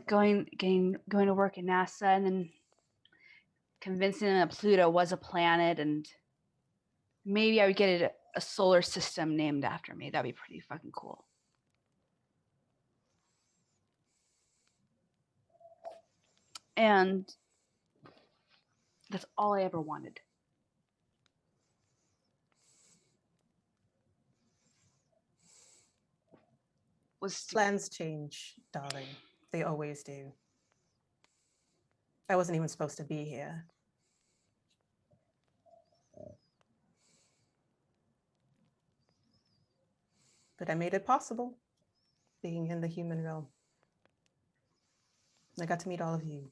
going to work at NASA, and then convincing them that Pluto was a planet, and maybe I would get a solar system named after me. That'd be pretty fucking cool. And that's all I ever wanted. Plans change, darling. They always do. I wasn't even supposed to be here. But I made it possible, being in the human realm. I got to meet all of you.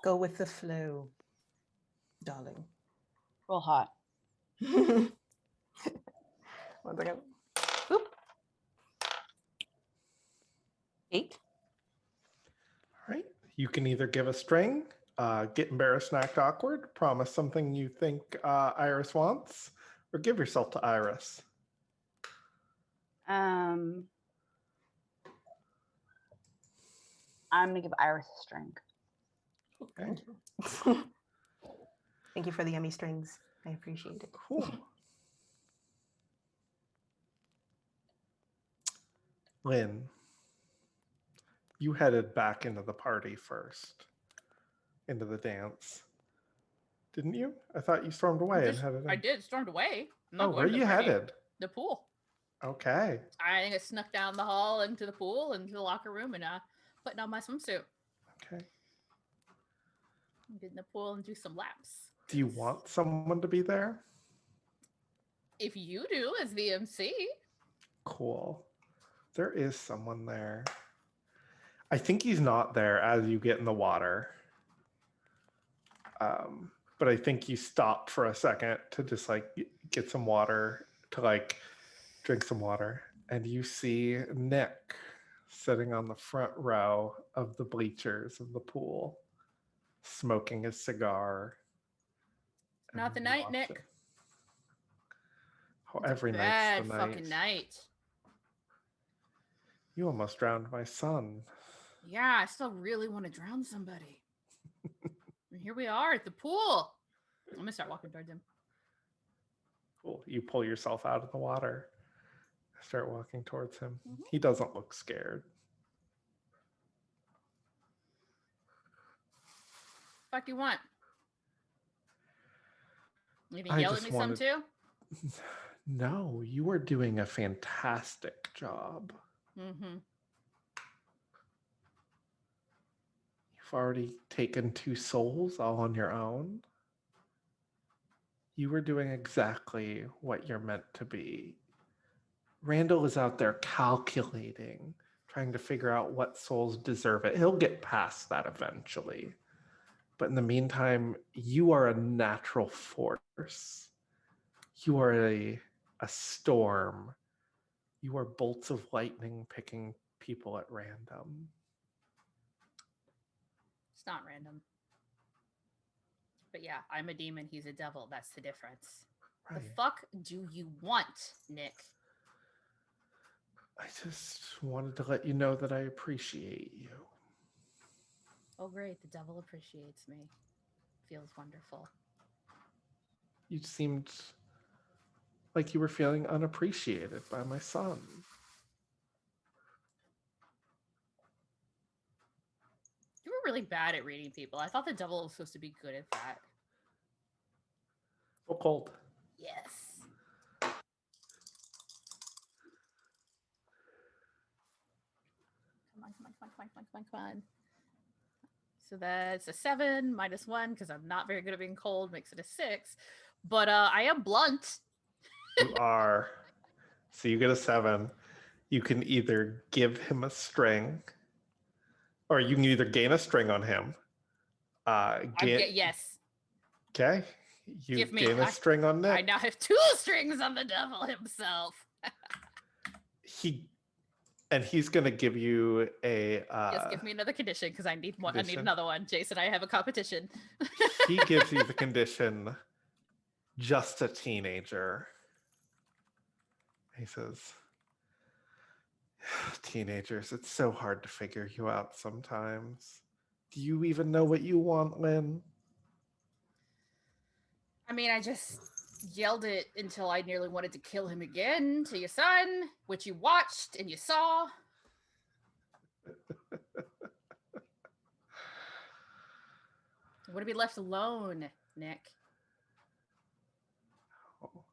Go with the flow, darling. Real hot. 1 second. Boop. 8. All right. You can either give a string, get embarrassed and act awkward, promise something you think Iris wants, or give yourself to Iris. I'm gonna give Iris a string. Okay. Thank you for the yummy strings. I appreciate it. Cool. Lynn, you headed back into the party first, into the dance, didn't you? I thought you stormed away and headed in. I did, stormed away. Oh, where are you headed? The pool. Okay. I think I snuck down the hall into the pool, into the locker room, and putting on my swimsuit. Okay. Get in the pool and do some laps. Do you want someone to be there? If you do, as the MC. Cool. There is someone there. I think he's not there as you get in the water. But I think you stop for a second to just like get some water, to like drink some water. And you see Nick sitting on the front row of the bleachers of the pool, smoking his cigar. Not the night, Nick. Oh, every night's Bad the night. fucking night. You almost drowned my son. Yeah, I still really want to drown somebody. And here we are at the pool. I'm gonna start walking towards him. Cool. You pull yourself out of the water. Start walking towards him. Mm-hmm. He doesn't look scared. Fuck you want? You gonna yell at me some too? No, you are doing a fantastic job. Mm-hmm. You've already taken 2 souls all on your own. You were doing exactly what you're meant to be. Randall is out there calculating, trying to figure out what souls deserve it. He'll get past that eventually. But in the meantime, you are a natural force. You are a storm. You are bolts of lightning picking people at random. It's not random. But yeah, I'm a demon, he's a devil. That's the difference. Right. The fuck do you want, Nick? I just wanted to let you know that I appreciate you. Oh, great. The devil appreciates me. Feels wonderful. You seemed like you were feeling unappreciated by my son. You were really bad at reading people. I thought the devil was supposed to be good at that. Oh, cold. Yes. Come on. So that's a 7 minus 1 because I'm not very good at being cold, makes it a 6. But I am blunt. You are. So you get a 7. You can either give him a string, or you can either gain a string on him. Yes. Okay. You gain a string on Nick. I now have 2 strings on the devil himself. he's gonna give you a. Just give me another condition because I need one. I need condition. another one. Jason, I have a competition. He gives you the condition, just a teenager. He says, teenagers, it's so hard to figure you out sometimes. Do you even know what you want, Lynn? I mean, I just yelled it until I nearly wanted to kill him again to your son, which you watched and you saw. I want to be left alone, Nick. Oh,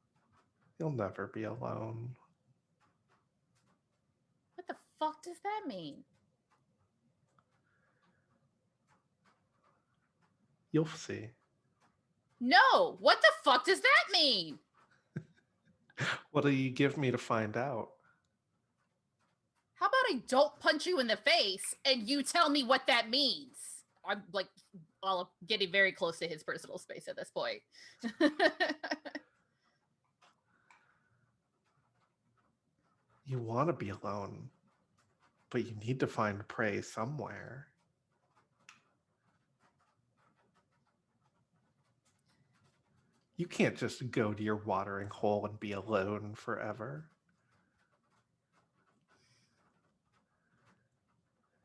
you'll never be alone. What the fuck does that mean? You'll see. No, what the fuck does that mean? What'll you give me to find out? How about I don't punch you in the face and you tell me what that means? I'm like, I'm getting very close to his personal space at this point. You want to be alone, but you need to find prey somewhere. You can't just go to your watering hole and be alone forever.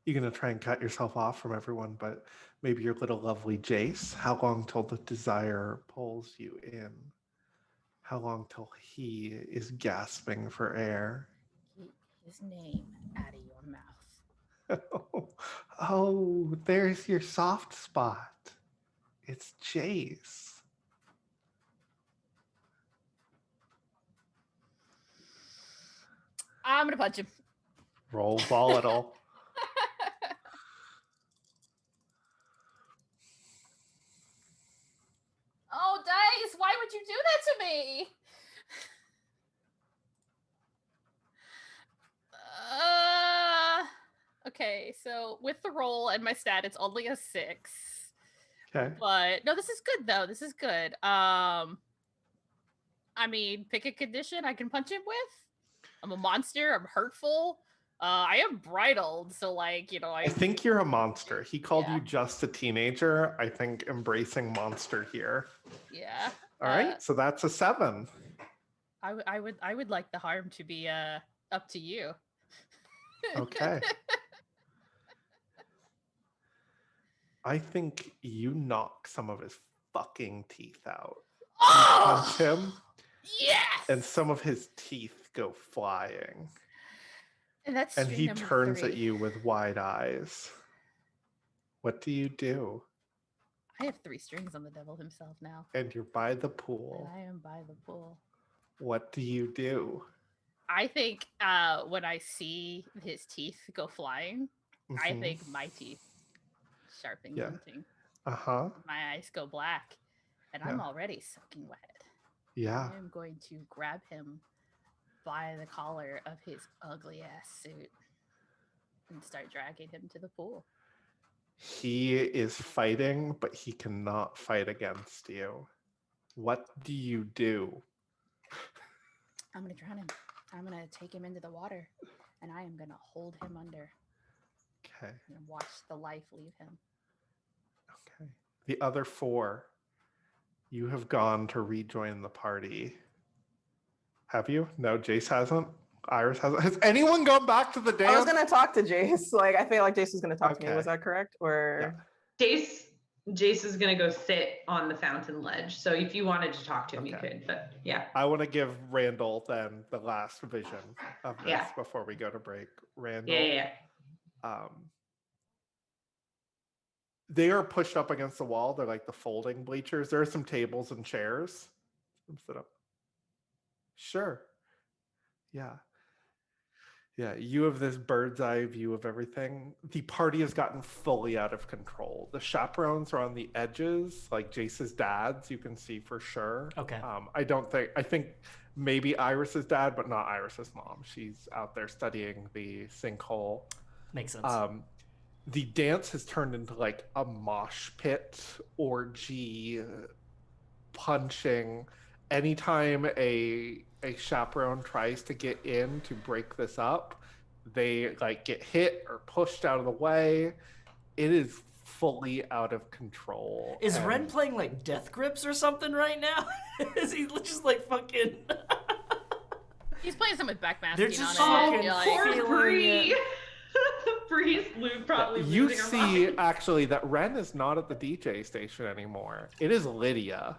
You're going to try and cut yourself off from everyone, but maybe your little lovely Jace. How long till the desire pulls you in? How long till he is gasping for air? Keep his name out of your mouth. Oh, there's your soft spot. It's Jace. I'm gonna punch him. Roll volatile. Oh, Dice, why would you do that to me? Okay, so with the roll and my stat, it's only a 6. Okay. But no, this is good though. This is good. I mean, pick a condition I can punch him with. I'm a monster. I'm hurtful. I am bridled, so like, you know, I think you're a monster. He called you just a teenager. I think embracing monster here. Yeah. All right, so that's a 7. I would like the harm to be up to you. Okay. I think you knock some of his fucking teeth out. Oh! You punch him. Yes. And some of his teeth go flying. And he turns at you with wide eyes. What do you do? I have 3 strings on the devil himself now. And you're by the pool. And I am by the pool. What do you do? I think when I see his teeth go flying, I think my teeth sharp and glinting. Uh-huh. My eyes go black, and I'm already soaking wet. Yeah. I am going to grab him by the collar of his ugly ass suit and start dragging him to the pool. He is fighting, but he cannot fight against you. What do you do? I'm going to drown him. I'm going to take him into the water, and I am going to hold him under. Okay. And watch the life leave him. Okay. The other 4, you have gone to rejoin the party. Have you? No, Jace hasn't. Iris hasn't. Has anyone gone back to the dance? I was gonna talk to Jace. Like, I feel like Jace was gonna talk to me. Was that correct? Or Jace is gonna go sit on the fountain ledge. So if you wanted to talk to him, you could. But yeah. I want to give Randall then the last vision of this before we go to break. Randall. Yeah. They are pushed up against the wall. They're like the folding bleachers. There are some tables and chairs. Sit up. Sure. Yeah. Yeah, you have this bird's eye view of everything. The party has gotten fully out of control. The chaperones are on the edges, like Jace's dad's, you can see for sure. Okay. I think maybe Iris's dad, but not Iris's mom. She's out there studying the sinkhole. Makes sense. The dance has turned into like a mosh pit orgy, punching. anytime a chaperone tries to get in to break this up, they like get hit or pushed out of the way. It is fully out of control. Is Ren playing like death grips or something right now? Is he just like fucking? He's playing some with backmasking They're just on fucking it. Poor Bree. Bree's probably You losing her see, mind. actually, that Ren is not at the DJ station anymore. It is Lydia.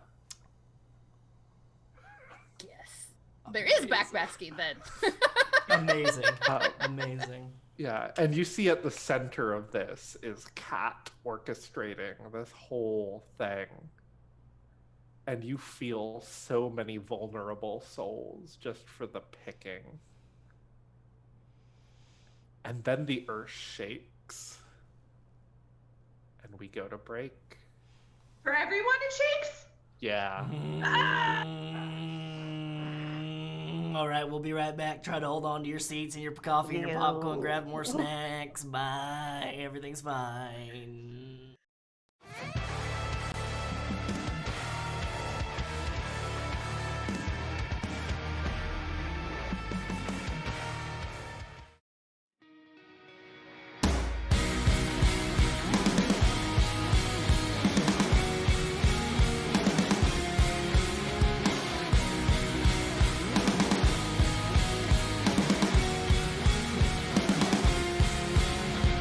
Yes. There is backmasking then. Amazing. Amazing. Yeah, and you see at the center of this is Kat orchestrating this whole thing. And you feel so many vulnerable souls just for the picking. And then the earth shakes. And we go to break. For everyone, it shakes. Yeah. All right, we'll be right back. Try to hold on to your seats and your coffee and your popcorn. Grab more snacks. Bye. Everything's fine.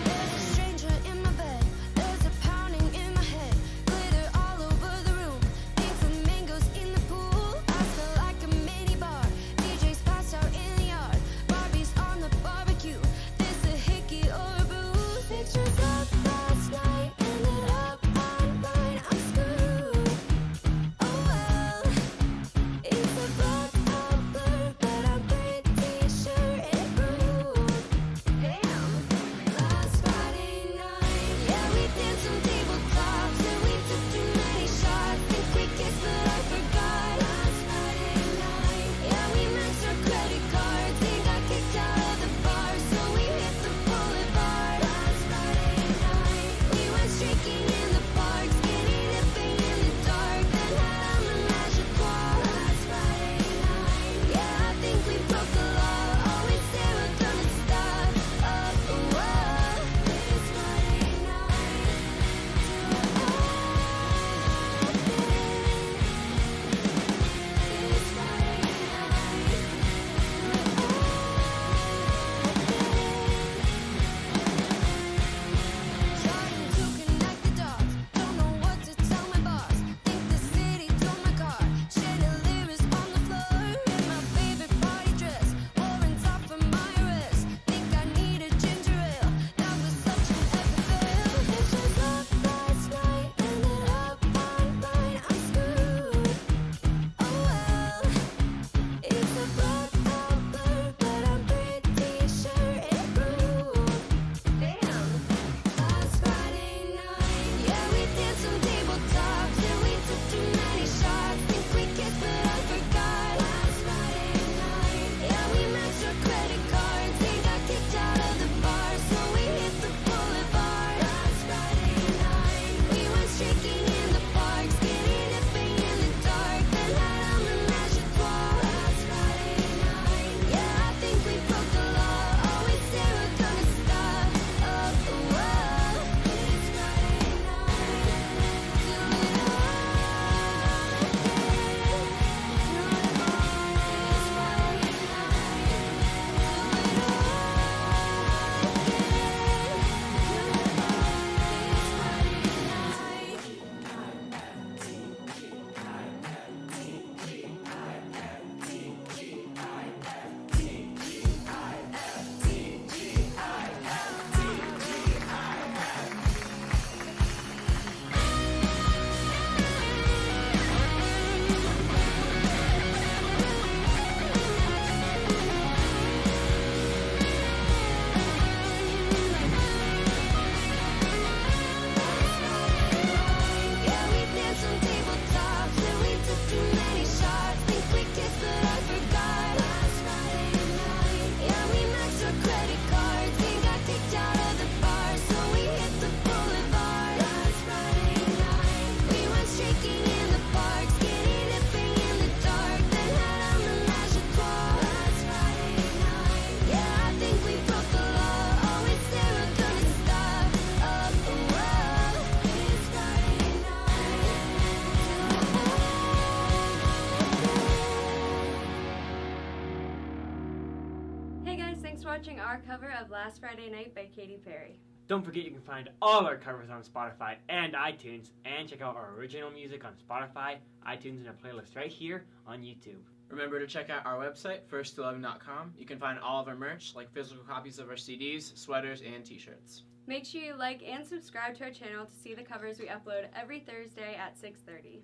There's a stranger in my bed. There's our cover of Last Friday Night by Katy Perry. Don't forget you can find all our covers on Spotify and iTunes, and check out our original music on Spotify, iTunes, and a playlist right here on YouTube. Remember to check out our website, first11.com. You can find all of our merch, like physical copies of our CDs, sweaters, and t-shirts. Make sure you like and subscribe to our channel to see the covers we upload every Thursday at 6:30.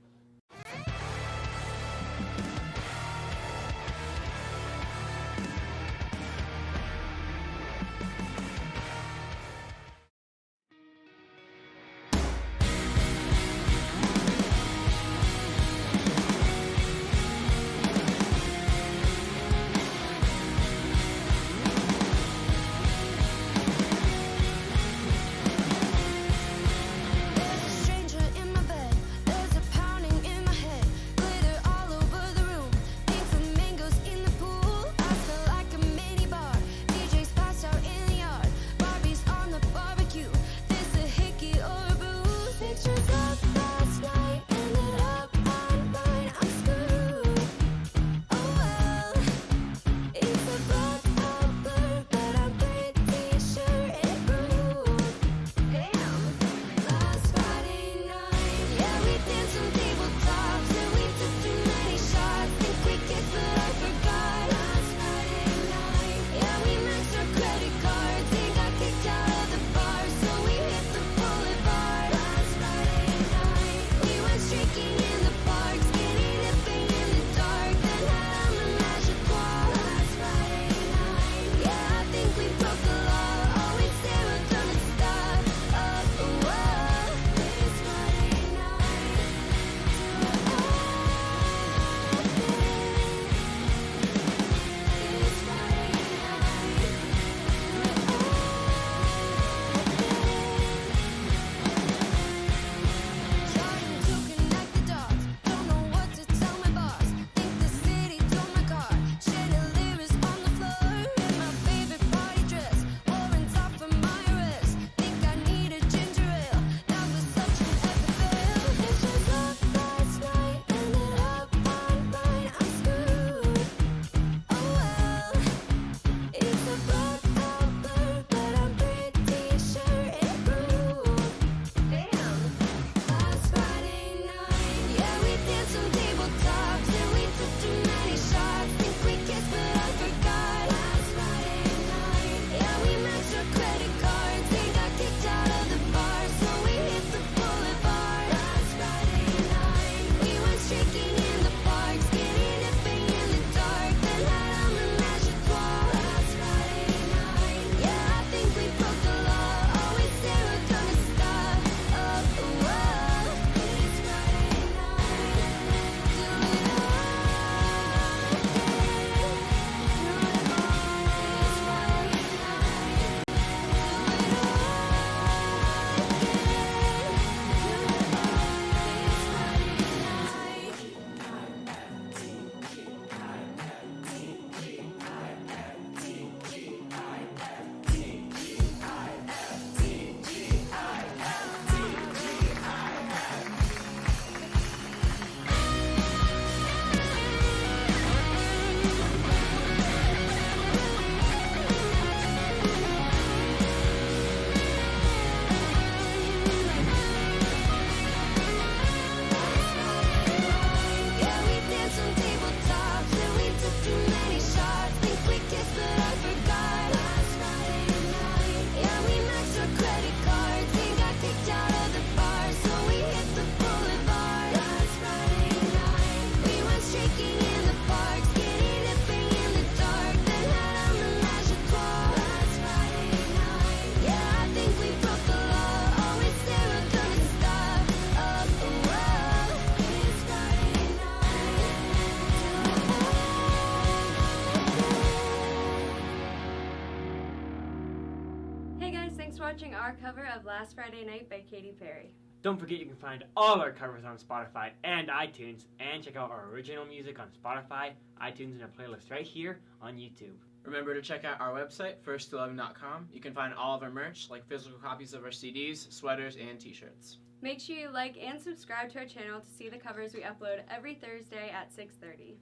watching our cover of Last Friday Night by Katy Perry. Don't forget you can find all our covers on Spotify and iTunes, and check out our original music on Spotify, iTunes, and a playlist right here on YouTube. Remember to check out our website, first11.com. You can find all of our merch, like physical copies of our CDs, sweaters, and t-shirts. Make sure you like and subscribe to our channel to see the covers we upload every Thursday at 6:30.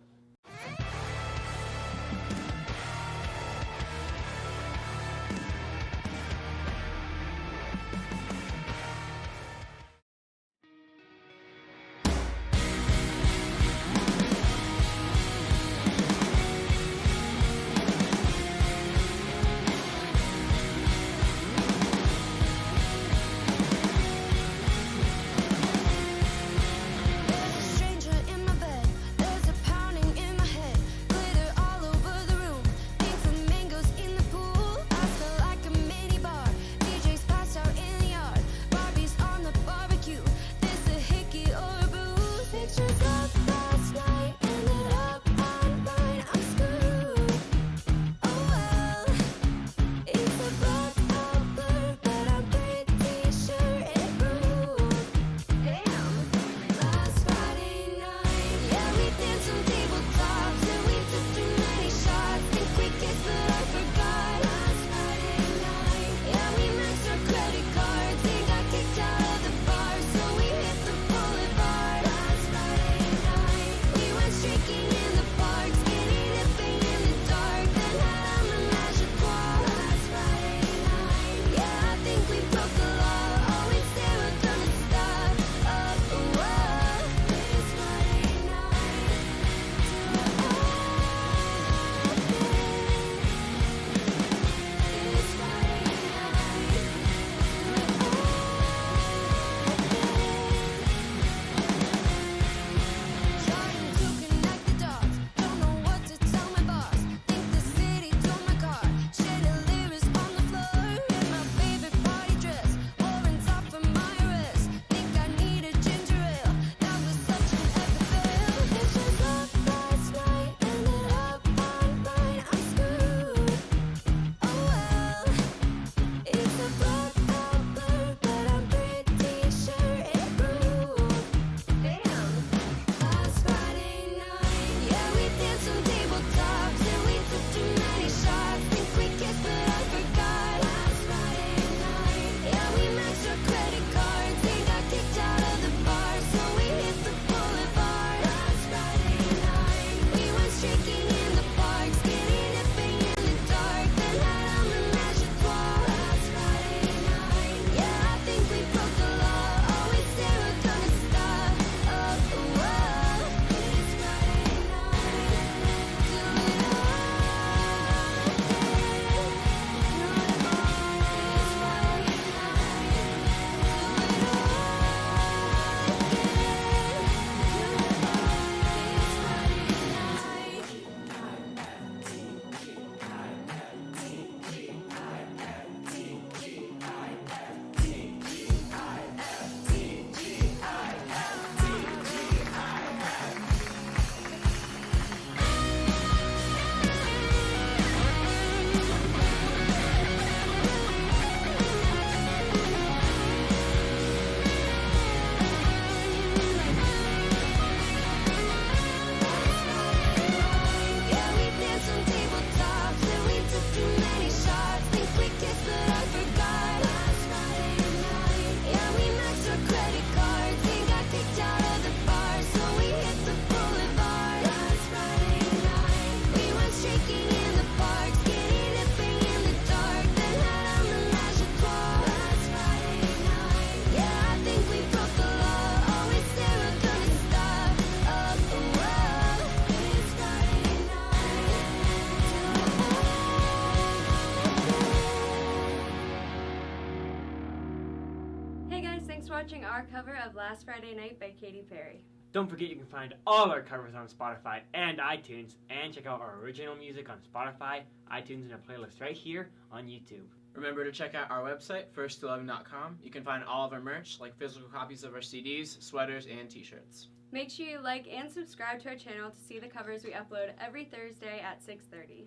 of Last Friday Night by Katy Perry. Don't forget you can find all our covers on Spotify and iTunes, and check out our original music on Spotify, iTunes, and a playlist right here on YouTube. Remember to check out our website, first11.com. You can find all of our merch, like physical copies of our CDs, sweaters, and t-shirts. Make sure you like and subscribe to our channel to see the covers we upload every Thursday at 6:30.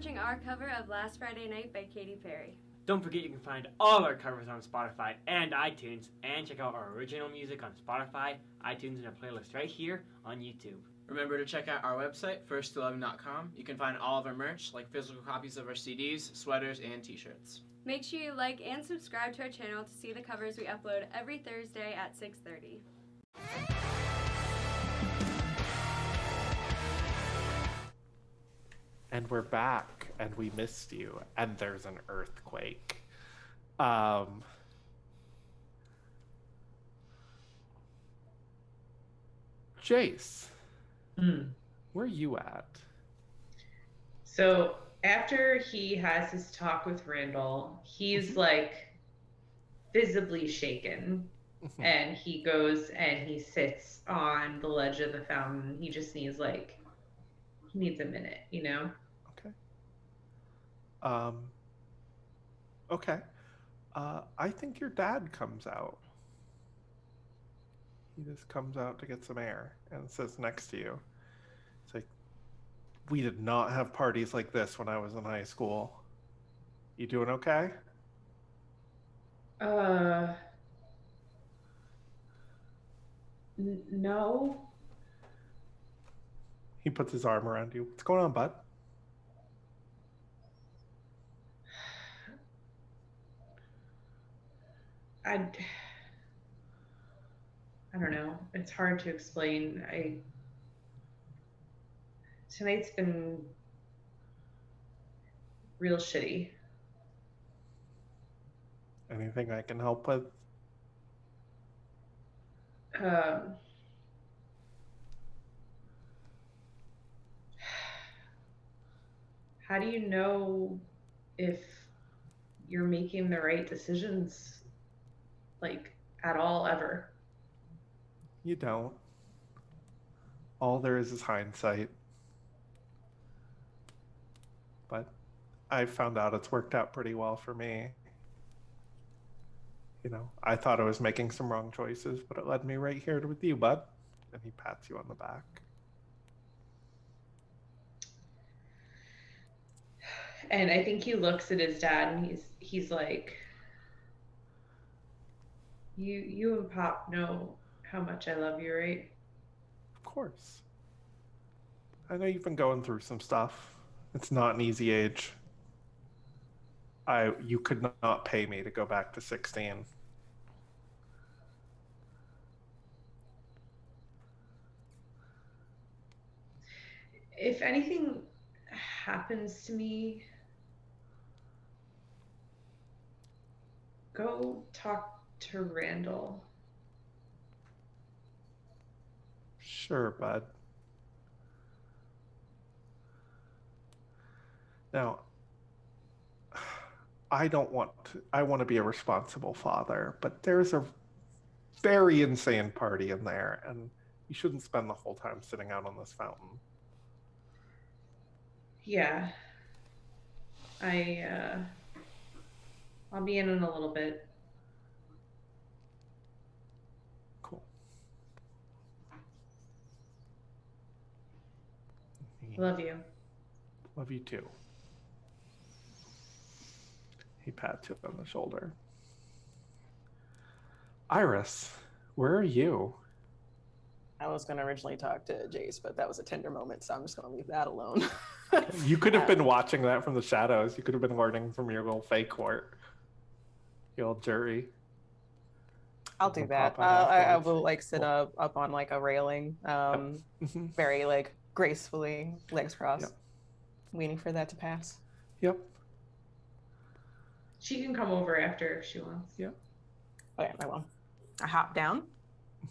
watching our cover of Last Friday Night by Katy Perry. Don't forget you can find all our covers on Spotify and iTunes, and check out our original music on Spotify, iTunes, and a playlist right here on YouTube. Remember to check out our website, first11.com. You can find all of our merch, like physical copies of our CDs, sweaters, and t-shirts. Make sure you like and subscribe to our channel to see the covers we upload every Thursday at 6:30. And we're back, and we missed you, and there's an earthquake. Jace, where are you at? So after he has his talk with Randall, he's like visibly shaken. And he goes and he sits on the ledge of the fountain. He just needs he needs a minute, you know? Okay. I think your dad comes out. He just comes out to get some air and sits next to you. It's like, we did not have parties like this when I was in high school. You doing okay? No. He puts his arm around you. What's going on, bud? I don't know. It's hard to explain. Tonight's been real shitty. Anything I can help with? How do you know if you're making the right decisions, at all, ever? You don't. All there is hindsight. But I found out it's worked out pretty well for me. You know, I thought I was making some wrong choices, but it led me right here with you, bud. And he pats you on the back. And I think he looks at his dad and he's like, you and Pop know how much I love you, right? Of course. I know you've been going through some stuff. It's not an easy age. You could not pay me to go back to 16. If anything happens to me, go talk to Randall. Sure, bud. Now, I want to be a responsible father, but there's a very insane party in there, and you shouldn't spend the whole time sitting out on this fountain. Yeah. I'll be in a little bit. Cool. Love you. Love you too. He pats you on the shoulder. Iris, where are you? I was going to originally talk to Jace, but that was a tender moment, so I'm just going to leave that alone. You could have been watching that from the shadows. You could have been learning from your little fake court. Your old jury. I'll do that. I will sit up on a railing, very gracefully, legs crossed, waiting for that to pass. Yep. She can come over after if she wants. Yep. Okay, I will. I hop down,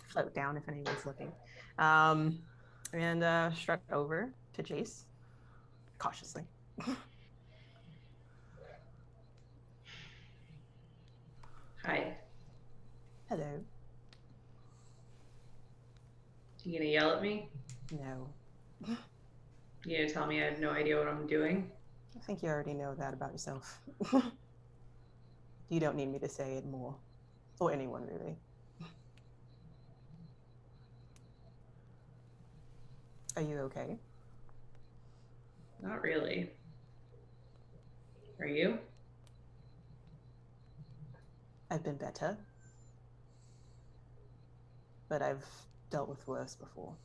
float down if anyone's looking, and strut over to Jace, cautiously. Hi. Hello. You gonna yell at me? No. You gonna tell me I have no idea what I'm doing? I think you already know that about yourself. You don't need me to say it more. Or anyone, really. Are you okay? Not really. Are you? I've been better. But I've dealt with worse before.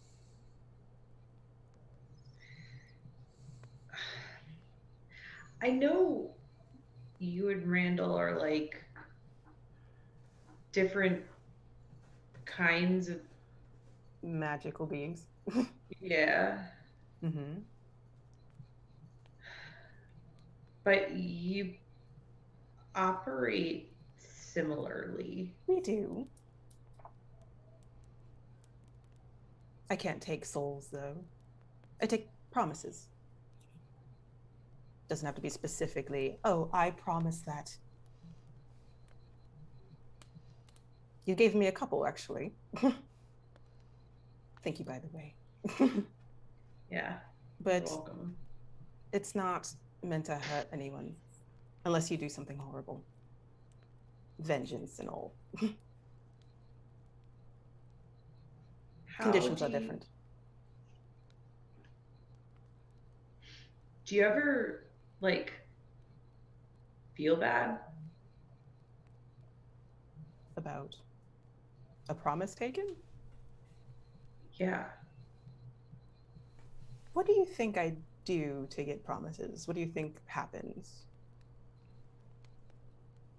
I know you and Randall are different kinds of magical beings. Yeah. Mm-hmm. But you operate similarly. We do. I can't take souls, though. I take promises. Doesn't have to be specifically, oh, I promise that. You gave me a couple, actually. Thank you, by the way. Yeah. But You're welcome. it's not meant to hurt anyone unless you do something horrible. Vengeance and all. Conditions are different. Do you ever, like, feel bad? About a promise taken? Yeah. What do you think I do to get promises? What do you think happens?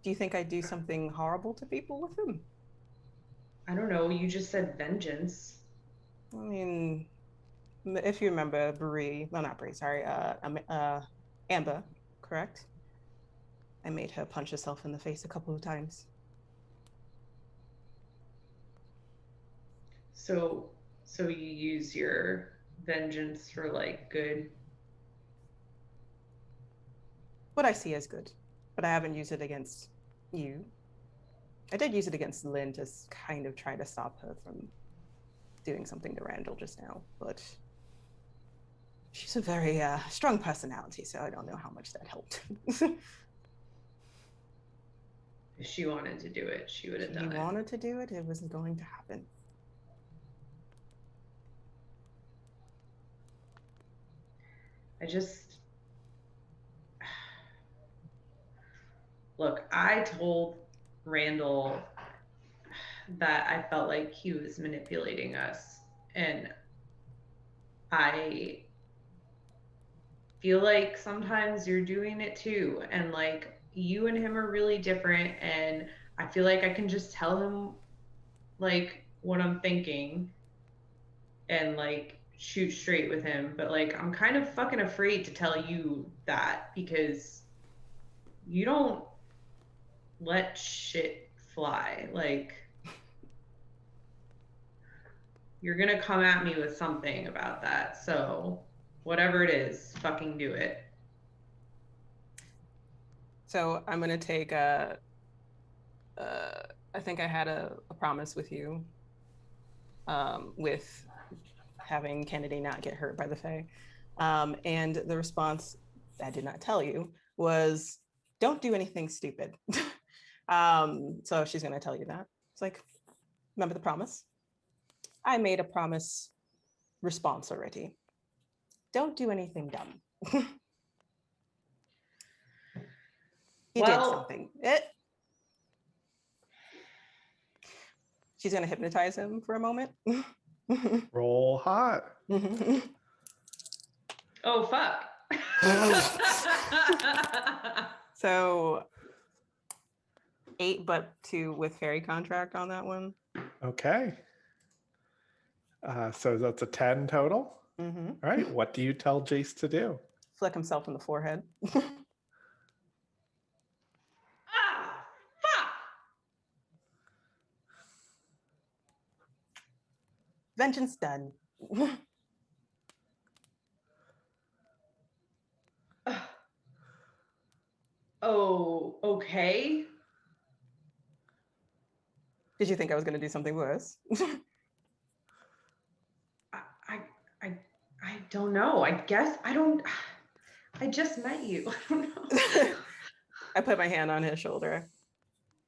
Do you think I do something horrible to people with them? I don't know. You just said vengeance. I mean, if you remember Amber, correct? I made her punch herself in the face a couple of times. So you use your vengeance for, like, good? What I see as good, but I haven't used it against you. I did use it against Lynn to kind of try to stop her from doing something to Randall just now, but she's a very strong personality, so I don't know how much that helped. If she wanted to do it, she would have done it. If she wanted to do it, it wasn't going to happen. Look, I told Randall that I felt like he was manipulating us, and I feel like sometimes you're doing it too, and, like, you and him are really different, and I feel like I can just tell him, like, what I'm thinking and, like, shoot straight with him, but, like, I'm kind of fucking afraid to tell you that because you don't let shit fly. Like, you're gonna come at me with something about that, so whatever it is, fucking do it. So I'm gonna take I think I had a promise with you, with having Kennedy not get hurt by the Fae. And the response, I did not tell you, was don't do anything stupid. So she's gonna tell you that. It's like, remember the promise? I made a promise response already. Don't do anything dumb. He did something. She's gonna hypnotize him for a moment. Roll hot. Oh, fuck. So 8, but 2 with fairy contract on that one. Okay. So that's a 10 total. All right. What do you tell Jace to do? Flick himself in the forehead. Vengeance done. Oh, okay. Did you think I was going to do something worse? I don't know. I guess I just met you. I don't know. I put my hand on his shoulder.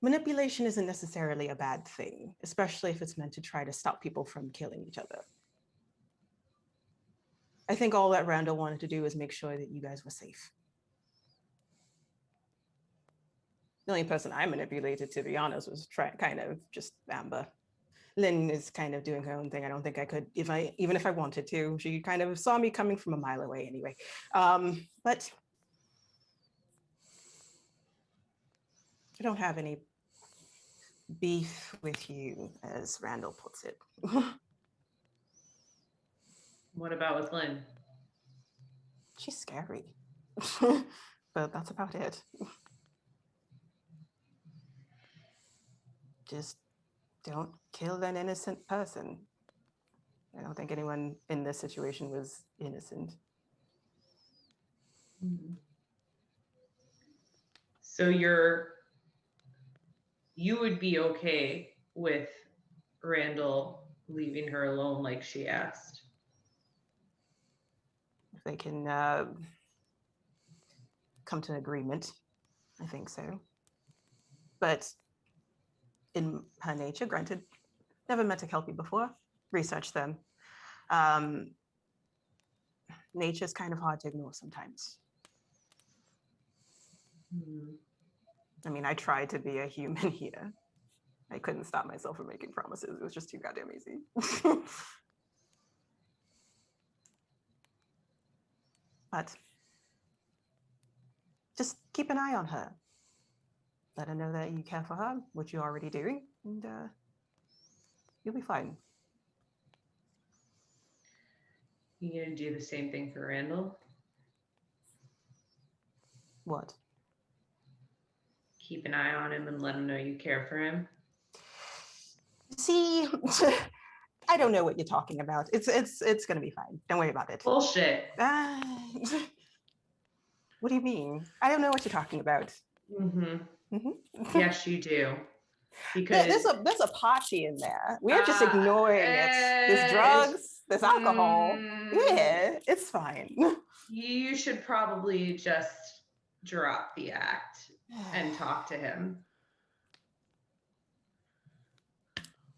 Manipulation isn't necessarily a bad thing, especially if it's meant to try to stop people from killing each other. I think all that Randall wanted to do was make sure that you guys were safe. The only person I manipulated, to be honest, was kind of just Amber. Lynn is kind of doing her own thing. I don't think I could, even if I wanted to. She kind of saw me coming from a mile away anyway. But I don't have any beef with you, as Randall puts it. What about with Lynn? She's scary. but that's about it. Just don't kill an innocent person. I don't think anyone in this situation was innocent. So you would be okay with Randall leaving her alone like she asked? If they can come to an agreement, I think so. But in her nature, granted, never met a Kelpie before, research them. Nature's kind of hard to ignore sometimes. I mean, I tried to be a human here. I couldn't stop myself from making promises. It was just too goddamn easy. But just keep an eye on her. Let her know that you care for her, which you're already doing, and you'll be fine. You gonna do the same thing for Randall? What? Keep an eye on him and let him know you care for him? See, I don't know what you're talking about. It's gonna be fine. Don't worry about it. Bullshit. What do you mean? I don't know what you're talking about. Yes, you do. Because there's a party in there. We're just ignoring it. There's drugs, there's alcohol. Yeah, it's fine. You should probably just drop the act and talk to him.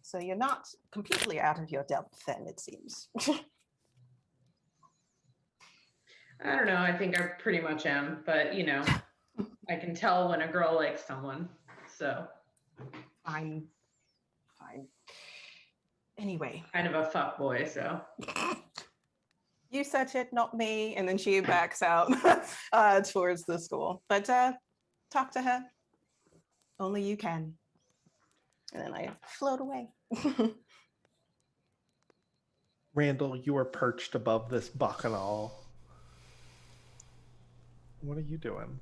So you're not completely out of your depth then, it seems. I don't know. I think I pretty much am, but you know, I can tell when a girl likes someone. So fine. Anyway, kind of a fuck boy. So you said it, not me. And then she backs out towards the school. But talk to her. Only you can. And then I float away. Randall, you are perched above this bacchanal. What are you doing?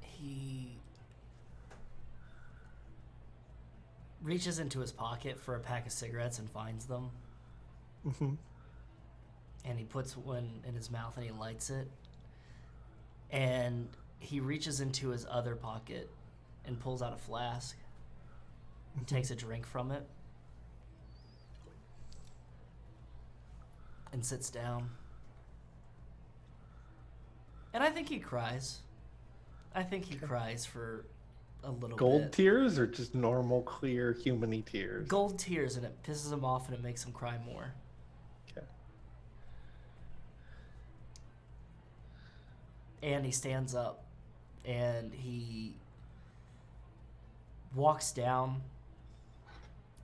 He reaches into his pocket for a pack of cigarettes and finds them. And he puts one in his mouth and he lights it. And he reaches into his other pocket and pulls out a flask and takes a drink from it and sits down. And I think he cries. I think he cries for a little Gold bit. tears or just normal, clear, human-y tears? Gold tears, and it pisses him off and it makes him cry more. Okay. And he stands up and he walks down,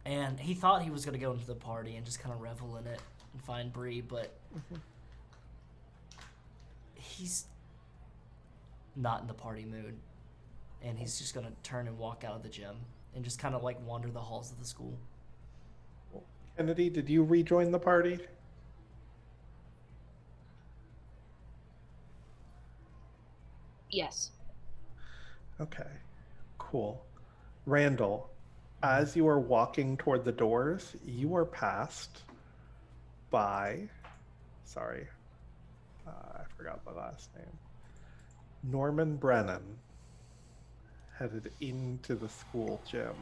and he thought he was going to go into the party and just kind of revel in it and find Bree, but he's not in the party mood, and he's just going to turn and walk out of the gym and just kind of like wander the halls of the school. Kennedy, did you rejoin the party? Yes. Okay, cool. Randall, as you are walking toward the doors, you are passed by, I forgot the last name, Norman Brennan, headed into the school gym.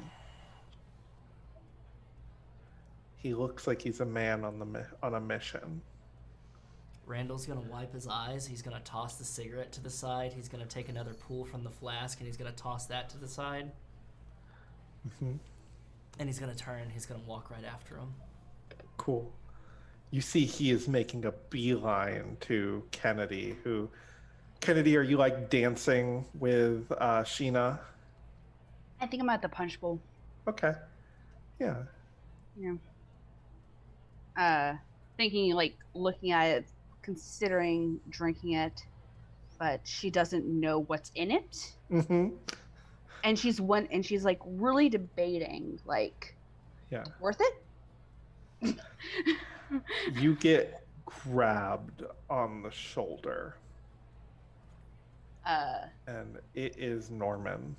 He looks like he's a man on a mission. Randall's going to wipe his eyes. He's going to toss the cigarette to the side. He's going to take another pull from the flask, and he's going to toss that to the side. And he's going to turn. He's going to walk right after him. Cool. You see he is making a beeline to Kennedy, Kennedy, are you like dancing with Sheena? I think I'm at the punch bowl. Okay. Yeah. Thinking, like, looking at it, considering drinking it, but she doesn't know what's in it. And she's like really debating, like, yeah, worth it? You get grabbed on the shoulder. And it is Norman.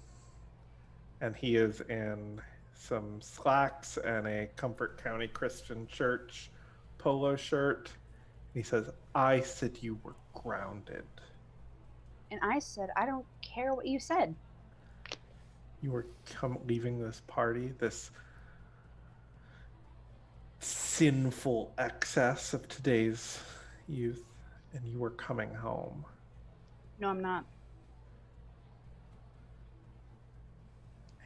And he is in some slacks and a Comfort County Christian Church polo shirt. He says, I said you were grounded. And I said, I don't care what you said. You were leaving this party, this sinful excess of today's youth, and you were coming home. No, I'm not.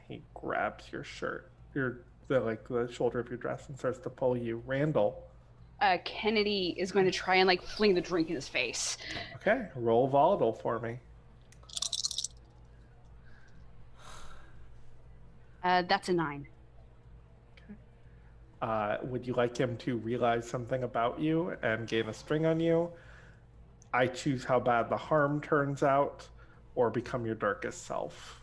He grabs your shirt, the shoulder of your dress, and starts to pull you. Randall. Kennedy is going to try and like fling the drink in his face. Okay, roll volatile for me. That's a 9. Would you like him to realize something about you and gain a string on you? I choose how bad the harm turns out, or become your darkest self.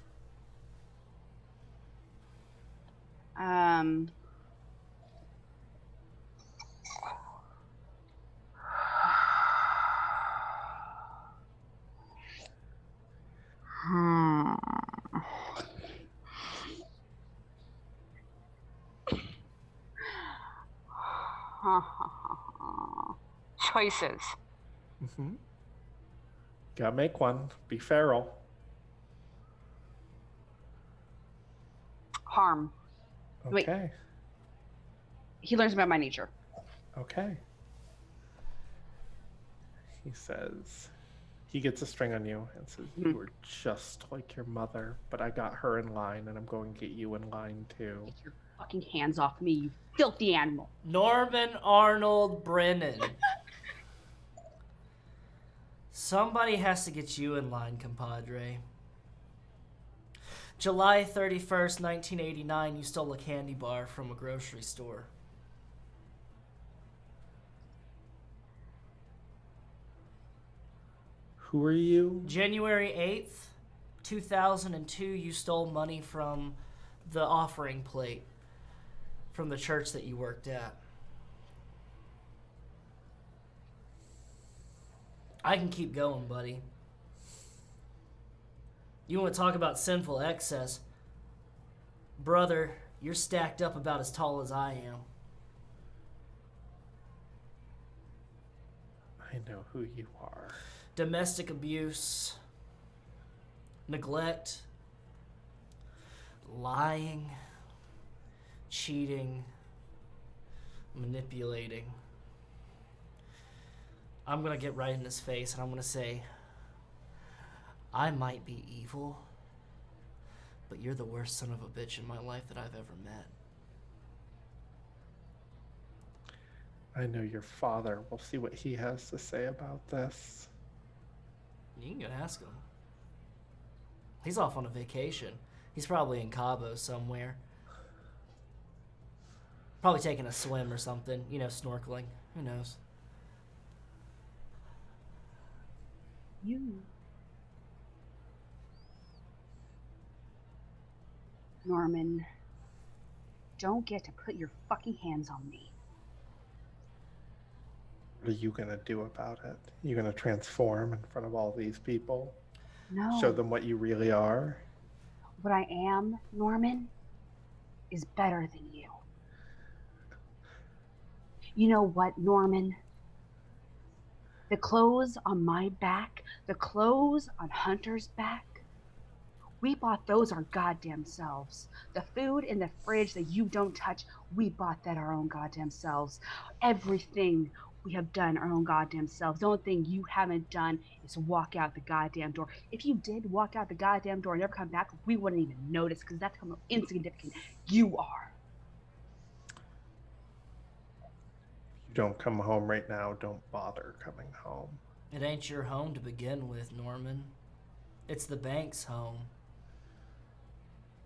Choices. Mm-hmm. Gotta make one. Be feral. Harm. Okay. Wait. He learns about my nature. Okay. He says, he gets a string on you and says, you were just like your mother, but I got her in line and I'm going to get you in line too. Get your fucking hands off me, you filthy animal. Norman Arnold Brennan. Somebody has to get you in line, compadre. July 31st, 1989, you stole a candy bar from a grocery store. Who are you? January 8th, 2002, you stole money from the offering plate from the church that you worked at. I can keep going, buddy. You want to talk about sinful excess? Brother, you're stacked up about as tall as I am. I know who you are. Domestic abuse, neglect, lying, cheating, manipulating. I'm going to get right in his face and I'm going to say, I might be evil, but you're the worst son of a bitch in my life that I've ever met. I know your father. We'll see what he has to say about this. You can go ask him. He's off on a vacation. He's probably in Cabo somewhere. Probably taking a swim or something. You know, snorkeling. Who knows? You. Norman, don't get to put your fucking hands on me. What are you going to do about it? You going to transform in front of all these people? No. Show them what you really are? What I am, Norman, is better than you. You know what, Norman? The clothes on my back, the clothes on Hunter's back, we bought those our goddamn selves. The food in the fridge that you don't touch, we bought that our own goddamn selves. Everything we have done our own goddamn selves. The only thing you haven't done is walk out the goddamn door. If you did walk out the goddamn door and never come back, we wouldn't even notice because that's how insignificant you are. If you don't come home right now, don't bother coming home. It ain't your home to begin with, Norman. It's the bank's home.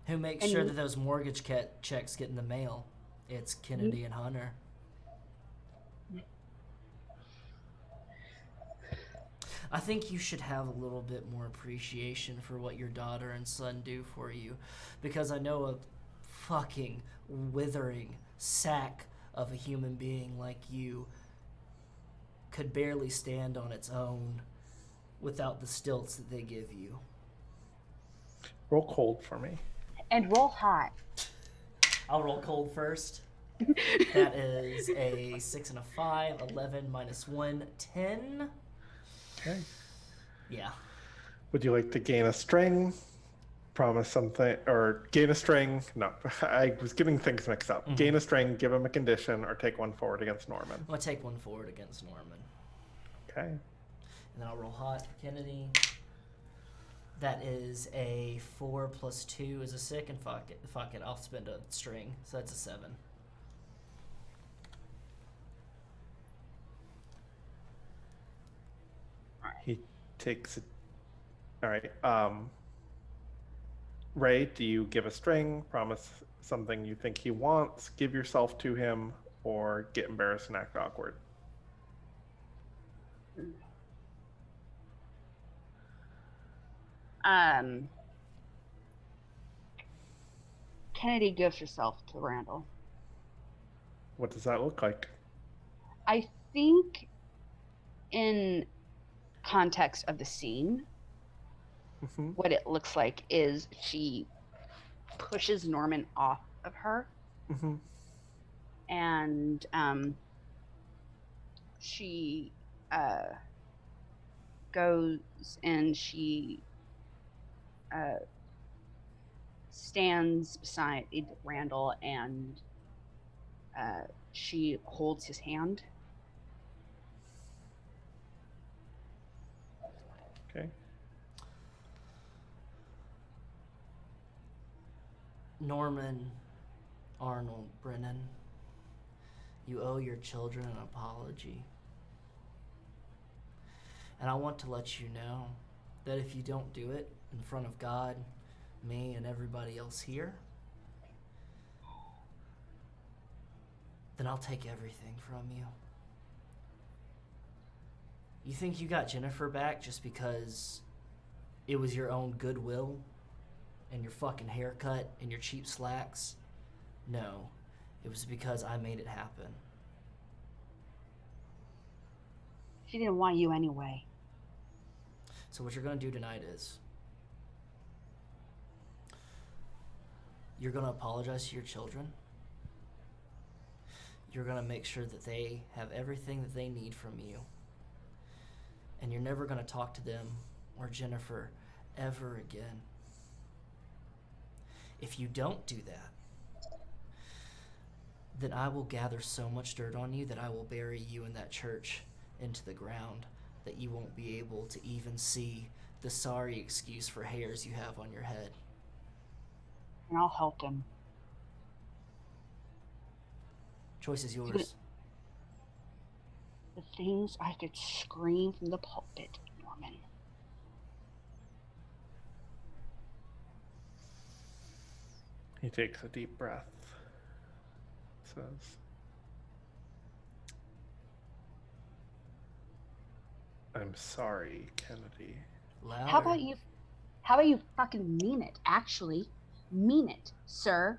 Who makes sure that those mortgage checks get in the mail? It's Kennedy and Hunter. I think you should have a little bit more appreciation for what your daughter and son do for you, because I know a fucking withering sack of a human being like you could barely stand on its own without the stilts that they give you. Roll cold for me. And roll hot. I'll roll cold first. That is a 6 and a 5, 11 minus 1, 10. Okay. Yeah. Would you like to gain a string? Promise something, or gain a string? No, I was getting things mixed up. Mm-hmm. Gain a string, give him a condition, or take one forward against Norman. I'm going to take one forward against Norman. Okay. And then I'll roll hot for Kennedy. That is a 4 plus 2 is a 6, and fuck it, I'll spend a string. So that's a 7. He takes it. All right. Ray, do you give a string, promise something you think he wants, give yourself to him, or get embarrassed and act awkward? Kennedy gives herself to Randall. What does that look like? I think in context of the scene, what it looks like is she pushes Norman off of her, and she goes and she stands beside Randall, and she holds his hand. Okay. Norman Arnold Brennan, you owe your children an apology. And I want to let you know that if you don't do it in front of God, me, and everybody else here, then I'll take everything from you. You think you got Jennifer back just because it was your own goodwill and your fucking haircut and your cheap slacks? No, it was because I made it happen. She didn't want you anyway. So what you're gonna do tonight is you're gonna apologize to your children. You're gonna make sure that they have everything that they need from you. And you're never gonna talk to them or Jennifer ever again. If you don't do that, then I will gather so much dirt on you that I will bury you in that church into the ground, that you won't be able to even see the sorry excuse for hairs you have on your head. And I'll help him. Choice is yours. The things I could scream from the pulpit, Norman. He takes a deep breath. Says, I'm sorry, Kennedy. Louder. How about you fucking mean it, actually? Mean it, sir.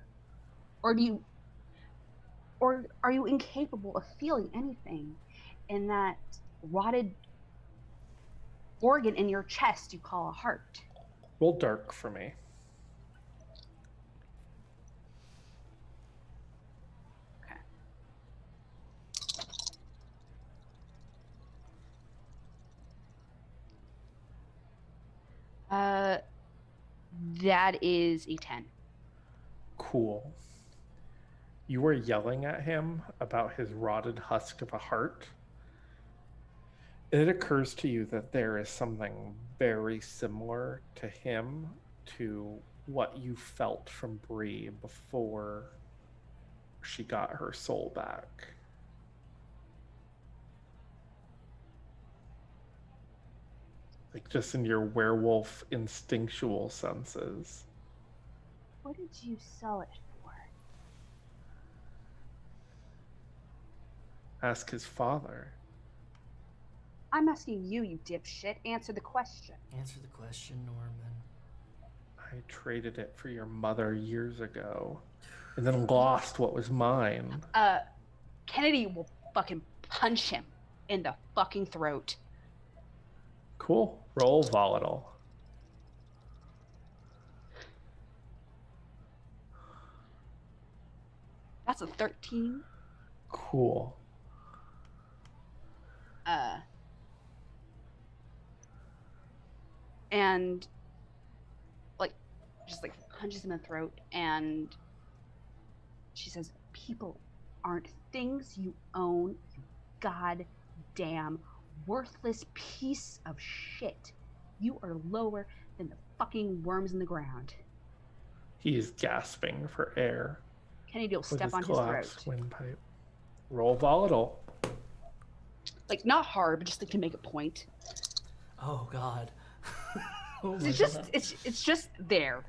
Or are you incapable of feeling anything in that rotted organ in your chest you call a heart? Roll dark for me. That is a 10. Cool. You were yelling at him about his rotted husk of a heart. It occurs to you that there is something very similar to him to what you felt from Bree before she got her soul back. Like just in your werewolf instinctual senses. What did you sell it for? Ask his father. I'm asking you, you dipshit. Answer the question. Answer the question, Norman. I traded it for your mother years ago, and then lost what was mine. Kennedy will fucking punch him. in the fucking throat. Cool. Roll volatile. That's a 13. Cool. And like just like punches him in the throat, and she says, "People aren't things you own, you goddamn worthless piece of shit. You are lower than the fucking worms in the ground." He's gasping for air. Kennedy will with step his on his collapsed throat. windpipe. Roll volatile. Like, not hard, but just like to make a point. Oh God. Oh my It's just God. it's just there.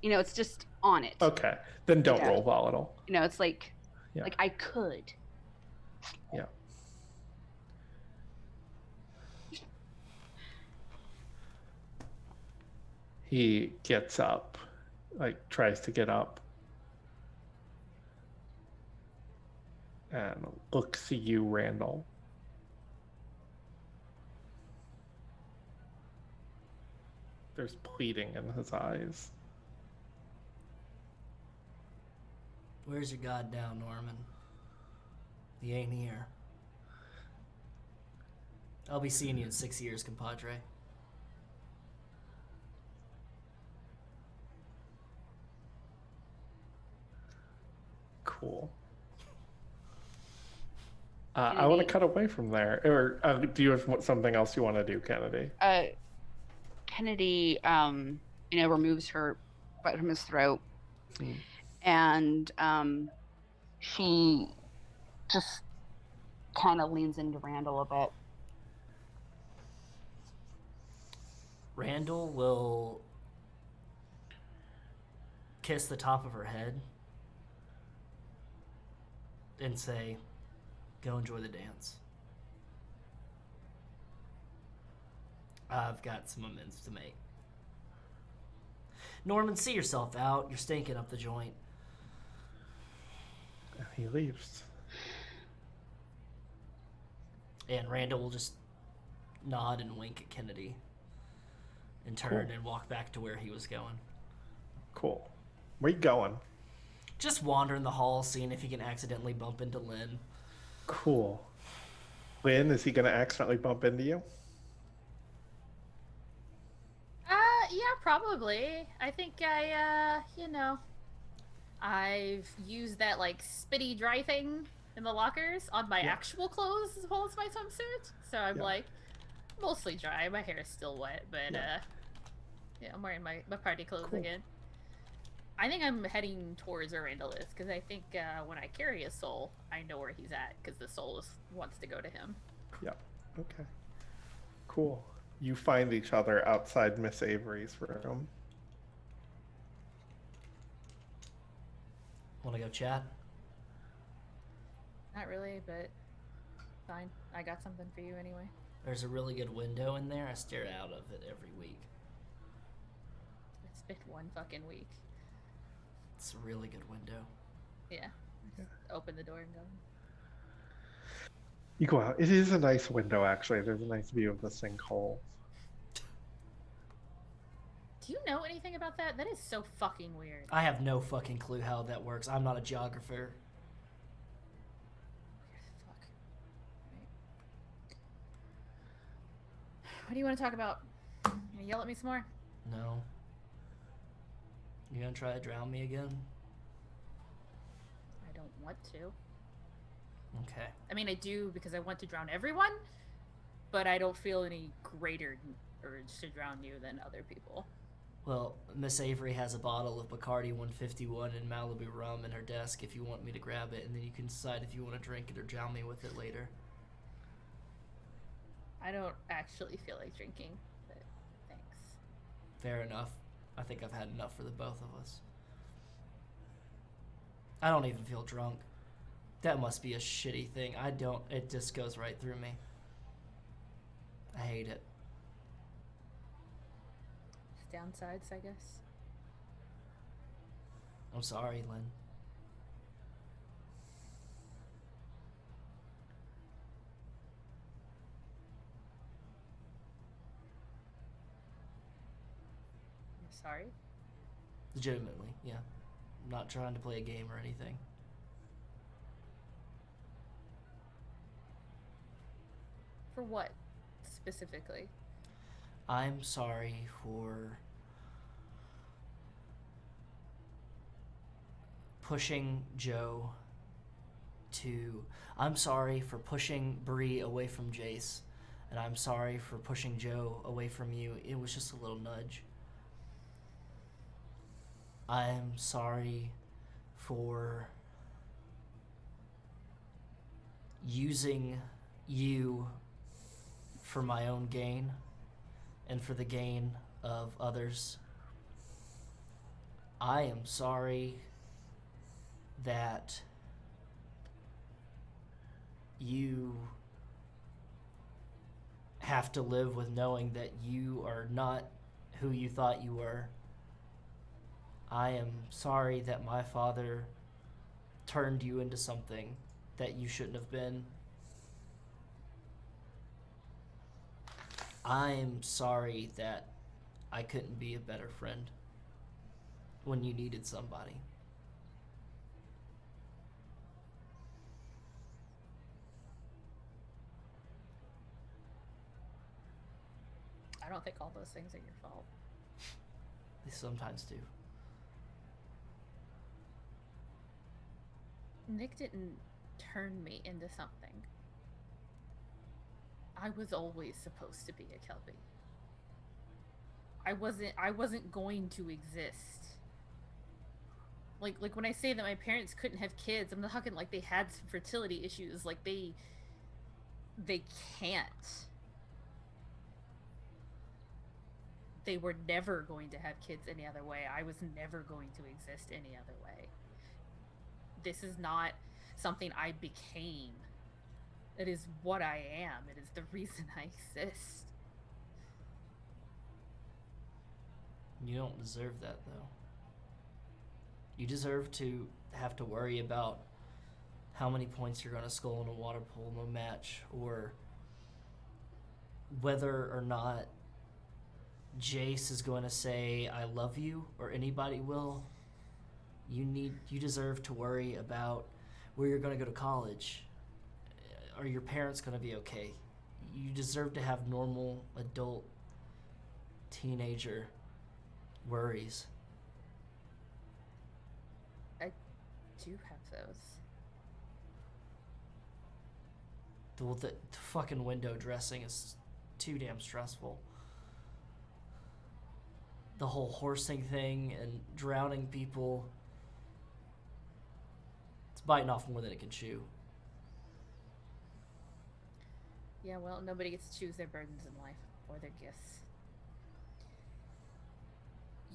You know, it's just on it. Okay. Then don't Yeah. roll volatile. You know, it's like Yeah. like I could. Yeah. He gets up, like tries to get up, and looks at you, Randall. There's pleading in his eyes. Where's your god now, Norman? He ain't here. I'll be seeing you in 6 years, compadre. Cool. I want to cut away from there. Or do you have something else you want to do, Kennedy? Kennedy, removes her butt from his throat, and she just kind of leans into Randall a bit. Randall will kiss the top of her head and say, "Go enjoy the dance. I've got some amends to make. Norman, see yourself out. You're stinking up the joint." And he leaves. And Randall will just nod and wink at Kennedy and turn and walk back to where he was going. Cool. Where you going? Just wandering the halls, seeing if he can accidentally bump into Lynn. Cool. Lynn, is he going to accidentally bump into you? Yeah, probably. I think I've used that like spitty dry thing in the lockers on my actual clothes as well as my swimsuit. So I'm like mostly dry. My hair is still wet, but I'm wearing my party clothes again. I think I'm heading towards where Randall is because I think when I carry a soul, I know where he's at because the soul wants to go to him. Yeah. Okay. Cool. You find each other outside Miss Avery's room. Want to go chat? Not really, but fine. I got something for you anyway. There's a really good window in there. I stare out of it every week. It's been one fucking week. It's a really good window. Yeah. Open the door and go. You go out. It is a nice window, actually. There's a nice view of the sinkhole. Do you know anything about that? That is so fucking weird. I have no fucking clue how that works. I'm not a geographer. Fuck. Right. What do you want to talk about? You gonna yell at me some more? No. You gonna try to drown me again? I don't want to. Okay. I mean, I do because I want to drown everyone, but I don't feel any greater urge to drown you than other people. Well, Miss Avery has a bottle of Bacardi 151 and Malibu rum in her desk if you want me to grab it, and then you can decide if you want to drink it or drown me with it later. I don't actually feel like drinking, but thanks. Fair enough. I think I've had enough for the both of us. I don't even feel drunk. That must be a shitty thing. It just goes right through me. I hate it. Downsides, I guess. I'm sorry, Lynn. sorry? Legitimately, yeah. I'm not trying to play a game or anything. For what, specifically? I'm sorry for pushing Joe to... I'm sorry for pushing Bree away from Jace, and I'm sorry for pushing Joe away from you. It was just a little nudge. I'm sorry for using you for my own gain and for the gain of others. I am sorry that you have to live with knowing that you are not who you thought you were. I am sorry that my father turned you into something that you shouldn't have been. I'm sorry that I couldn't be a better friend when you needed somebody. I don't think all those things are your fault. They sometimes do. Nick didn't turn me into something. I was always supposed to be a Kelpie. I wasn't going to exist. Like when I say that my parents couldn't have kids, I'm not talking like they had some fertility issues. Like they can't. They were never going to have kids any other way. I was never going to exist any other way. This is not something I became. It is what I am. It is the reason I exist. You don't deserve that, though. You deserve to have to worry about how many points you're going to score in a water polo match, or whether or not Jace is going to say I love you, or anybody will. You deserve to worry about where you're going to go to college. Are your parents going to be okay? You deserve to have normal adult teenager worries. I do have those. The fucking window dressing is too damn stressful. The whole horsing thing and drowning people. It's biting off more than it can chew. Yeah, well, nobody gets to choose their burdens in life or their gifts.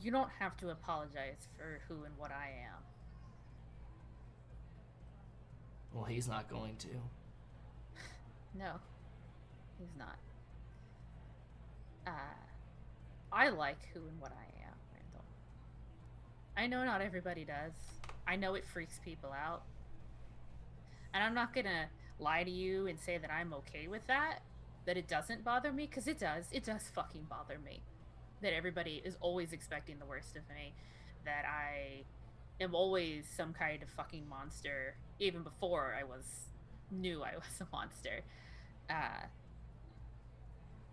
You don't have to apologize for who and what I am. Well, he's not going to. No, he's not. I like who and what I am, Randall. I know not everybody does. I know it freaks people out. And I'm not gonna lie to you and say that I'm okay with that it doesn't bother me, because it does. It does fucking bother me. That everybody is always expecting the worst of me. That I am always some kind of fucking monster, even before I knew I was a monster.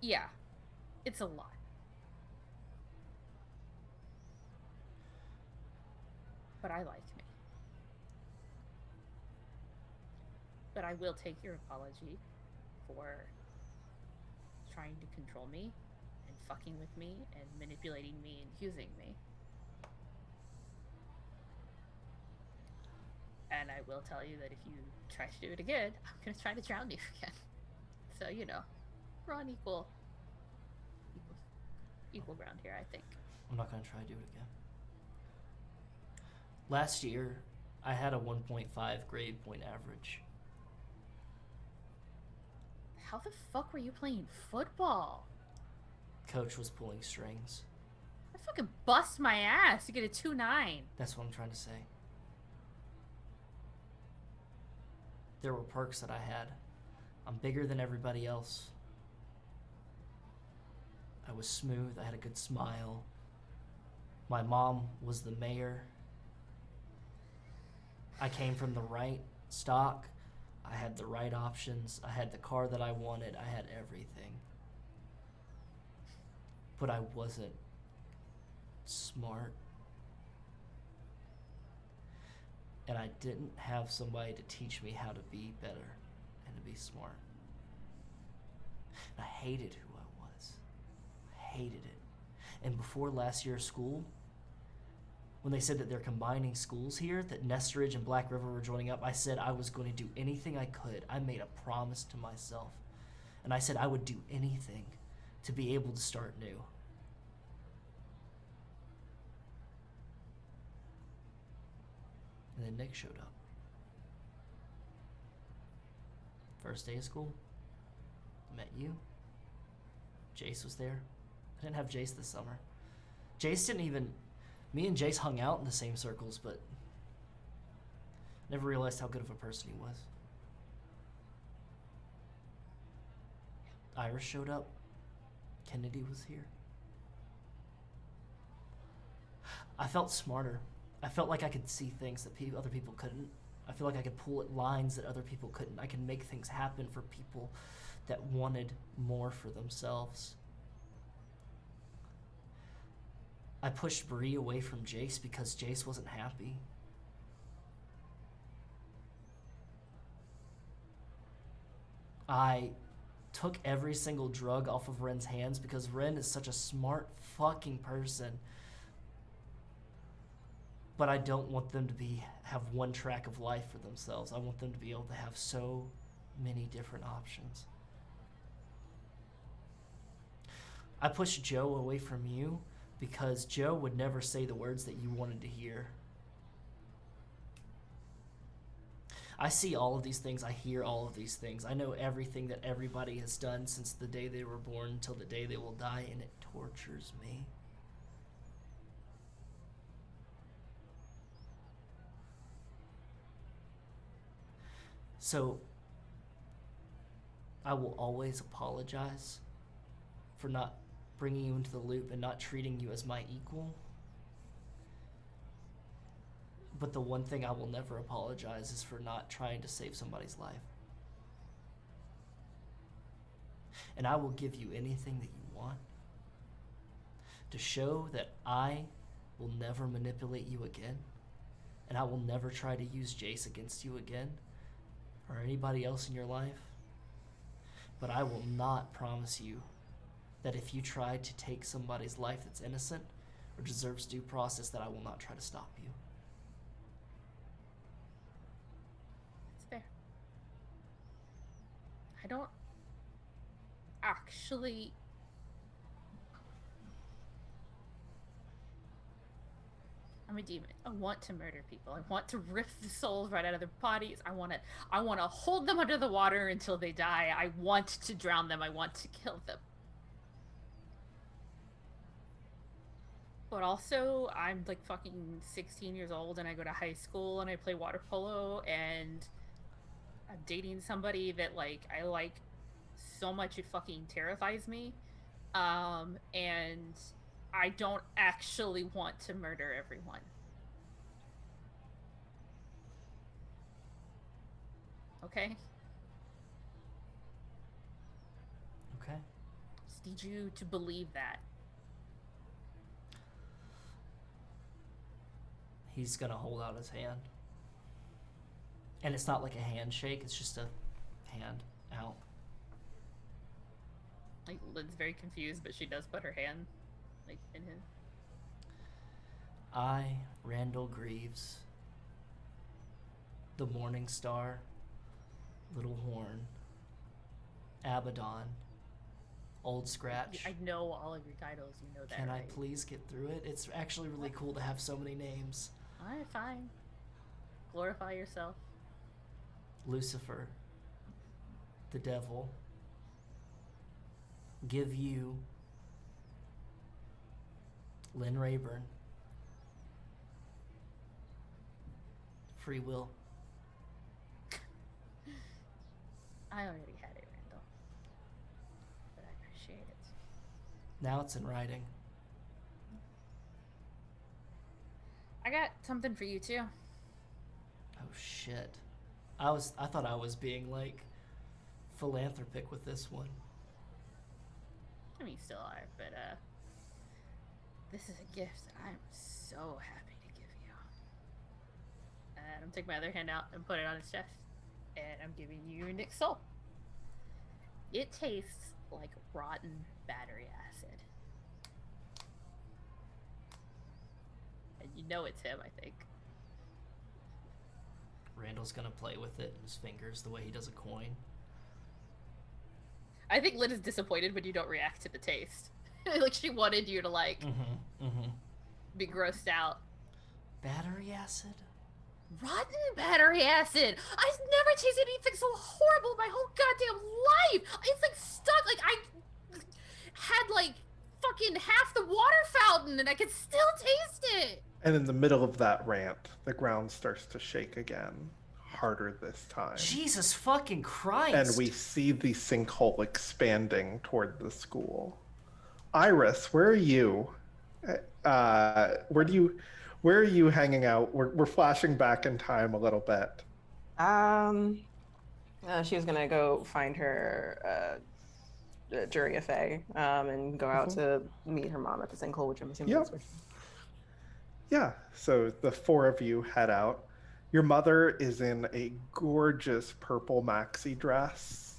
Yeah, it's a lot. But I like me. But I will take your apology for trying to control me and fucking with me and manipulating me and using me. And I will tell you that if you try to do it again, I'm gonna try to drown you again. So, you know, we're on equal ground here, I think. I'm not gonna try to do it again. Last year, I had a 1.5 grade point average. How the fuck were you playing football? Coach was pulling strings. I fucking bust my ass to get a 2.9. That's what I'm trying to say. There were perks that I had. I'm bigger than everybody else. I was smooth. I had a good smile. My mom was the mayor. I came from the right stock. I had the right options. I had the car that I wanted. I had everything. But I wasn't smart. And I didn't have somebody to teach me how to be better and to be smart. And I hated who I was. I hated it. And before last year's school, when they said that they're combining schools here, that Nestridge and Black River were joining up, I said I was going to do anything I could. I made a promise to myself. And I said I would do anything to be able to start new. And then Nick showed up. First day of school, met you. Jace was there. I didn't have Jace this summer. Jace didn't even... Me and Jace hung out in the same circles, but never realized how good of a person he was. Iris showed up. Kennedy was here. I felt smarter. I felt like I could see things that other people couldn't. I feel like I could pull at lines that other people couldn't. I could make things happen for people that wanted more for themselves. I pushed Bree away from Jace because Jace wasn't happy. I took every single drug off of Ren's hands because Ren is such a smart fucking person. But I don't want them to have one track of life for themselves. I want them to be able to have so many different options. I pushed Joe away from you because Joe would never say the words that you wanted to hear. I see all of these things. I hear all of these things. I know everything that everybody has done since the day they were born until the day they will die, and it tortures me. So, I will always apologize for not bringing you into the loop and not treating you as my equal. But the one thing I will never apologize is for not trying to save somebody's life. And I will give you anything that you want to show that I will never manipulate you again, and I will never try to use Jace against you again or anybody else in your life. But I will not promise you that if you try to take somebody's life that's innocent or deserves due process, that I will not try to stop you. It's fair. I don't actually... I'm a demon. I want to murder people. I want to rip the souls right out of their bodies. I want to hold them under the water until they die. I want to drown them. I want to kill them. But also, I'm like fucking 16 years old and I go to high school and I play water polo and I'm dating somebody that like I like so much it fucking terrifies me. And I don't actually want to murder everyone. Okay? Okay. Just need you to believe that. He's gonna hold out his hand. And it's not like a handshake, it's just a hand out. Like, Lynn's very confused, but she does put her hand, like, in his. I, Randall Greaves, the Morning Star, Little Horn, Abaddon, Old Scratch. I know all of your titles, you know that, Can I right? please get through it? It's actually really cool to have so many names. Alright, fine. Glorify yourself. Lucifer, the devil, give you Lynn Rayburn, free will. I already had it, Randall. But I appreciate it. Now it's in writing. I got something for you too. Oh shit. I thought I was being like philanthropic with this one. I mean, you still are, but this is a gift that I'm so happy to give you. And I'm taking my other hand out and put it on his chest, and I'm giving you Nick's soul. It tastes like rotten battery acid. And you know it's him, I think. Randall's gonna play with it in his fingers the way he does a coin. I think Lynn is disappointed when you don't react to the taste. Like, she wanted you to, like, be grossed out. Battery acid? Rotten battery acid! I've never tasted anything so horrible in my whole goddamn life! It's, like, stuck. Like, I had, like, fucking half the water fountain, and I could still taste it! And in the middle of that rant, the ground starts to shake again, harder this time. Jesus fucking Christ! And we see the sinkhole expanding toward the school. Iris, where are you? Where are you hanging out? We're flashing back in time a little bit. She was gonna go find her Juria Faye, and go out to meet her mom at the sinkhole, which I'm assuming is where she... Yeah, so the four of you head out. Your mother is in a gorgeous purple maxi dress.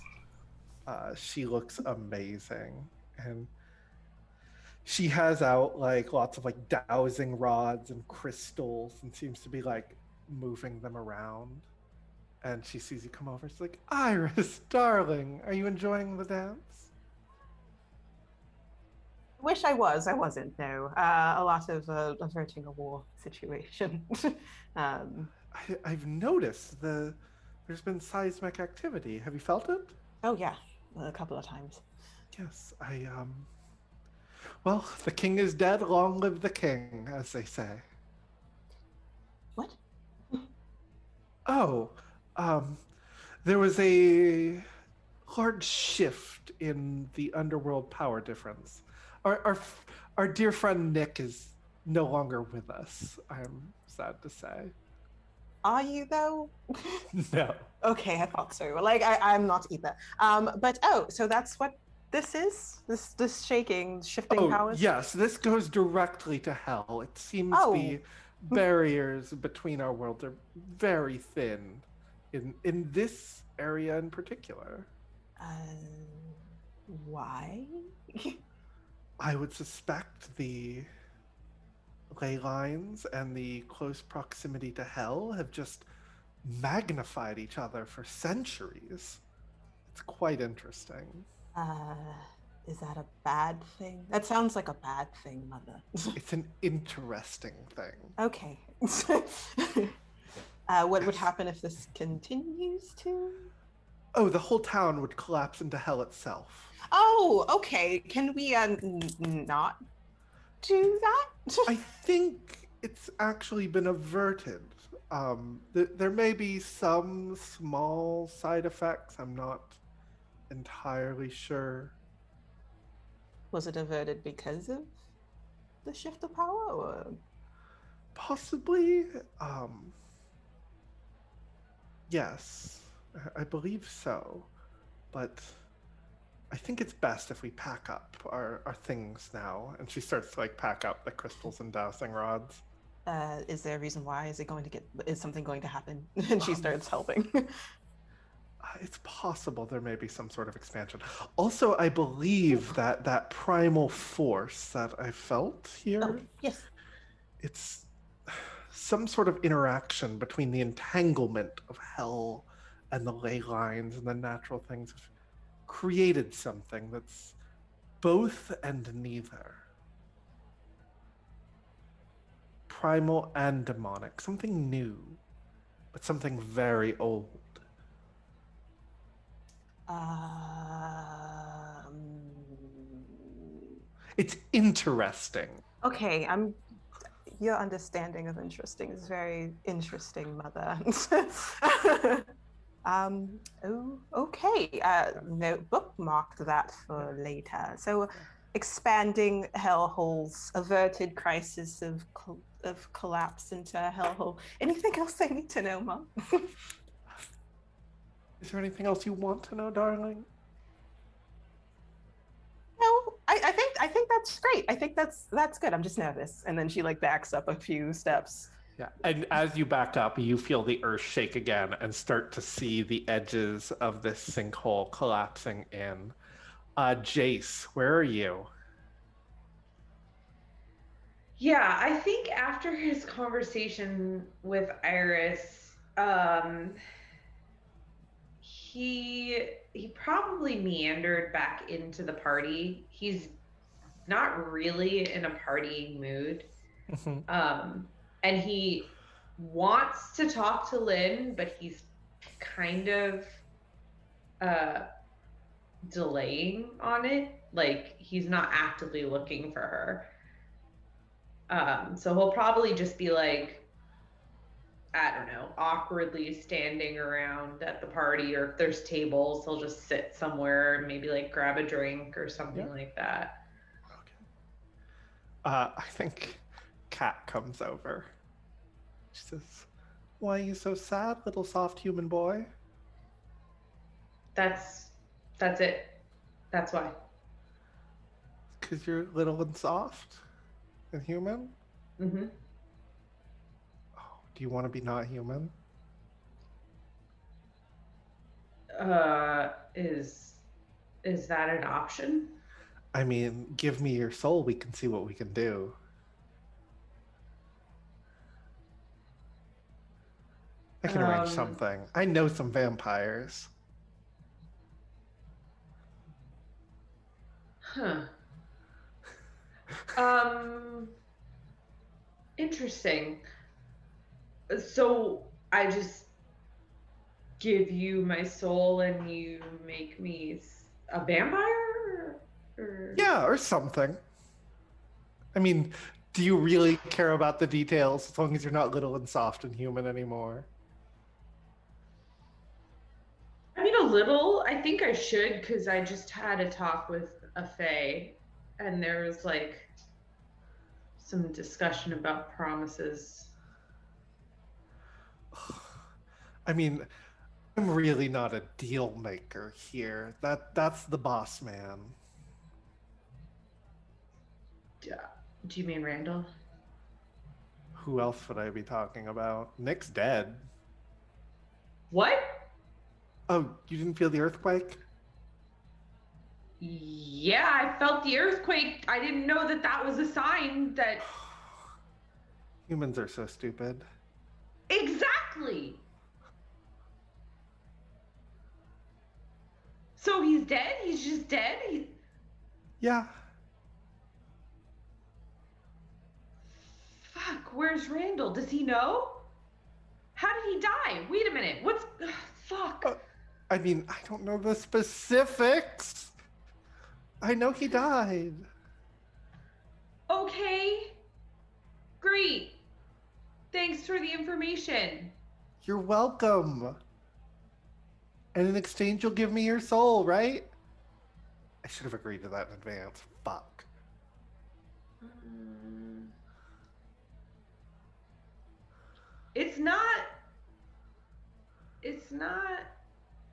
She looks amazing. And she has out like lots of like dowsing rods and crystals and seems to be like moving them around. And she sees you come over. She's like, Iris, darling, are you enjoying the dance? Wish I was. I wasn't, no. A lot of averting a war situation. I've noticed there's been seismic activity. Have you felt it? Oh, yeah. A couple of times. Yes, well, the king is dead, long live the king, as they say. What? Oh, there was a large shift in the underworld power difference. Our dear friend Nick is no longer with us, I'm sad to say. Are you, though? No. Okay, I thought so. Like, I'm not either. But, so that's what this is? This shifting powers? Yes, this goes directly to hell. It seems the barriers between our worlds are very thin in this area in particular. Why? I would suspect the ley lines and the close proximity to hell have just magnified each other for centuries. It's quite interesting. Is that a bad thing? That sounds like a bad thing, Mother. It's an interesting thing. Okay. What would happen if this continues to? Oh, the whole town would collapse into hell itself. Oh, okay. Can we not do that? I think it's actually been averted. There may be some small side effects. I'm not entirely sure. Was it averted because of the shift of power, or possibly? Yes, I believe so. But I think it's best if we pack up our things now. And she starts to like pack up the crystals and dowsing rods. Is there a reason why? Is something going to happen? And she starts helping. It's possible there may be some sort of expansion. Also, I believe that primal force that I felt here. Oh, yes. It's some sort of interaction between the entanglement of hell and the ley lines and the natural things have created something that's both and neither. Primal and demonic, something new, but something very old. It's interesting. Okay, your understanding of interesting is very interesting, Mother. Okay. Bookmarked that for later. So, expanding hellholes, averted crisis of of collapse into a hellhole. Anything else I need to know, Mom? Is there anything else you want to know, darling? No, I think that's great. I think that's good. I'm just nervous. And then she like backs up a few steps. Yeah, and as you back up, you feel the earth shake again and start to see the edges of this sinkhole collapsing in. Jace, where are you? Yeah, I think after his conversation with Iris, he probably meandered back into the party. He's not really in a partying mood. And he wants to talk to Lynn, but he's kind of delaying on it. Like, he's not actively looking for her. So he'll probably just be like, I don't know, awkwardly standing around at the party, or if there's tables, he'll just sit somewhere and maybe like grab a drink or something like that. I think Kat comes over. She says, "Why are you so sad, little soft human boy?" That's it. That's why. 'Cause you're little and soft and human? Mm-hmm. Oh, do you want to be not human? Is that an option? I mean, give me your soul, we can see what we can do. I can arrange something. I know some vampires. Huh. Interesting. So I just give you my soul and you make me a vampire? Or... Yeah, or something. I mean, do you really care about the details as long as you're not little and soft and human anymore? I mean, a little. I think I should, because I just had a talk with a fae, and there was like some discussion about promises. I mean, I'm really not a deal maker here. That's the boss man. Do you mean Randall? Who else would I be talking about? Nick's dead. What? Oh, you didn't feel the earthquake? Yeah, I felt the earthquake. I didn't know that was a sign that... Humans are so stupid. Exactly! So he's dead? He's just dead? Yeah. Fuck, where's Randall? Does he know? How did he die? Wait a minute. What's... fuck. I mean, I don't know the specifics. I know he died. Okay. Great. Thanks for the information. You're welcome. And in exchange, you'll give me your soul, right? I should have agreed to that in advance. Fuck. It's not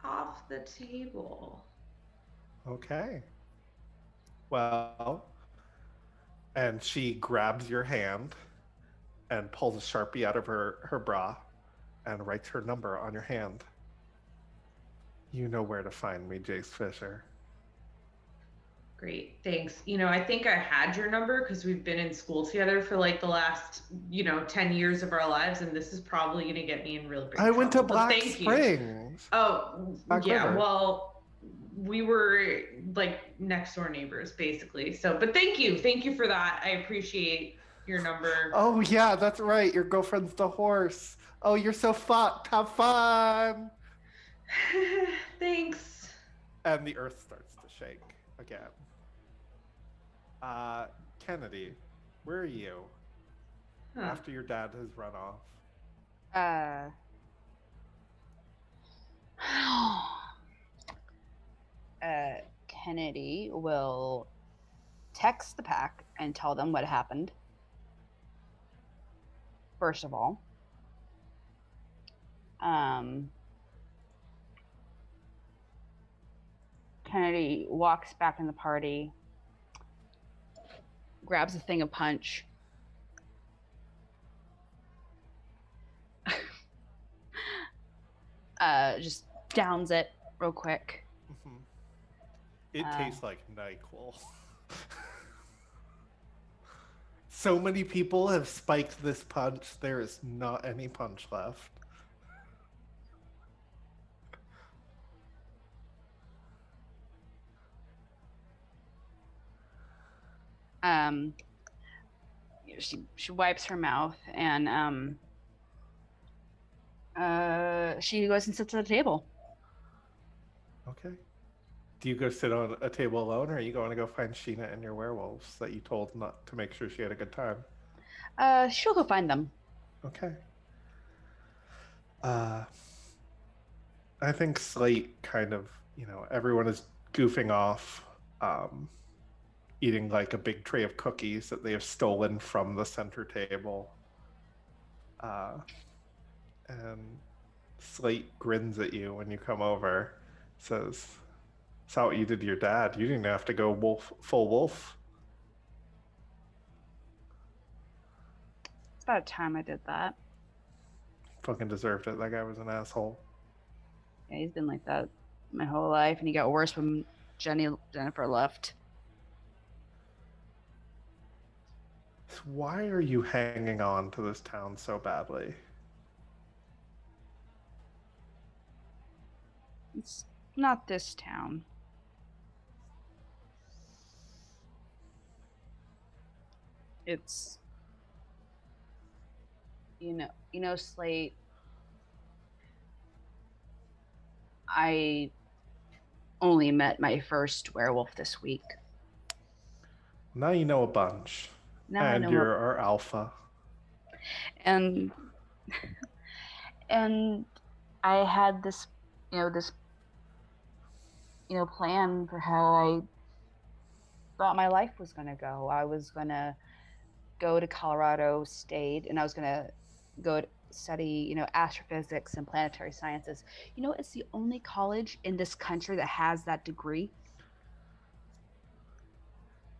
off the table. Okay. Well, and she grabs your hand and pulls a Sharpie out of her bra and writes her number on your hand. You know where to find me, Jace Fisher. Great, thanks. You know, I think I had your number because we've been in school together for like the last, 10 years of our lives, and this is probably going to get me in real big trouble. I went to Black Springs. Oh, Back yeah, River. well, we were like next door neighbors, basically. So, but thank you for that. I appreciate your number. Oh, yeah, that's right. Your girlfriend's the horse. Oh, you're so fucked. Have fun. Thanks. And the earth starts to shake again. Kennedy, where are you? After your dad has run off. Kennedy will text the pack and tell them what happened. first of all. Kennedy walks back in the party, grabs a thing of punch, just downs it real quick. Mm-hmm. It tastes like NyQuil. So many people have spiked this punch, there is not any punch left. She wipes her mouth and she goes and sits at a table. Okay. Do you go sit on a table alone, or are you going to go find Sheena and your werewolves that you told not to make sure she had a good time? She'll go find them. Okay. I think Slate kind of, everyone is goofing off, eating like a big tray of cookies that they have stolen from the center table. And Slate grins at you when you come over, says, "Saw what you did to your dad. You didn't have to go full wolf." It's about time I did that. Fucking deserved it. That guy was an asshole. Yeah, he's been like that my whole life, and he got worse when Jennifer left. So why are you hanging on to this town so badly? It's not this town. It's Slate. I only met my first werewolf this week. Now you know a bunch. Now I and know you're our alpha. And I had this plan for how I thought my life was going to go. I was going to go to Colorado State, and I was going to go study, astrophysics and planetary sciences. It's the only college in this country that has that degree.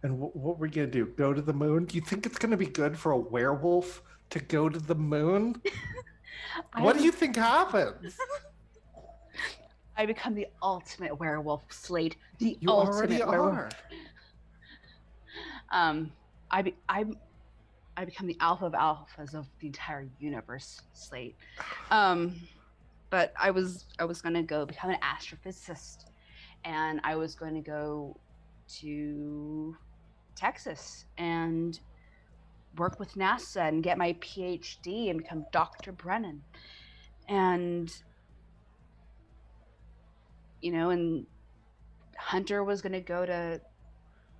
And what were you going to do? Go to the moon? Do you think it's going to be good for a werewolf to go to the moon? What do you think happens? I become the ultimate werewolf, Slate. You already are. I become the alpha of alphas of the entire universe, Slate. But I was gonna go become an astrophysicist, and I was going to go to Texas and work with NASA and get my PhD and become Dr. Brennan. And and Hunter was going to go to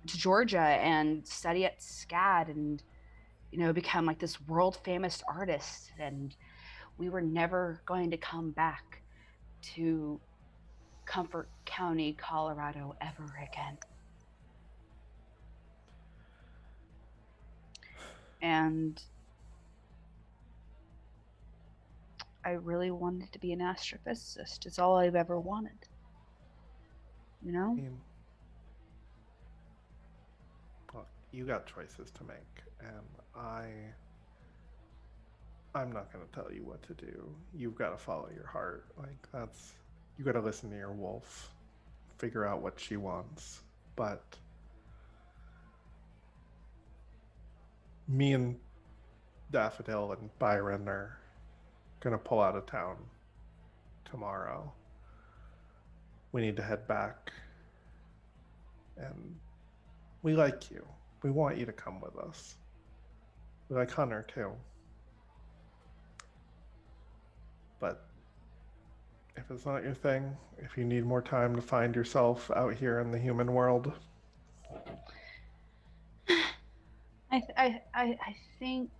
Georgia and study at SCAD and become like this world famous artist, and we were never going to come back to Comfort County, Colorado ever again. And I really wanted to be an astrophysicist. It's all I've ever wanted. Look, you got choices to make, and I'm not going to tell you what to do. You've got to follow your heart. You got to listen to your wolf, figure out what she wants. But me and Daffodil and Byron are going to pull out of town tomorrow. We need to head back. And we like you. We want you to come with us. We like Hunter too. But if it's not your thing, if you need more time to find yourself out here in the human world, I think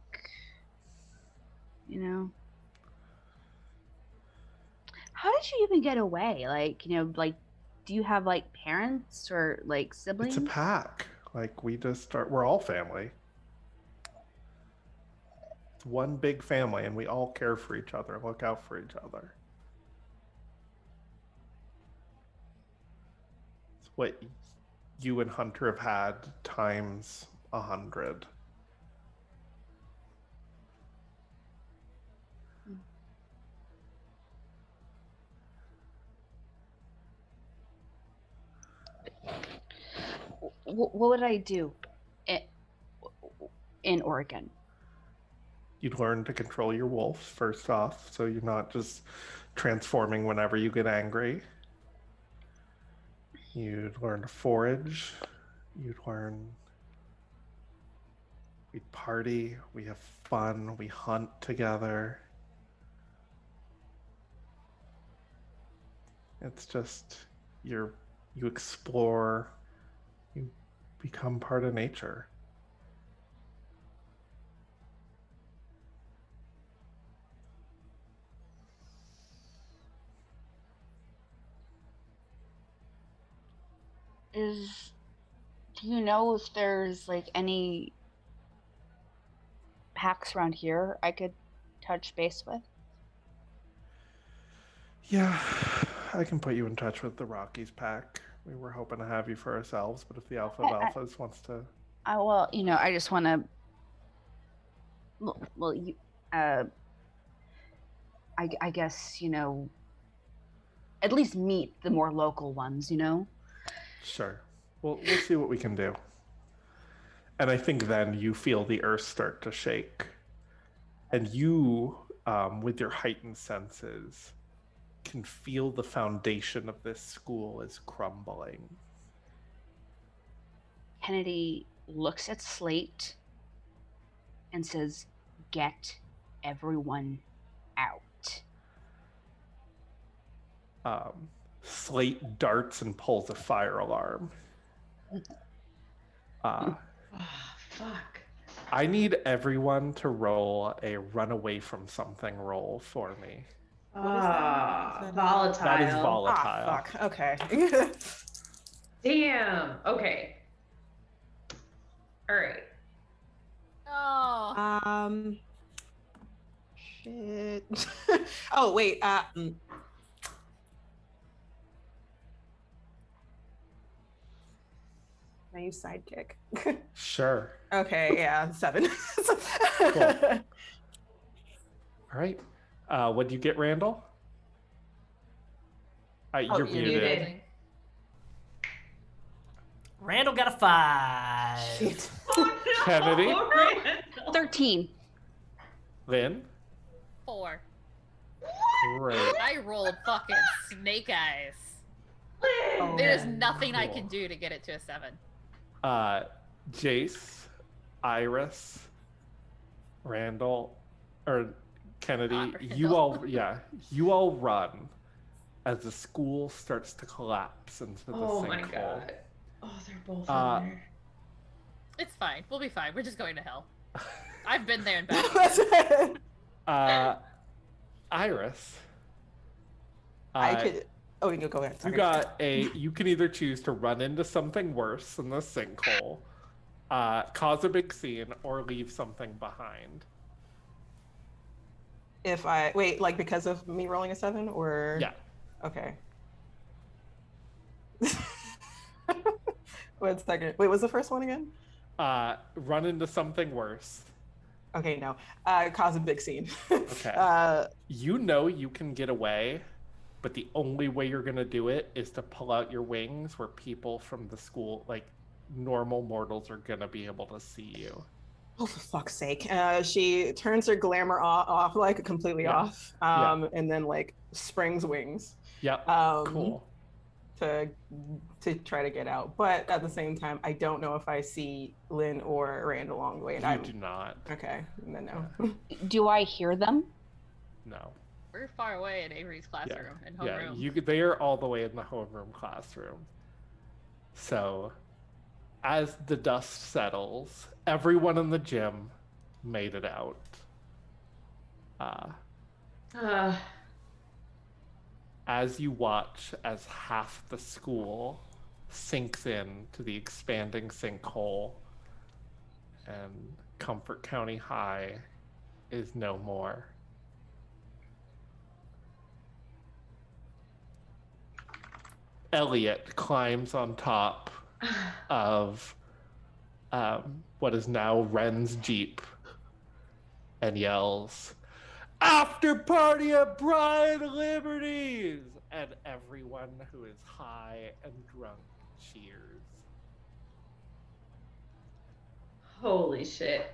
how did you even get away? Do you have parents or siblings? it's a pack. We're all family. It's one big family, and we all care for each other, look out for each other. It's what you and Hunter have had times 100. What would I do in Oregon? You'd learn to control your wolves first off, so you're not just transforming whenever you get angry. You'd learn to forage. You'd learn. We party, we have fun, we hunt together. It's just you explore, you become part of nature. Do you know if there's like any packs around here I could touch base with? Yeah, I can put you in touch with the Rockies pack. We were hoping to have you for ourselves, but if the Alpha of Alphas wants to... Well, I just want to... Well, you... I guess, at least meet the more local ones, Sure. Well, we'll see what we can do. And I think then you feel the earth start to shake. And you, with your heightened senses, can feel the foundation of this school is crumbling. Kennedy looks at Slate and says, "Get everyone out." Slate darts and pulls a fire alarm. Oh, fuck. I need everyone to roll a run away from something roll for me. Volatile. That is volatile. Ah, fuck. Okay. Damn. Okay. All right. Oh. Shit. Oh, wait. Can I use sidekick? Sure. Okay, yeah, 7. Cool. All right. What do you get, Randall? You're muted. Randall got a 5. Kennedy? 13. Lynn? 4. Great. I rolled fucking snake eyes. There's nothing I can do to get it to a 7. Jace, Iris, Randall, or Kennedy, you all run as the school starts to collapse into the sinkhole. Oh my god. Oh, they're both in there. It's fine. We'll be fine. We're just going to hell. I've been there and back. Iris. I could. Oh, you can go ahead. Sorry. You can either choose to run into something worse in the sinkhole, cause a big scene, or leave something behind. If I wait, like because of me rolling a 7, or yeah. Okay. 1 second. Wait, was the first one again? Run into something worse. Okay, no. Cause a big scene. Okay. You can get away, but the only way you're gonna do it is to pull out your wings where people from the school, like normal mortals, are gonna be able to see you. Oh, for fuck's sake. She turns her glamour off like completely off, and then like springs wings. Yep. Cool. To try to get out, but at the same time, I don't know if I see Lynn or Rand along the way. And do not. Okay, then no. Do I hear them? No. We're far away in Avery's classroom and homeroom. They are all the way in the homeroom classroom. So, as the dust settles, everyone in the gym made it out. As you watch as half the school sinks in to the expanding sinkhole, and Comfort County High is no more. Elliot climbs on top of what is now Ren's Jeep and yells, "After party at Bride Liberties!" And everyone who is high and drunk cheers. Holy shit.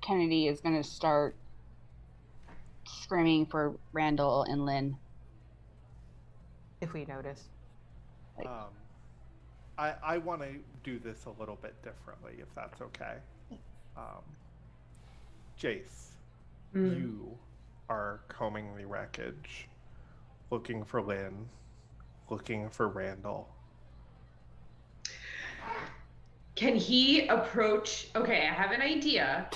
Kennedy is going to start screaming for Randall and Lynn. If we notice. I want to do this a little bit differently, if that's okay. Jace, you are combing the wreckage, looking for Lynn, looking for Randall. Can he approach? Okay, I have an idea.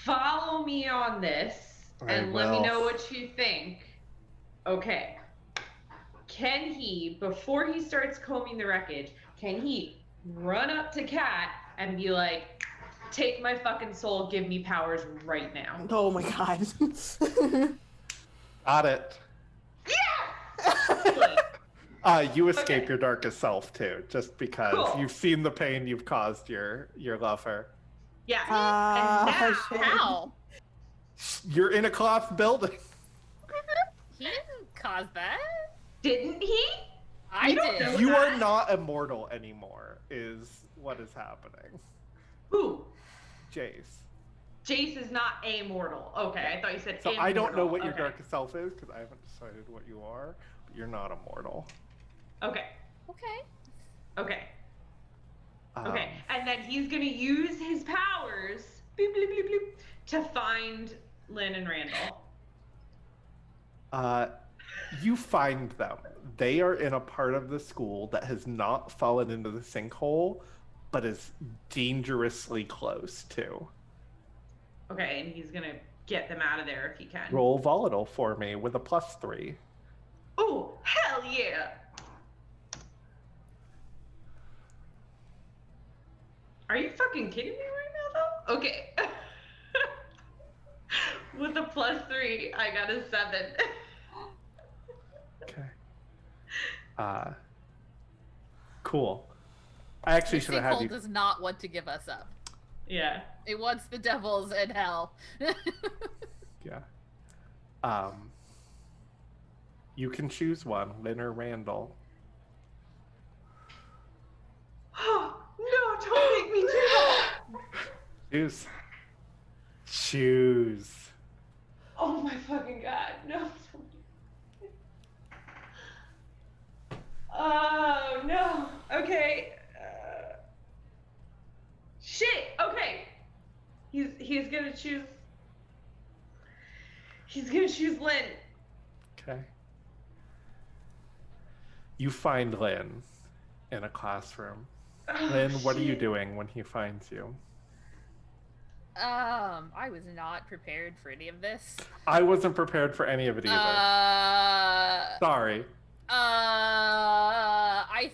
Follow me on this and let me know what you think. Okay. Can he, before he starts combing the wreckage, can he run up to Kat and be like, take my fucking soul, give me powers right now? Oh my god. Got it. Yeah! You escape your darkest self too, just because Cool. you've seen the pain you've caused your lover. Yeah. And now, How? You're in a class building. He didn't cause that. didn't he? I don't did. know You that. are not immortal anymore, is what is happening. Who? Jace. Jace is not immortal. Okay, I thought you said So immortal. I don't know what your Okay. darkest self is, because I haven't decided what you are, but you're not immortal. Okay. Okay. Okay. Um, Okay. And then he's gonna use his powers, bloop, bloop, bloop, bloop, to find Lynn and Randall. You find them. They are in a part of the school that has not fallen into the sinkhole, but is dangerously close to. Okay, and he's gonna get them out of there if he can. Roll volatile for me with a +3. Oh, hell yeah! Are you fucking kidding me right now, though? Okay. With a +3, I got a 7. Okay. Cool. I actually The should have had sinkhole you. does not want to give us up. Yeah. It wants the devils in hell. Yeah. You can choose one, Lynn or Randall. Oh, no, don't make me do that! Choose. Choose. Oh my fucking god, no. Oh no. Okay. Shit. Okay. He's gonna choose. He's gonna choose Lynn. Okay. You find Lynn in a classroom. Oh, Lynn, what are you shit. doing when he finds you? I was not prepared for any of this. I wasn't prepared for any of it either. Sorry. I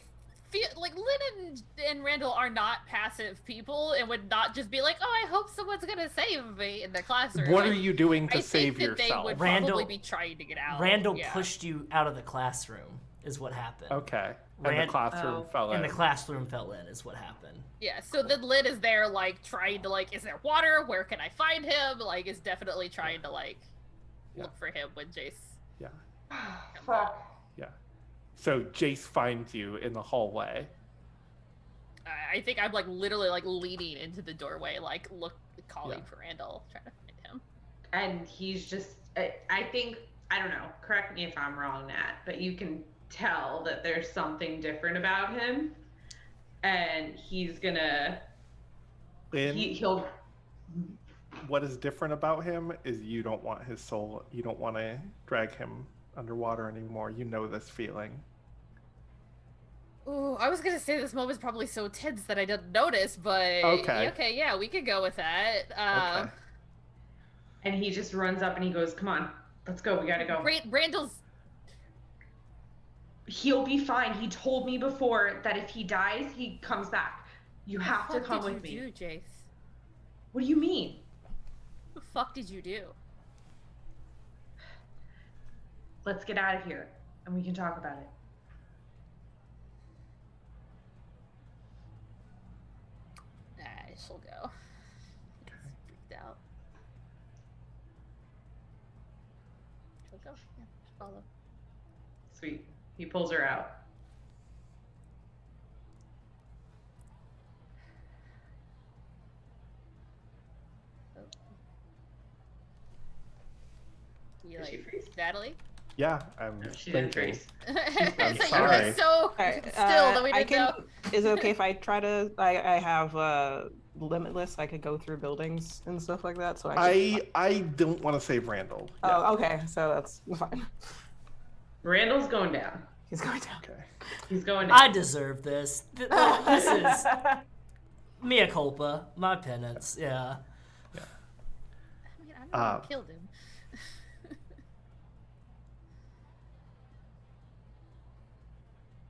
feel like Lynn and Randall are not passive people and would not just be like, oh, I hope someone's gonna save me in the classroom. What are you doing to I save think that yourself? they would Randall- probably be trying to get out. Randall Yeah. pushed you out of the classroom, is what happened. Okay. And Rand- the classroom fell in. And the classroom fell in, is what happened. Yeah, so then Lynn is there, like, trying to, like, is there water? Where can I find him? Like, is definitely trying to, like, look for him when Jace. Yeah. Fuck. Yeah. So Jace finds you in the hallway. I think I'm, like, literally, like, leaning into the doorway, like, calling Yeah. for Randall, trying to find him. And he's just. I think. I don't know. Correct me if I'm wrong, Nat, but you can tell that there's something different about him, and he's gonna. Lynn, He'll. what is different about him is you don't want his soul. You don't want to drag him underwater anymore. You know this feeling. Ooh, I was gonna say this moment's probably so tense that I didn't notice, but Okay. yeah, we could go with that. Okay. And he just runs up and he goes, "Come on, let's go. We gotta go." Randall's He'll be fine. He told me before that if he dies, he comes back. You have to come with me. What did you do, Jace? What do you mean? What the fuck did you do? Let's get out of here, and we can talk about it. I shall go. Freaked out. She'll go. Yeah, just follow. Sweet. He pulls her out. You Did she like freeze? Natalie? Yeah, I'm No, she didn't thinking. freeze. It's like sorry. you were so still that we didn't know. Is it okay if I try to? I have limitless. I could go through buildings and stuff like that. So I don't want to save Randall. Oh, okay. So that's fine. Randall's going down. He's going down. Okay. He's going down. I deserve this. This is mea culpa, my penance. Yeah. I mean, I don't know who killed him.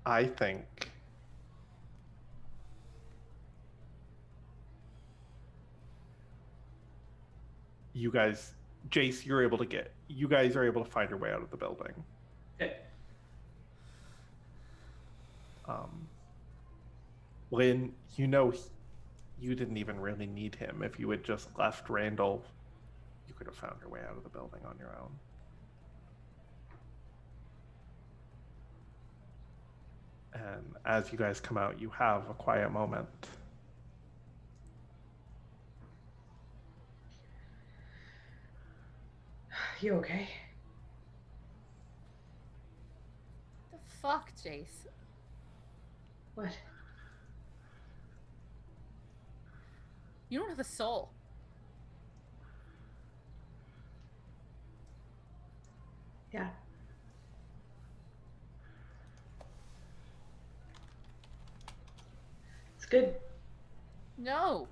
I think you guys, Jace, you guys are able to find your way out of the building. Okay. Lynn, you didn't even really need him. If you had just left Randall, you could have found your way out of the building on your own. And as you guys come out, you have a quiet moment. You okay? The fuck, Jace? What? You don't have a soul. Yeah. It's good. No,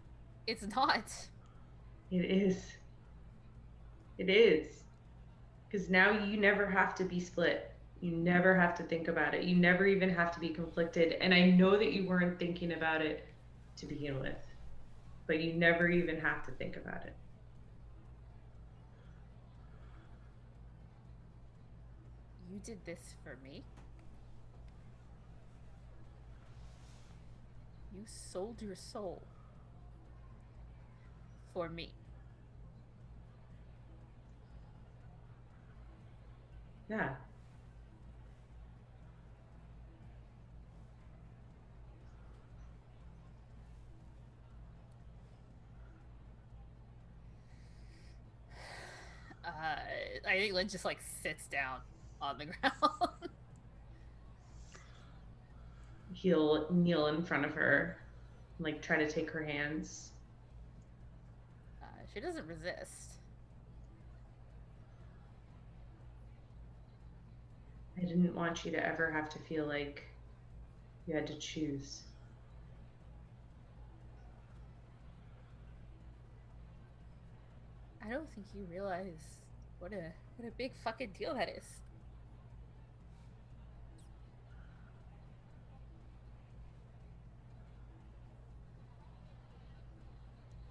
it's not. It is. It is. Because now you never have to be split. You never have to think about it. You never even have to be conflicted. And I know that you weren't thinking about it to begin with, but you never even have to think about it. You did this for me? You sold your soul for me. Yeah. I think Lynn just like sits down on the ground. He'll kneel in front of her, like try to take her hands. She doesn't resist. I didn't want you to ever have to feel like you had to choose. I don't think you realize what a big fucking deal that is.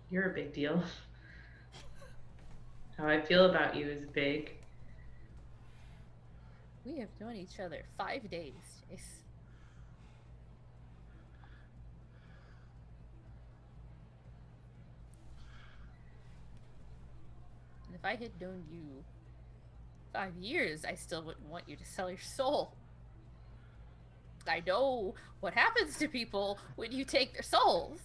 You're a big deal. How I feel about you is big. We have known each other 5 days, Jace. And if I had known you 5 years, I still wouldn't want you to sell your soul. I know what happens to people when you take their souls.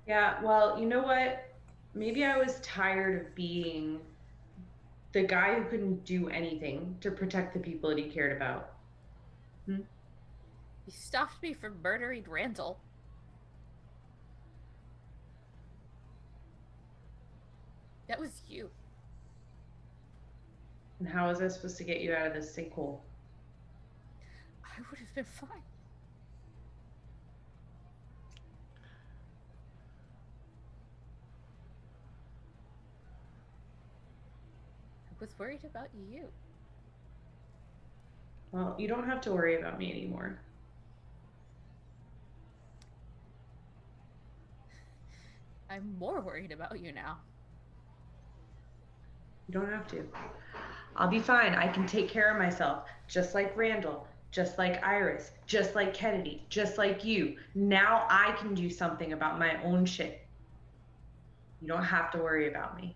Yeah, well, you know what? Maybe I was tired of being the guy who couldn't do anything to protect the people that he cared about. You stopped me from murdering Randall. That was you. And how was I supposed to get you out of this sinkhole? I would have been fine. I was worried about you. Well, you don't have to worry about me anymore. I'm more worried about you now. You don't have to. I'll be fine. I can take care of myself, just like Randall, just like Iris, just like Kennedy, just like you. Now I can do something about my own shit. You don't have to worry about me.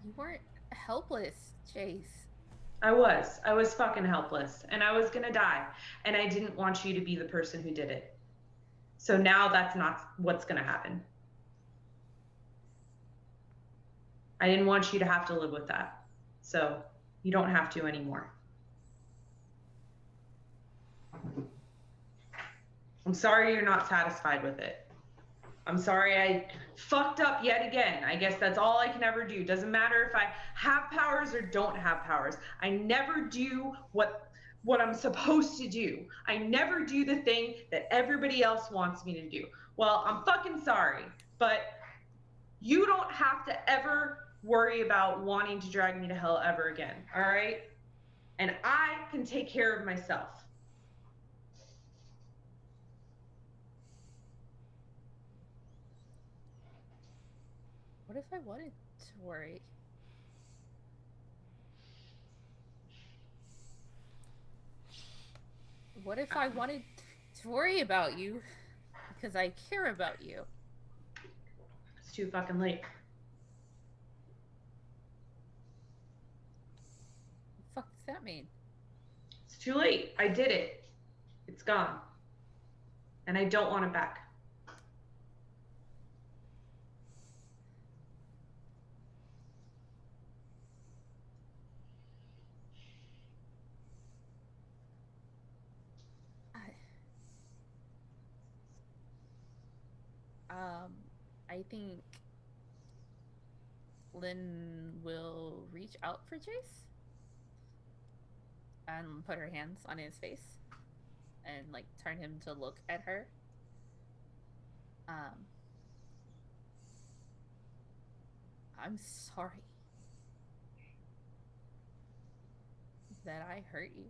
You weren't helpless, Jace. I was fucking helpless, and I was gonna die, and I didn't want you to be the person who did it. So now that's not what's gonna happen. I didn't want you to have to live with that. So you don't have to anymore. I'm sorry you're not satisfied with it. I'm sorry I fucked up yet again. I guess that's all I can ever do. Doesn't matter if I have powers or don't have powers. I never do what I'm supposed to do. I never do the thing that everybody else wants me to do. Well, I'm fucking sorry, but you don't have to ever worry about wanting to drag me to hell ever again, all right? And I can take care of myself. What if I wanted to worry? What if I wanted to worry about you because I care about you? It's too fucking late. What the fuck does that mean? It's too late. I did it. It's gone. And I don't want it back. I think Lynn will reach out for Jace and put her hands on his face and like turn him to look at her. I'm sorry that I hurt you.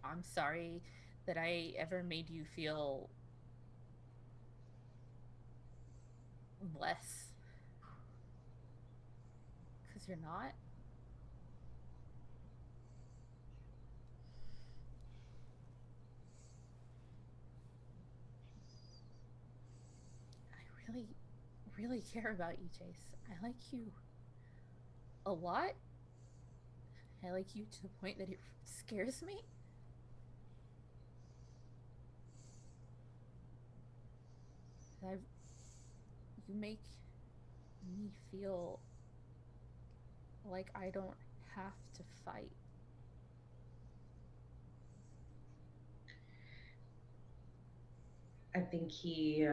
I'm sorry that I ever made you feel less. Because you're not. I really, really care about you, Jace. I like you a lot. I like you to the point that it scares me. You make me feel like I don't have to fight. I think he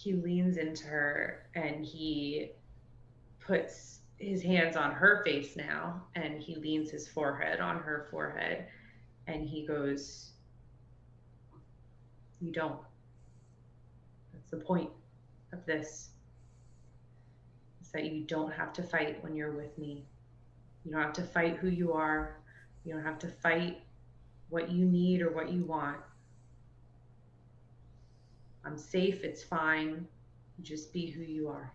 leans into her and he puts his hands on her face now, and he leans his forehead on her forehead, and he goes, "You don't. That's the point of this. Is that you don't have to fight when you're with me. You don't have to fight who you are. You don't have to fight what you need or what you want. I'm safe. It's fine. Just be who you are."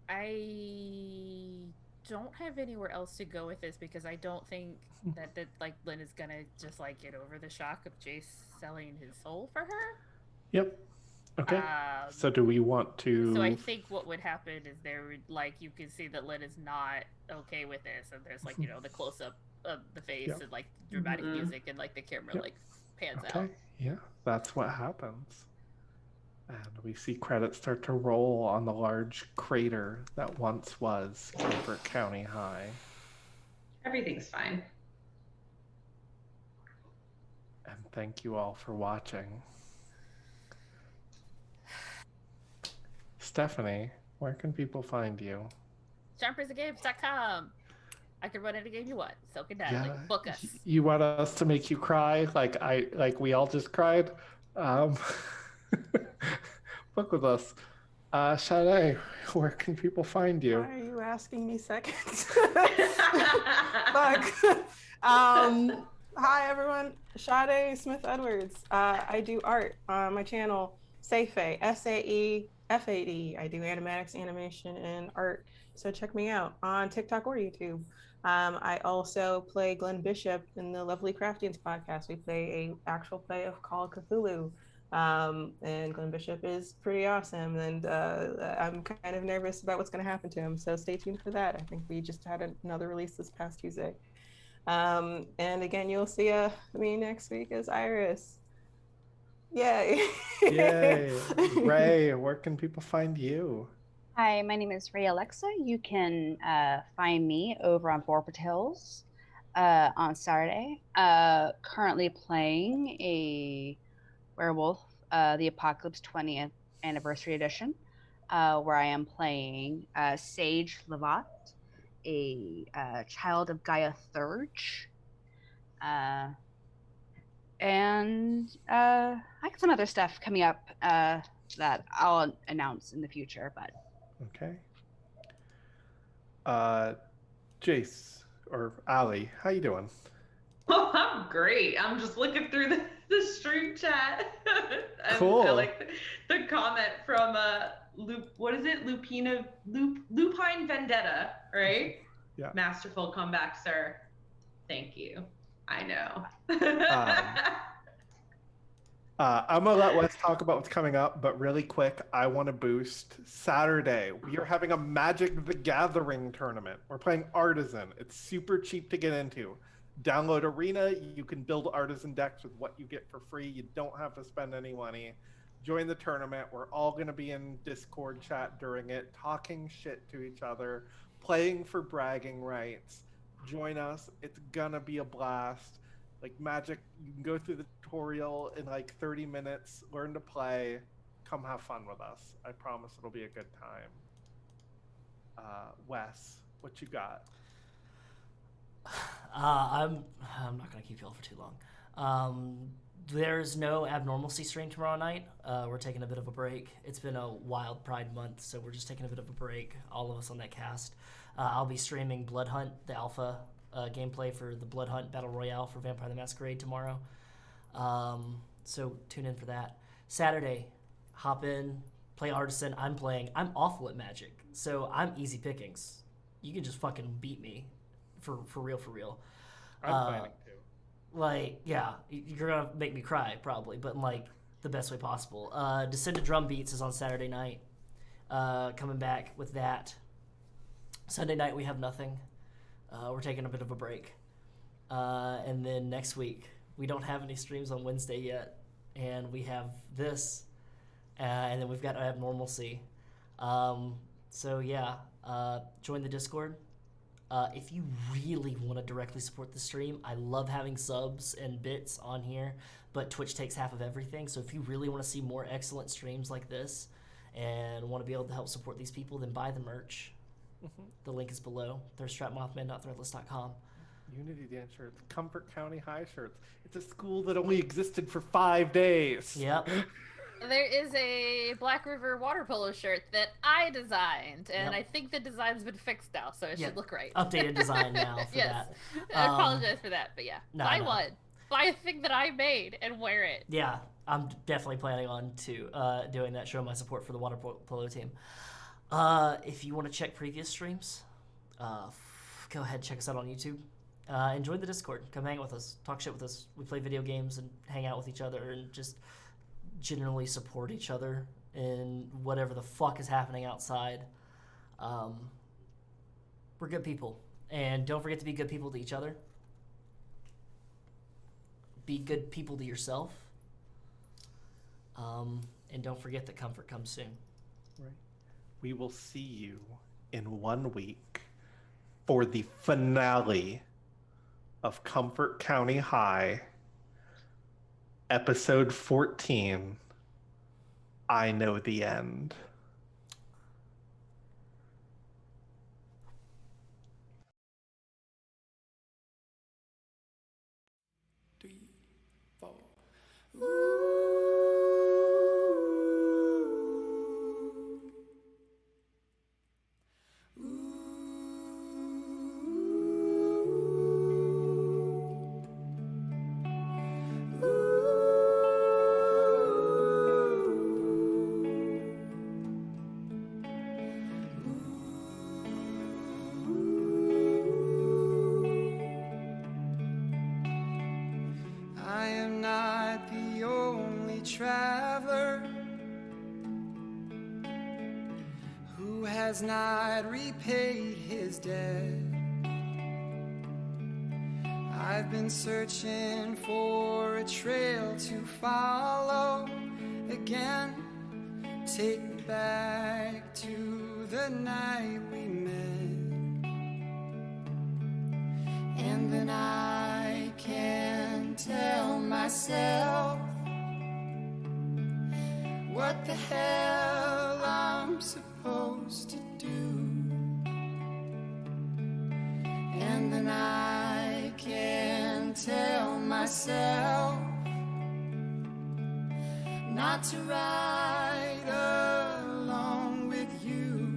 I don't have anywhere else to go with this because I don't think that like Lynn is gonna just like get over the shock of Jace selling his soul for her. Yep. Okay. So do we want to? So I think what would happen is there would like you can see that Lynn is not okay with this, and there's like the close up of the face and like dramatic music and like the camera like pans out. Yeah, that's what happens. And we see credits start to roll on the large crater that once was Comfort County High. Everything's fine. And thank you all for watching. Stephanie, where can people find you? SharmPersonGames.com. I can run any game you want. So can Natalie. Yeah, Book us. you want us to make you cry like we all just cried? Book with us. Sade, where can people find you? Why are you asking me second? Fuck. Hi everyone, Sade Smith Edwards. I do art on my channel, Saefe, SAEFAD. I do animatics, animation, and art. So check me out on TikTok or YouTube. I also play Glenn Bishop in the Lovely Craftians podcast. We play a actual play of Call of Cthulhu. And Glenn Bishop is pretty awesome, and I'm kind of nervous about what's going to happen to him, so stay tuned for that. I think we just had another release this past Tuesday. And again, you'll see me next week as Iris. Yay. Yay. Ray, where can people find you? Hi, my name is Ray Alexa. You can find me over on Forward Hills on Saturday. Currently playing a werewolf, the Apocalypse 20th Anniversary Edition, where I am playing Sage Levat, a child of Gaia Thurge. And I got some other stuff coming up that I'll announce in the future, but... Okay. Jace, or Allie, how you doing? Oh, I'm great. I'm just looking through the stream chat. Cool. I like the comment from what is it? Lupine Vendetta, right? Yeah. Masterful comeback, sir. Thank you. I know. I'm gonna let Wes talk about what's coming up, but really quick, I want to boost Saturday. We are having a Magic the Gathering tournament. We're playing Artisan. It's super cheap to get into. Download Arena. You can build Artisan decks with what you get for free. You don't have to spend any money. Join the tournament. We're all going to be in Discord chat during it, talking shit to each other, playing for bragging rights. Join us. It's going to be a blast. Like Magic, you can go through the tutorial in like 30 minutes, learn to play, come have fun with us. I promise it'll be a good time. Wes, what you got? I'm not gonna keep you all for too long. There's no Abnormalcy stream tomorrow night. We're taking a bit of a break. It's been a wild Pride month, so we're just taking a bit of a break, all of us on that cast. I'll be streaming Blood Hunt, the alpha gameplay for the Blood Hunt Battle Royale for Vampire the Masquerade tomorrow. So tune in for that. Saturday, hop in, play Artisan. I'm awful at Magic, so I'm easy pickings. You can just fucking beat me. For real. I'm planning to. Like, yeah, you're gonna make me cry probably, but in like the best way possible. Descended Drum Beats is on Saturday night. Coming back with that. Sunday night we have nothing. We're taking a bit of a break. And then next week we don't have any streams on Wednesday yet, and we have this, and then we've got Abnormalcy. So yeah, join the Discord. If you really want to directly support the stream, I love having subs and bits on here, but Twitch takes half of everything. So if you really want to see more excellent streams like this and want to be able to help support these people, then buy the merch. Mm-hmm. The link is below. Thirsttrapmothman.threadless.com. Unity Dance shirts, Comfort County High shirts. It's a school that only existed for 5 days. Yep. There is a Black River water polo shirt that I designed, and I think the design's been fixed now, so it should look right. Updated design now for that. I apologize for that, but yeah. Buy one. Buy a thing that I made and wear it. Yeah, I'm definitely planning on doing that, show my support for the water polo team. If you want to check previous streams, go ahead, check us out on YouTube. And join the Discord. Come hang with us. Talk shit with us. We play video games and hang out with each other and just generally support each other in whatever the fuck is happening outside. We're good people. And don't forget to be good people to each other. Be good people to yourself. And don't forget that comfort comes soon. Right. We will see you in 1 week for the finale of Comfort County High. Episode 14. I Know the End. I am not the only traveler who has not repaid his debt. I've been searching for a trail to follow again. Take me back to the night we met, and then I can tell myself what the hell I'm supposed to do, and then I can tell myself not to ride along with you.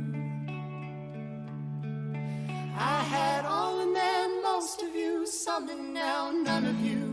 I had all and then most of you, some and now none of you.